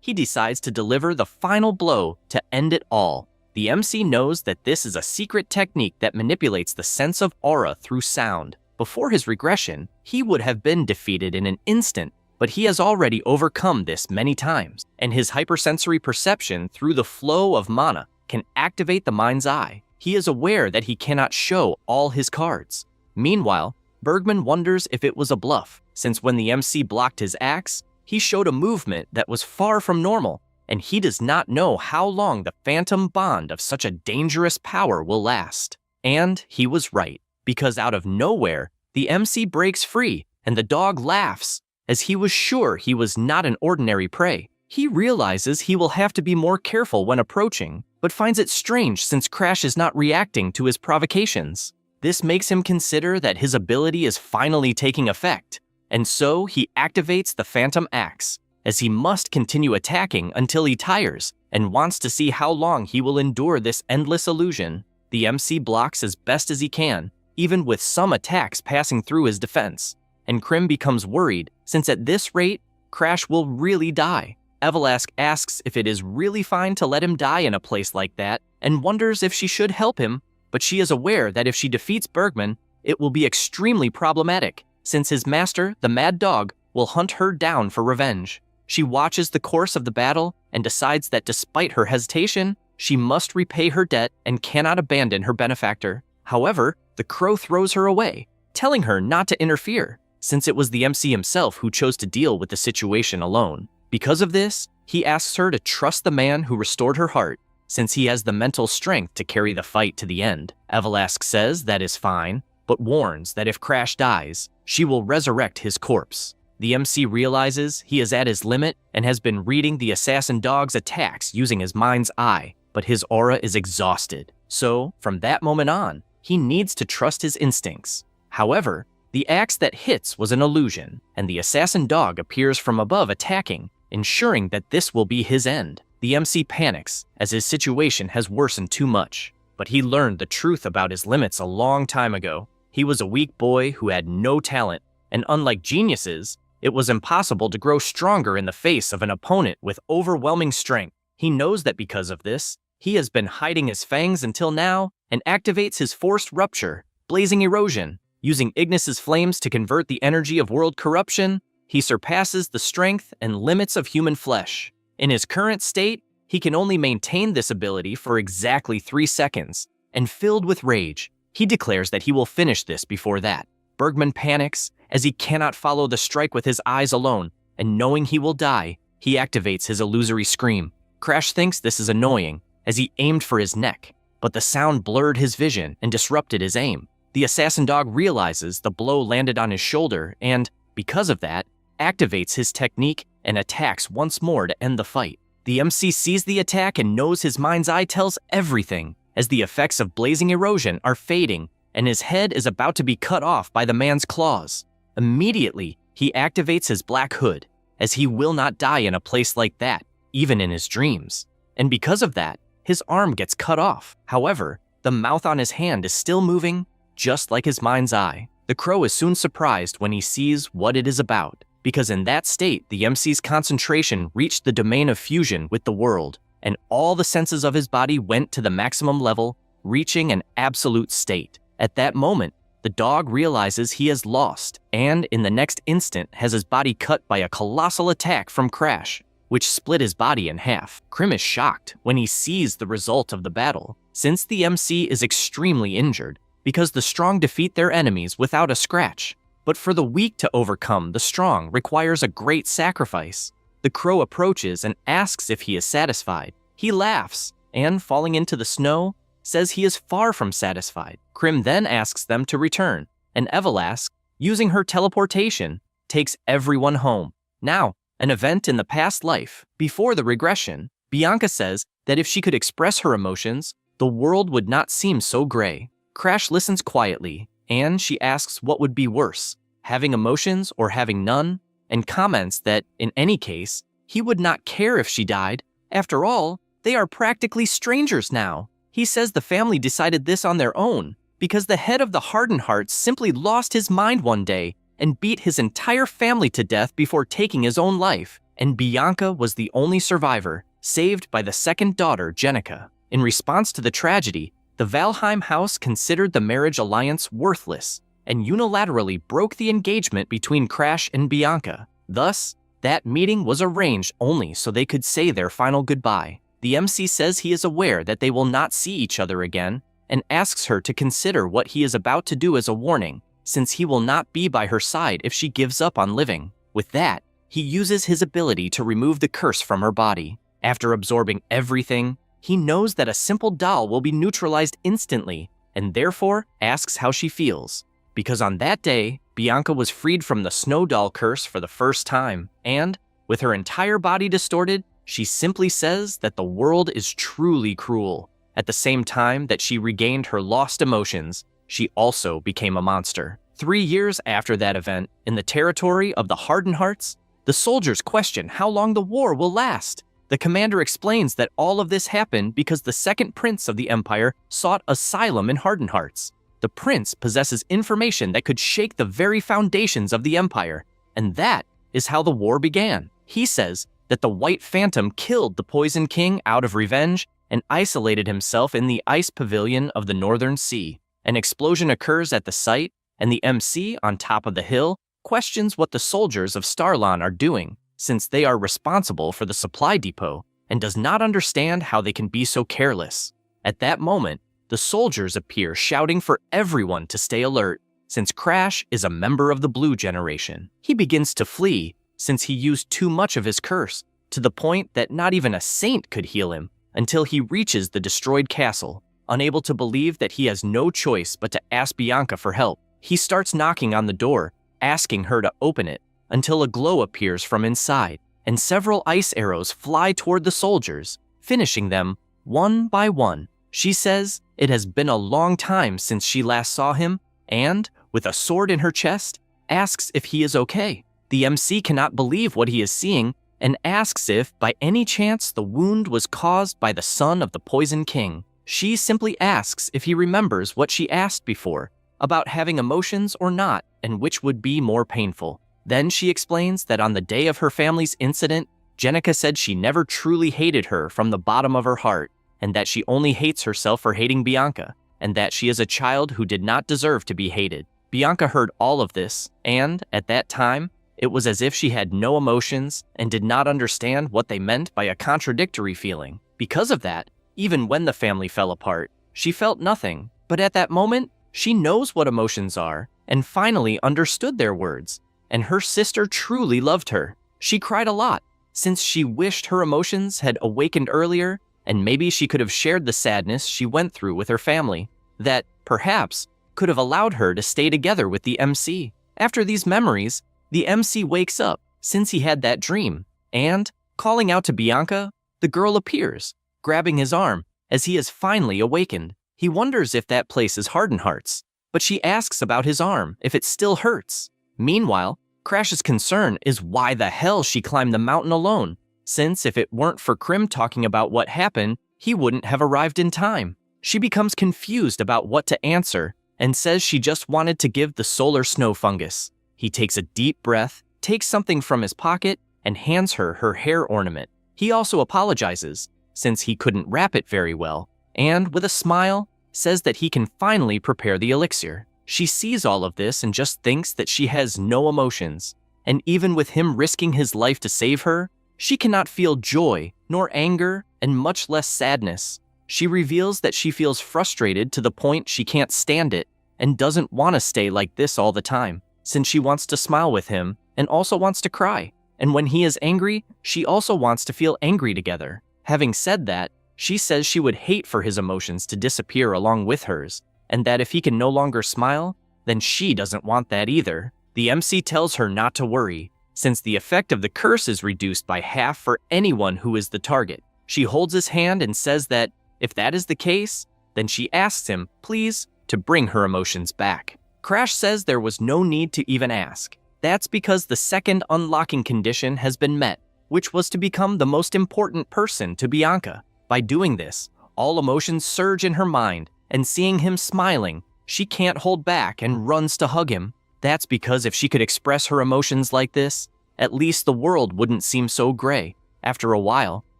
he decides to deliver the final blow to end it all. The MC knows that this is a secret technique that manipulates the sense of aura through sound. Before his regression, he would have been defeated in an instant, but he has already overcome this many times, and his hypersensory perception through the flow of mana can activate the mind's eye. He is aware that he cannot show all his cards. Meanwhile, Bergman wonders if it was a bluff, since when the MC blocked his axe, he showed a movement that was far from normal, and he does not know how long the phantom bond of such a dangerous power will last. And he was right, because out of nowhere, the MC breaks free, and the dog laughs, as he was sure he was not an ordinary prey. He realizes he will have to be more careful when approaching, but finds it strange since Crash is not reacting to his provocations. This makes him consider that his ability is finally taking effect, and so he activates the Phantom Axe, as he must continue attacking until he tires and wants to see how long he will endure this endless illusion. The MC blocks as best as he can, even with some attacks passing through his defense, and Krim becomes worried since at this rate, Crash will really die. Evelask asks if it is really fine to let him die in a place like that, and wonders if she should help him, but she is aware that if she defeats Bergman, it will be extremely problematic, since his master, the Mad Dog, will hunt her down for revenge. She watches the course of the battle and decides that despite her hesitation, she must repay her debt and cannot abandon her benefactor. However, the crow throws her away, telling her not to interfere, since it was the MC himself who chose to deal with the situation alone. Because of this, he asks her to trust the man who restored her heart, since he has the mental strength to carry the fight to the end. Evelask says that is fine, but warns that if Crash dies, she will resurrect his corpse. The MC realizes he is at his limit and has been reading the assassin dog's attacks using his mind's eye, but his aura is exhausted. So, from that moment on, he needs to trust his instincts. However, the axe that hits was an illusion, and the assassin dog appears from above attacking, ensuring that this will be his end. The MC panics, as his situation has worsened too much, but he learned the truth about his limits a long time ago. He was a weak boy who had no talent, and unlike geniuses, it was impossible to grow stronger in the face of an opponent with overwhelming strength. He knows that because of this, he has been hiding his fangs until now and activates his forced rupture, blazing erosion. Using Ignis's flames to convert the energy of world corruption, he surpasses the strength and limits of human flesh. In his current state, he can only maintain this ability for exactly 3 seconds, and filled with rage, he declares that he will finish this before that. Bergman panics as he cannot follow the strike with his eyes alone, and knowing he will die, he activates his illusory scream. Crash thinks this is annoying, as he aimed for his neck, but the sound blurred his vision and disrupted his aim. The assassin dog realizes the blow landed on his shoulder and, because of that, activates his technique and attacks once more to end the fight. The MC sees the attack and knows his mind's eye tells everything, as the effects of blazing erosion are fading and his head is about to be cut off by the man's claws. Immediately, he activates his black hood, as he will not die in a place like that, even in his dreams. And because of that, his arm gets cut off. However, the mouth on his hand is still moving, just like his mind's eye. The crow is soon surprised when he sees what it is about, because in that state, the MC's concentration reached the domain of fusion with the world, and all the senses of his body went to the maximum level, reaching an absolute state. At that moment, the dog realizes he has lost, and in the next instant has his body cut by a colossal attack from Crash, which split his body in half. Krim is shocked when he sees the result of the battle, since the MC is extremely injured, because the strong defeat their enemies without a scratch. But for the weak to overcome the strong requires a great sacrifice. The crow approaches and asks if he is satisfied. He laughs, and falling into the snow, says he is far from satisfied. Krim then asks them to return, and Evelask, using her teleportation, takes everyone home. Now, an event in the past life, before the regression, Bianca says that if she could express her emotions, the world would not seem so gray. Crash listens quietly, and she asks what would be worse, having emotions or having none, and comments that, in any case, he would not care if she died. After all, they are practically strangers now. He says the family decided this on their own, because the head of the Hardened Hearts simply lost his mind one day and beat his entire family to death before taking his own life, and Bianca was the only survivor, saved by the second daughter, Jenica. In response to the tragedy, the Valheim house considered the marriage alliance worthless and unilaterally broke the engagement between Crash and Bianca. Thus, that meeting was arranged only so they could say their final goodbye. The MC says he is aware that they will not see each other again and asks her to consider what he is about to do as a warning, since he will not be by her side if she gives up on living. With that, he uses his ability to remove the curse from her body. After absorbing everything, he knows that a simple doll will be neutralized instantly, and therefore asks how she feels. Because on that day, Bianca was freed from the snow doll curse for the first time, and, with her entire body distorted, she simply says that the world is truly cruel. At the same time that she regained her lost emotions, she also became a monster. 3 years after that event, in the territory of the Hardened Hearts, the soldiers question how long the war will last. The commander explains that all of this happened because the second prince of the empire sought asylum in Hardened Hearts. The prince possesses information that could shake the very foundations of the empire, and that is how the war began. He says that the White Phantom killed the Poison King out of revenge and isolated himself in the ice pavilion of the Northern Sea. An explosion occurs at the site, and the MC on top of the hill questions what the soldiers of Starlan are doing, since they are responsible for the supply depot, and does not understand how they can be so careless. At that moment, the soldiers appear shouting for everyone to stay alert, since Crash is a member of the Blue Generation. He begins to flee, since he used too much of his curse, to the point that not even a saint could heal him, until he reaches the destroyed castle, unable to believe that he has no choice but to ask Bianca for help. He starts knocking on the door, asking her to open it, until a glow appears from inside, and several ice arrows fly toward the soldiers, finishing them one by one. She says it has been a long time since she last saw him, and, with a sword in her chest, asks if he is okay. The MC cannot believe what he is seeing, and asks if, by any chance, the wound was caused by the son of the Poison King. She simply asks if he remembers what she asked before, about having emotions or not, and which would be more painful. Then she explains that on the day of her family's incident, Jenica said she never truly hated her from the bottom of her heart, and that she only hates herself for hating Bianca, and that she is a child who did not deserve to be hated. Bianca heard all of this, and, at that time, it was as if she had no emotions and did not understand what they meant by a contradictory feeling. Because of that, even when the family fell apart, she felt nothing, but at that moment, she knows what emotions are, and finally understood their words, and her sister truly loved her. She cried a lot, since she wished her emotions had awakened earlier, and maybe she could have shared the sadness she went through with her family, that, perhaps, could have allowed her to stay together with the MC. After these memories, the MC wakes up, since he had that dream, and, calling out to Bianca, the girl appears, grabbing his arm, as he is finally awakened. He wonders if that place is Hardened Hearts, but she asks about his arm, if it still hurts. Meanwhile, Crash's concern is why the hell she climbed the mountain alone, since if it weren't for Krim talking about what happened, he wouldn't have arrived in time. She becomes confused about what to answer, and says she just wanted to give the solar snow fungus. He takes a deep breath, takes something from his pocket, and hands her her hair ornament. He also apologizes, since he couldn't wrap it very well, and with a smile, says that he can finally prepare the elixir. She sees all of this and just thinks that she has no emotions, and even with him risking his life to save her, she cannot feel joy, nor anger, and much less sadness. She reveals that she feels frustrated to the point she can't stand it, and doesn't want to stay like this all the time, since she wants to smile with him, and also wants to cry. And when he is angry, she also wants to feel angry together. Having said that, she says she would hate for his emotions to disappear along with hers, and that if he can no longer smile, then she doesn't want that either. The MC tells her not to worry, since the effect of the curse is reduced by half for anyone who is the target. She holds his hand and says that if that is the case, then she asks him, please, to bring her emotions back. Crash says there was no need to even ask. That's because the second unlocking condition has been met, which was to become the most important person to Bianca. By doing this, all emotions surge in her mind, and seeing him smiling, she can't hold back and runs to hug him. That's because if she could express her emotions like this, at least the world wouldn't seem so gray. After a while,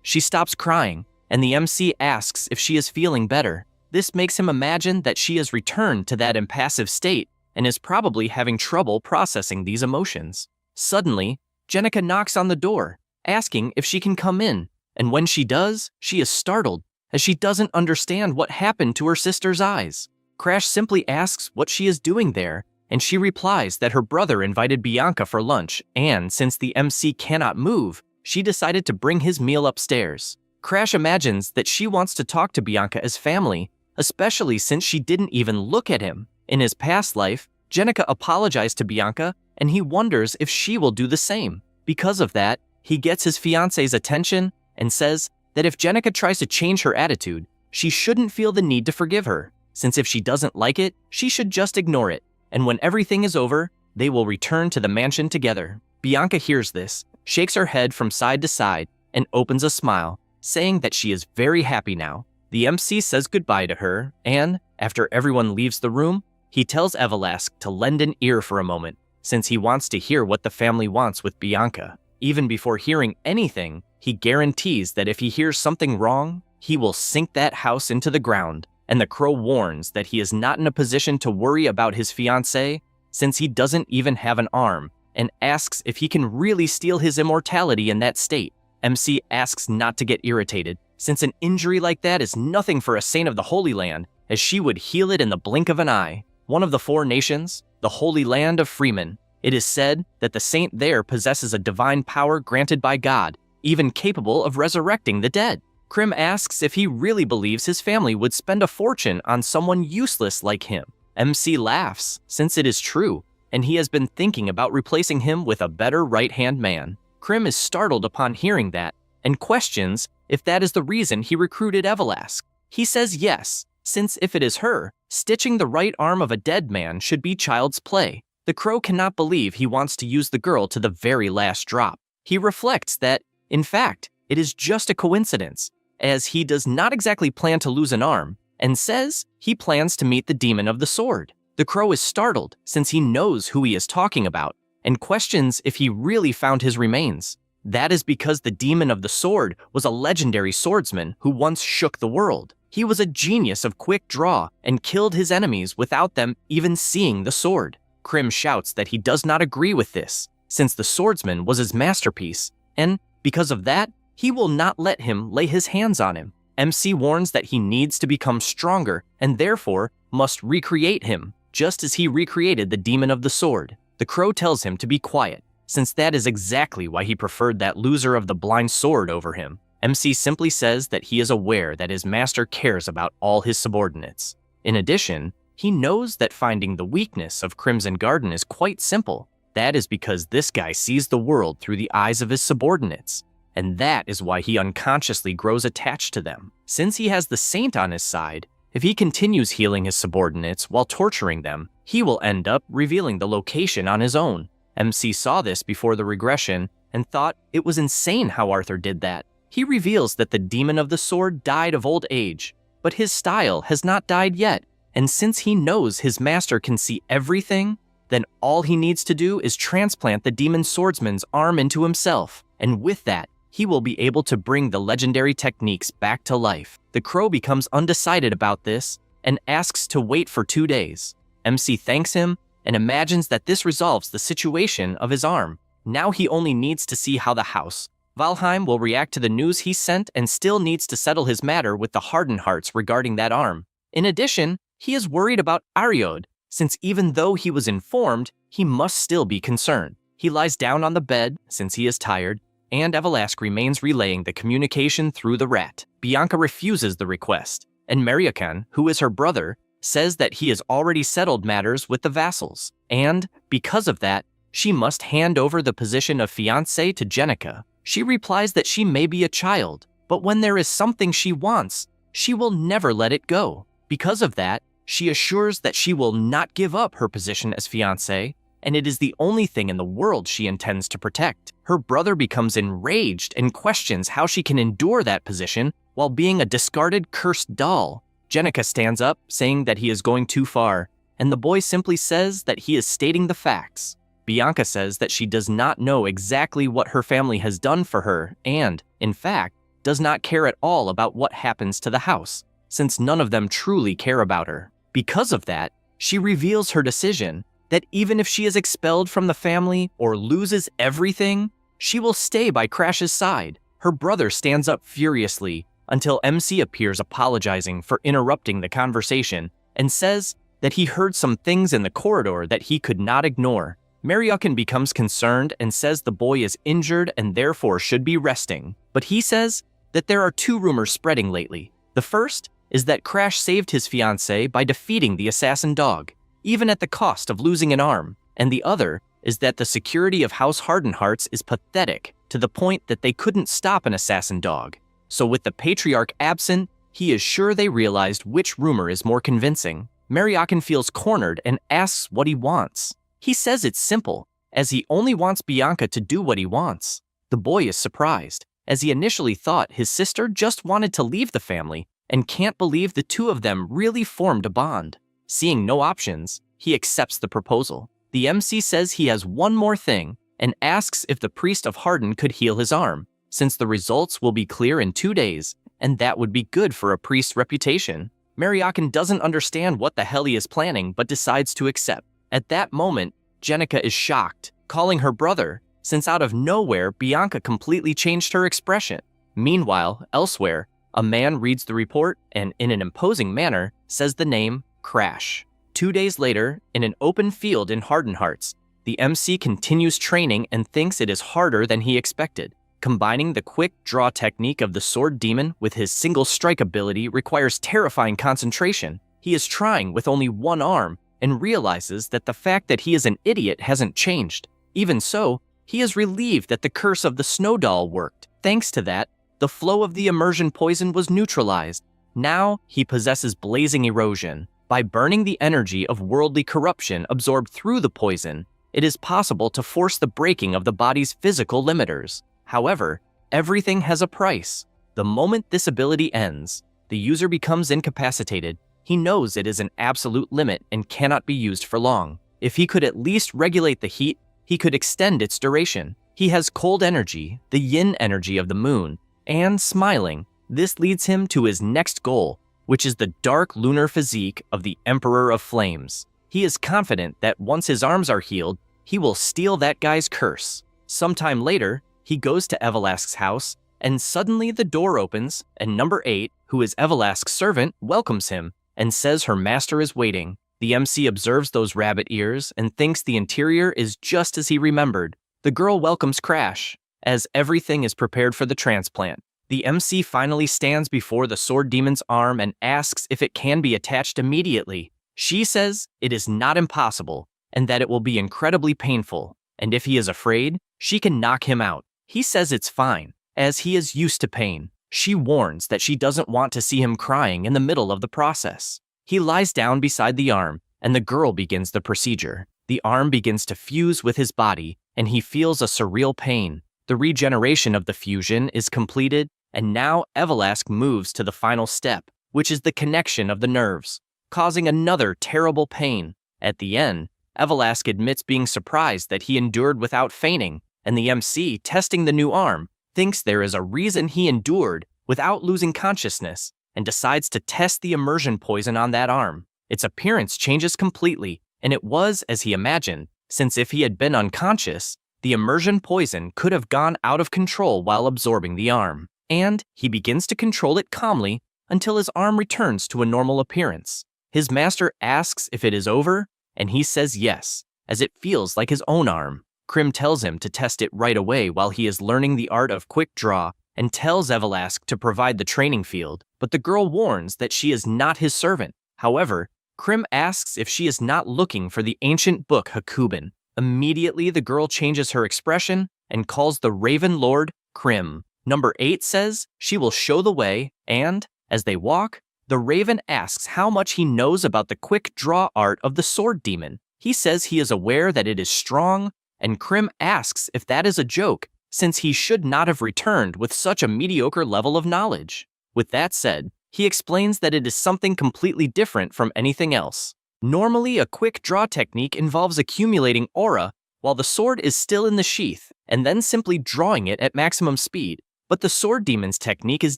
she stops crying, and the MC asks if she is feeling better. This makes him imagine that she has returned to that impassive state and is probably having trouble processing these emotions. Suddenly, Jenica knocks on the door, asking if she can come in, and when she does, she is startled, as she doesn't understand what happened to her sister's eyes. Crash simply asks what she is doing there, and she replies that her brother invited Bianca for lunch, and since the MC cannot move, she decided to bring his meal upstairs. Crash imagines that she wants to talk to Bianca as family, especially since she didn't even look at him. In his past life, Jenica apologized to Bianca, and he wonders if she will do the same. Because of that, he gets his fiance's attention and says that if Jenica tries to change her attitude, she shouldn't feel the need to forgive her, since if she doesn't like it, she should just ignore it, and when everything is over, they will return to the mansion together. Bianca hears this, shakes her head from side to side, and opens a smile, saying that she is very happy now. The MC says goodbye to her, and, after everyone leaves the room, he tells Evelask to lend an ear for a moment, since he wants to hear what the family wants with Bianca. Even before hearing anything, he guarantees that if he hears something wrong, he will sink that house into the ground, and the crow warns that he is not in a position to worry about his fiancée, since he doesn't even have an arm, and asks if he can really steal his immortality in that state. MC asks not to get irritated, since an injury like that is nothing for a saint of the Holy Land, as she would heal it in the blink of an eye. One of the 4 nations, the Holy Land of Freeman. It is said that the saint there possesses a divine power granted by God, even capable of resurrecting the dead. Krim asks if he really believes his family would spend a fortune on someone useless like him. MC laughs, since it is true, and he has been thinking about replacing him with a better right-hand man. Krim is startled upon hearing that, and questions if that is the reason he recruited Evelask. He says yes, since if it is her, stitching the right arm of a dead man should be child's play. The crow cannot believe he wants to use the girl to the very last drop. He reflects that, in fact, it is just a coincidence, as he does not exactly plan to lose an arm, and says he plans to meet the demon of the sword. The crow is startled, since he knows who he is talking about, and questions if he really found his remains. That is because the demon of the sword was a legendary swordsman who once shook the world. He was a genius of quick draw and killed his enemies without them even seeing the sword. Krim shouts that he does not agree with this, since the swordsman was his masterpiece, and because of that, he will not let him lay his hands on him. MC warns that he needs to become stronger and therefore must recreate him, just as he recreated the demon of the sword. The crow tells him to be quiet, since that is exactly why he preferred that loser of the blind sword over him. MC simply says that he is aware that his master cares about all his subordinates. In addition, he knows that finding the weakness of Crimson Garden is quite simple. That is because this guy sees the world through the eyes of his subordinates, and that is why he unconsciously grows attached to them. Since he has the saint on his side, if he continues healing his subordinates while torturing them, he will end up revealing the location on his own. MC saw this before the regression and thought it was insane how Arthur did that. He reveals that the demon of the sword died of old age, but his style has not died yet, and since he knows his master can see everything, then all he needs to do is transplant the demon swordsman's arm into himself, and with that, he will be able to bring the legendary techniques back to life. The crow becomes undecided about this and asks to wait for 2 days. MC thanks him and imagines that this resolves the situation of his arm. Now he only needs to see how the house, Valheim, will react to the news he sent and still needs to settle his matter with the Hardened Hearts regarding that arm. In addition, he is worried about Ariod, since even though he was informed, he must still be concerned. He lies down on the bed, since he is tired, and Evelask remains relaying the communication through the rat. Bianca refuses the request, and Mariakan, who is her brother, says that he has already settled matters with the vassals, and, because of that, she must hand over the position of fiancé to Jenica. She replies that she may be a child, but when there is something she wants, she will never let it go. Because of that, she assures that she will not give up her position as fiancé, and it is the only thing in the world she intends to protect. Her brother becomes enraged and questions how she can endure that position while being a discarded cursed doll. Jenica stands up, saying that he is going too far, and the boy simply says that he is stating the facts. Bianca says that she does not know exactly what her family has done for her and, in fact, does not care at all about what happens to the house, since none of them truly care about her. Because of that, she reveals her decision that even if she is expelled from the family or loses everything, she will stay by Crash's side. Her brother stands up furiously until MC appears apologizing for interrupting the conversation and says that he heard some things in the corridor that he could not ignore. Mariakan becomes concerned and says the boy is injured and therefore should be resting. But he says that there are 2 rumors spreading lately. The first is that Crash saved his fiancée by defeating the assassin dog, even at the cost of losing an arm. And the other is that the security of House Hardened Hearts is pathetic to the point that they couldn't stop an assassin dog. So with the Patriarch absent, he is sure they realized which rumor is more convincing. Mariakan feels cornered and asks what he wants. He says it's simple, as he only wants Bianca to do what he wants. The boy is surprised, as he initially thought his sister just wanted to leave the family and can't believe the 2 of them really formed a bond. Seeing no options, he accepts the proposal. The MC says he has one more thing and asks if the priest of Harden could heal his arm, since the results will be clear in 2 days, and that would be good for a priest's reputation. Mariakan doesn't understand what the hell he is planning, but decides to accept. At that moment, Jenica is shocked, calling her brother, since out of nowhere, Bianca completely changed her expression. Meanwhile, elsewhere, a man reads the report and, in an imposing manner, says the name Crash. 2 days later, in an open field in Hardened Hearts, the MC continues training and thinks it is harder than he expected. Combining the quick draw technique of the sword demon with his single strike ability requires terrifying concentration. He is trying with only one arm and realizes that the fact that he is an idiot hasn't changed. Even so, he is relieved that the curse of the snow doll worked. Thanks to that, the flow of the immersion poison was neutralized. Now, he possesses blazing erosion. By burning the energy of worldly corruption absorbed through the poison, it is possible to force the breaking of the body's physical limiters. However, everything has a price. The moment this ability ends, the user becomes incapacitated. He knows it is an absolute limit and cannot be used for long. If he could at least regulate the heat, he could extend its duration. He has cold energy, the yin energy of the moon, and smiling. This leads him to his next goal, which is the dark lunar physique of the Emperor of Flames. He is confident that once his arms are healed, he will steal that guy's curse. Sometime later, he goes to Evelask's house, and suddenly the door opens, and number 8, who is Evelask's servant, welcomes him and says her master is waiting. The MC observes those rabbit ears and thinks the interior is just as he remembered. The girl welcomes Crash, as everything is prepared for the transplant. The MC finally stands before the sword demon's arm and asks if it can be attached immediately. She says it is not impossible and that it will be incredibly painful, and if he is afraid, she can knock him out. He says it's fine, as he is used to pain. She warns that she doesn't want to see him crying in the middle of the process. He lies down beside the arm, and the girl begins the procedure. The arm begins to fuse with his body, and he feels a surreal pain. The regeneration of the fusion is completed, and now Evelask moves to the final step, which is the connection of the nerves. causing another terrible pain. At the end, Evelask admits being surprised that he endured without fainting, and the MC, testing the new arm, thinks there is a reason he endured without losing consciousness, and decides to test the immersion poison on that arm. Its appearance changes completely, and it was as he imagined, since if he had been unconscious, the immersion poison could have gone out of control while absorbing the arm. And he begins to control it calmly until his arm returns to a normal appearance. His master asks if it is over, and he says yes, as it feels like his own arm. Krim tells him to test it right away while he is learning the art of quick draw and tells Evelask to provide the training field, but the girl warns that she is not his servant. However, Krim asks if she is not looking for the ancient book Hakuben. Immediately, the girl changes her expression and calls the Raven Lord Krim. Number 8 says she will show the way, and, as they walk, the Raven asks how much he knows about the quick draw art of the sword demon. He says he is aware that it is strong, and Krim asks if that is a joke, since he should not have returned with such a mediocre level of knowledge. With that said, he explains that it is something completely different from anything else. Normally, a quick draw technique involves accumulating aura while the sword is still in the sheath, and then simply drawing it at maximum speed. But the sword demon's technique is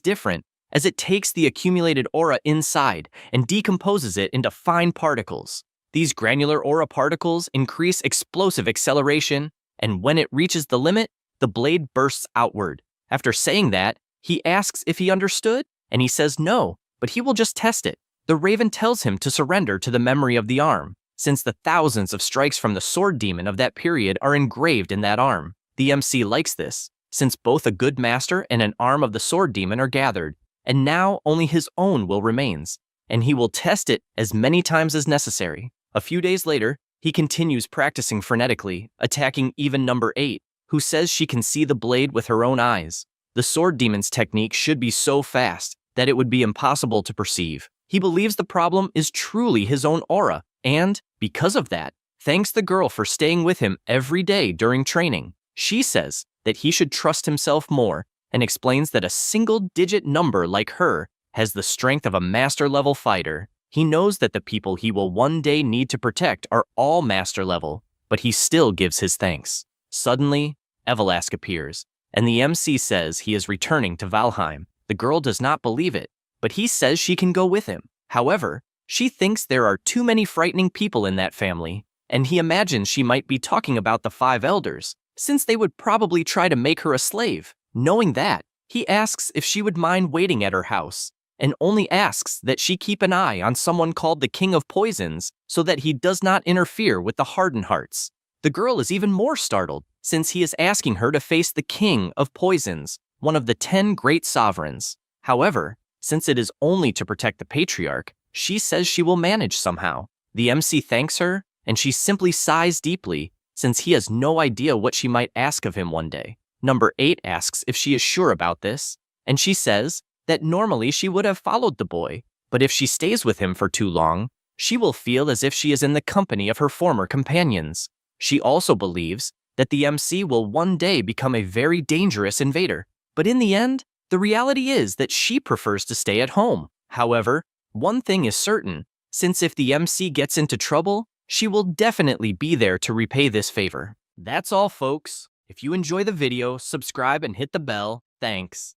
different, as it takes the accumulated aura inside and decomposes it into fine particles. These granular aura particles increase explosive acceleration, and when it reaches the limit, the blade bursts outward. After saying that, he asks if he understood, and he says no, but he will just test it. The Raven tells him to surrender to the memory of the arm, since the thousands of strikes from the sword demon of that period are engraved in that arm. The MC likes this, since both a good master and an arm of the sword demon are gathered, and now only his own will remains, and he will test it as many times as necessary. A few days later, he continues practicing frenetically, attacking even number 8, who says she can see the blade with her own eyes. The sword demon's technique should be so fast that it would be impossible to perceive. He believes the problem is truly his own aura, and, because of that, thanks the girl for staying with him every day during training. She says that he should trust himself more, and explains that a single-digit number like her has the strength of a master-level fighter. He knows that the people he will one day need to protect are all master-level, but he still gives his thanks. Suddenly, Evelask appears, and the MC says he is returning to Valheim. The girl does not believe it, but he says she can go with him. However, she thinks there are too many frightening people in that family, and he imagines she might be talking about the 5 elders, since they would probably try to make her a slave. Knowing that, he asks if she would mind waiting at her house, and only asks that she keep an eye on someone called the King of Poisons so that he does not interfere with the hardened hearts. The girl is even more startled, since he is asking her to face the King of Poisons, one of the 10 great sovereigns. However, since it is only to protect the patriarch, she says she will manage somehow. The MC thanks her, and she simply sighs deeply, since he has no idea what she might ask of him one day. Number 8 asks if she is sure about this, and she says that normally she would have followed the boy, but if she stays with him for too long, she will feel as if she is in the company of her former companions. She also believes that the MC will one day become a very dangerous invader, but in the end, the reality is that she prefers to stay at home. However, one thing is certain, since if the MC gets into trouble, she will definitely be there to repay this favor. That's all, folks. If you enjoy the video, subscribe and hit the bell. Thanks.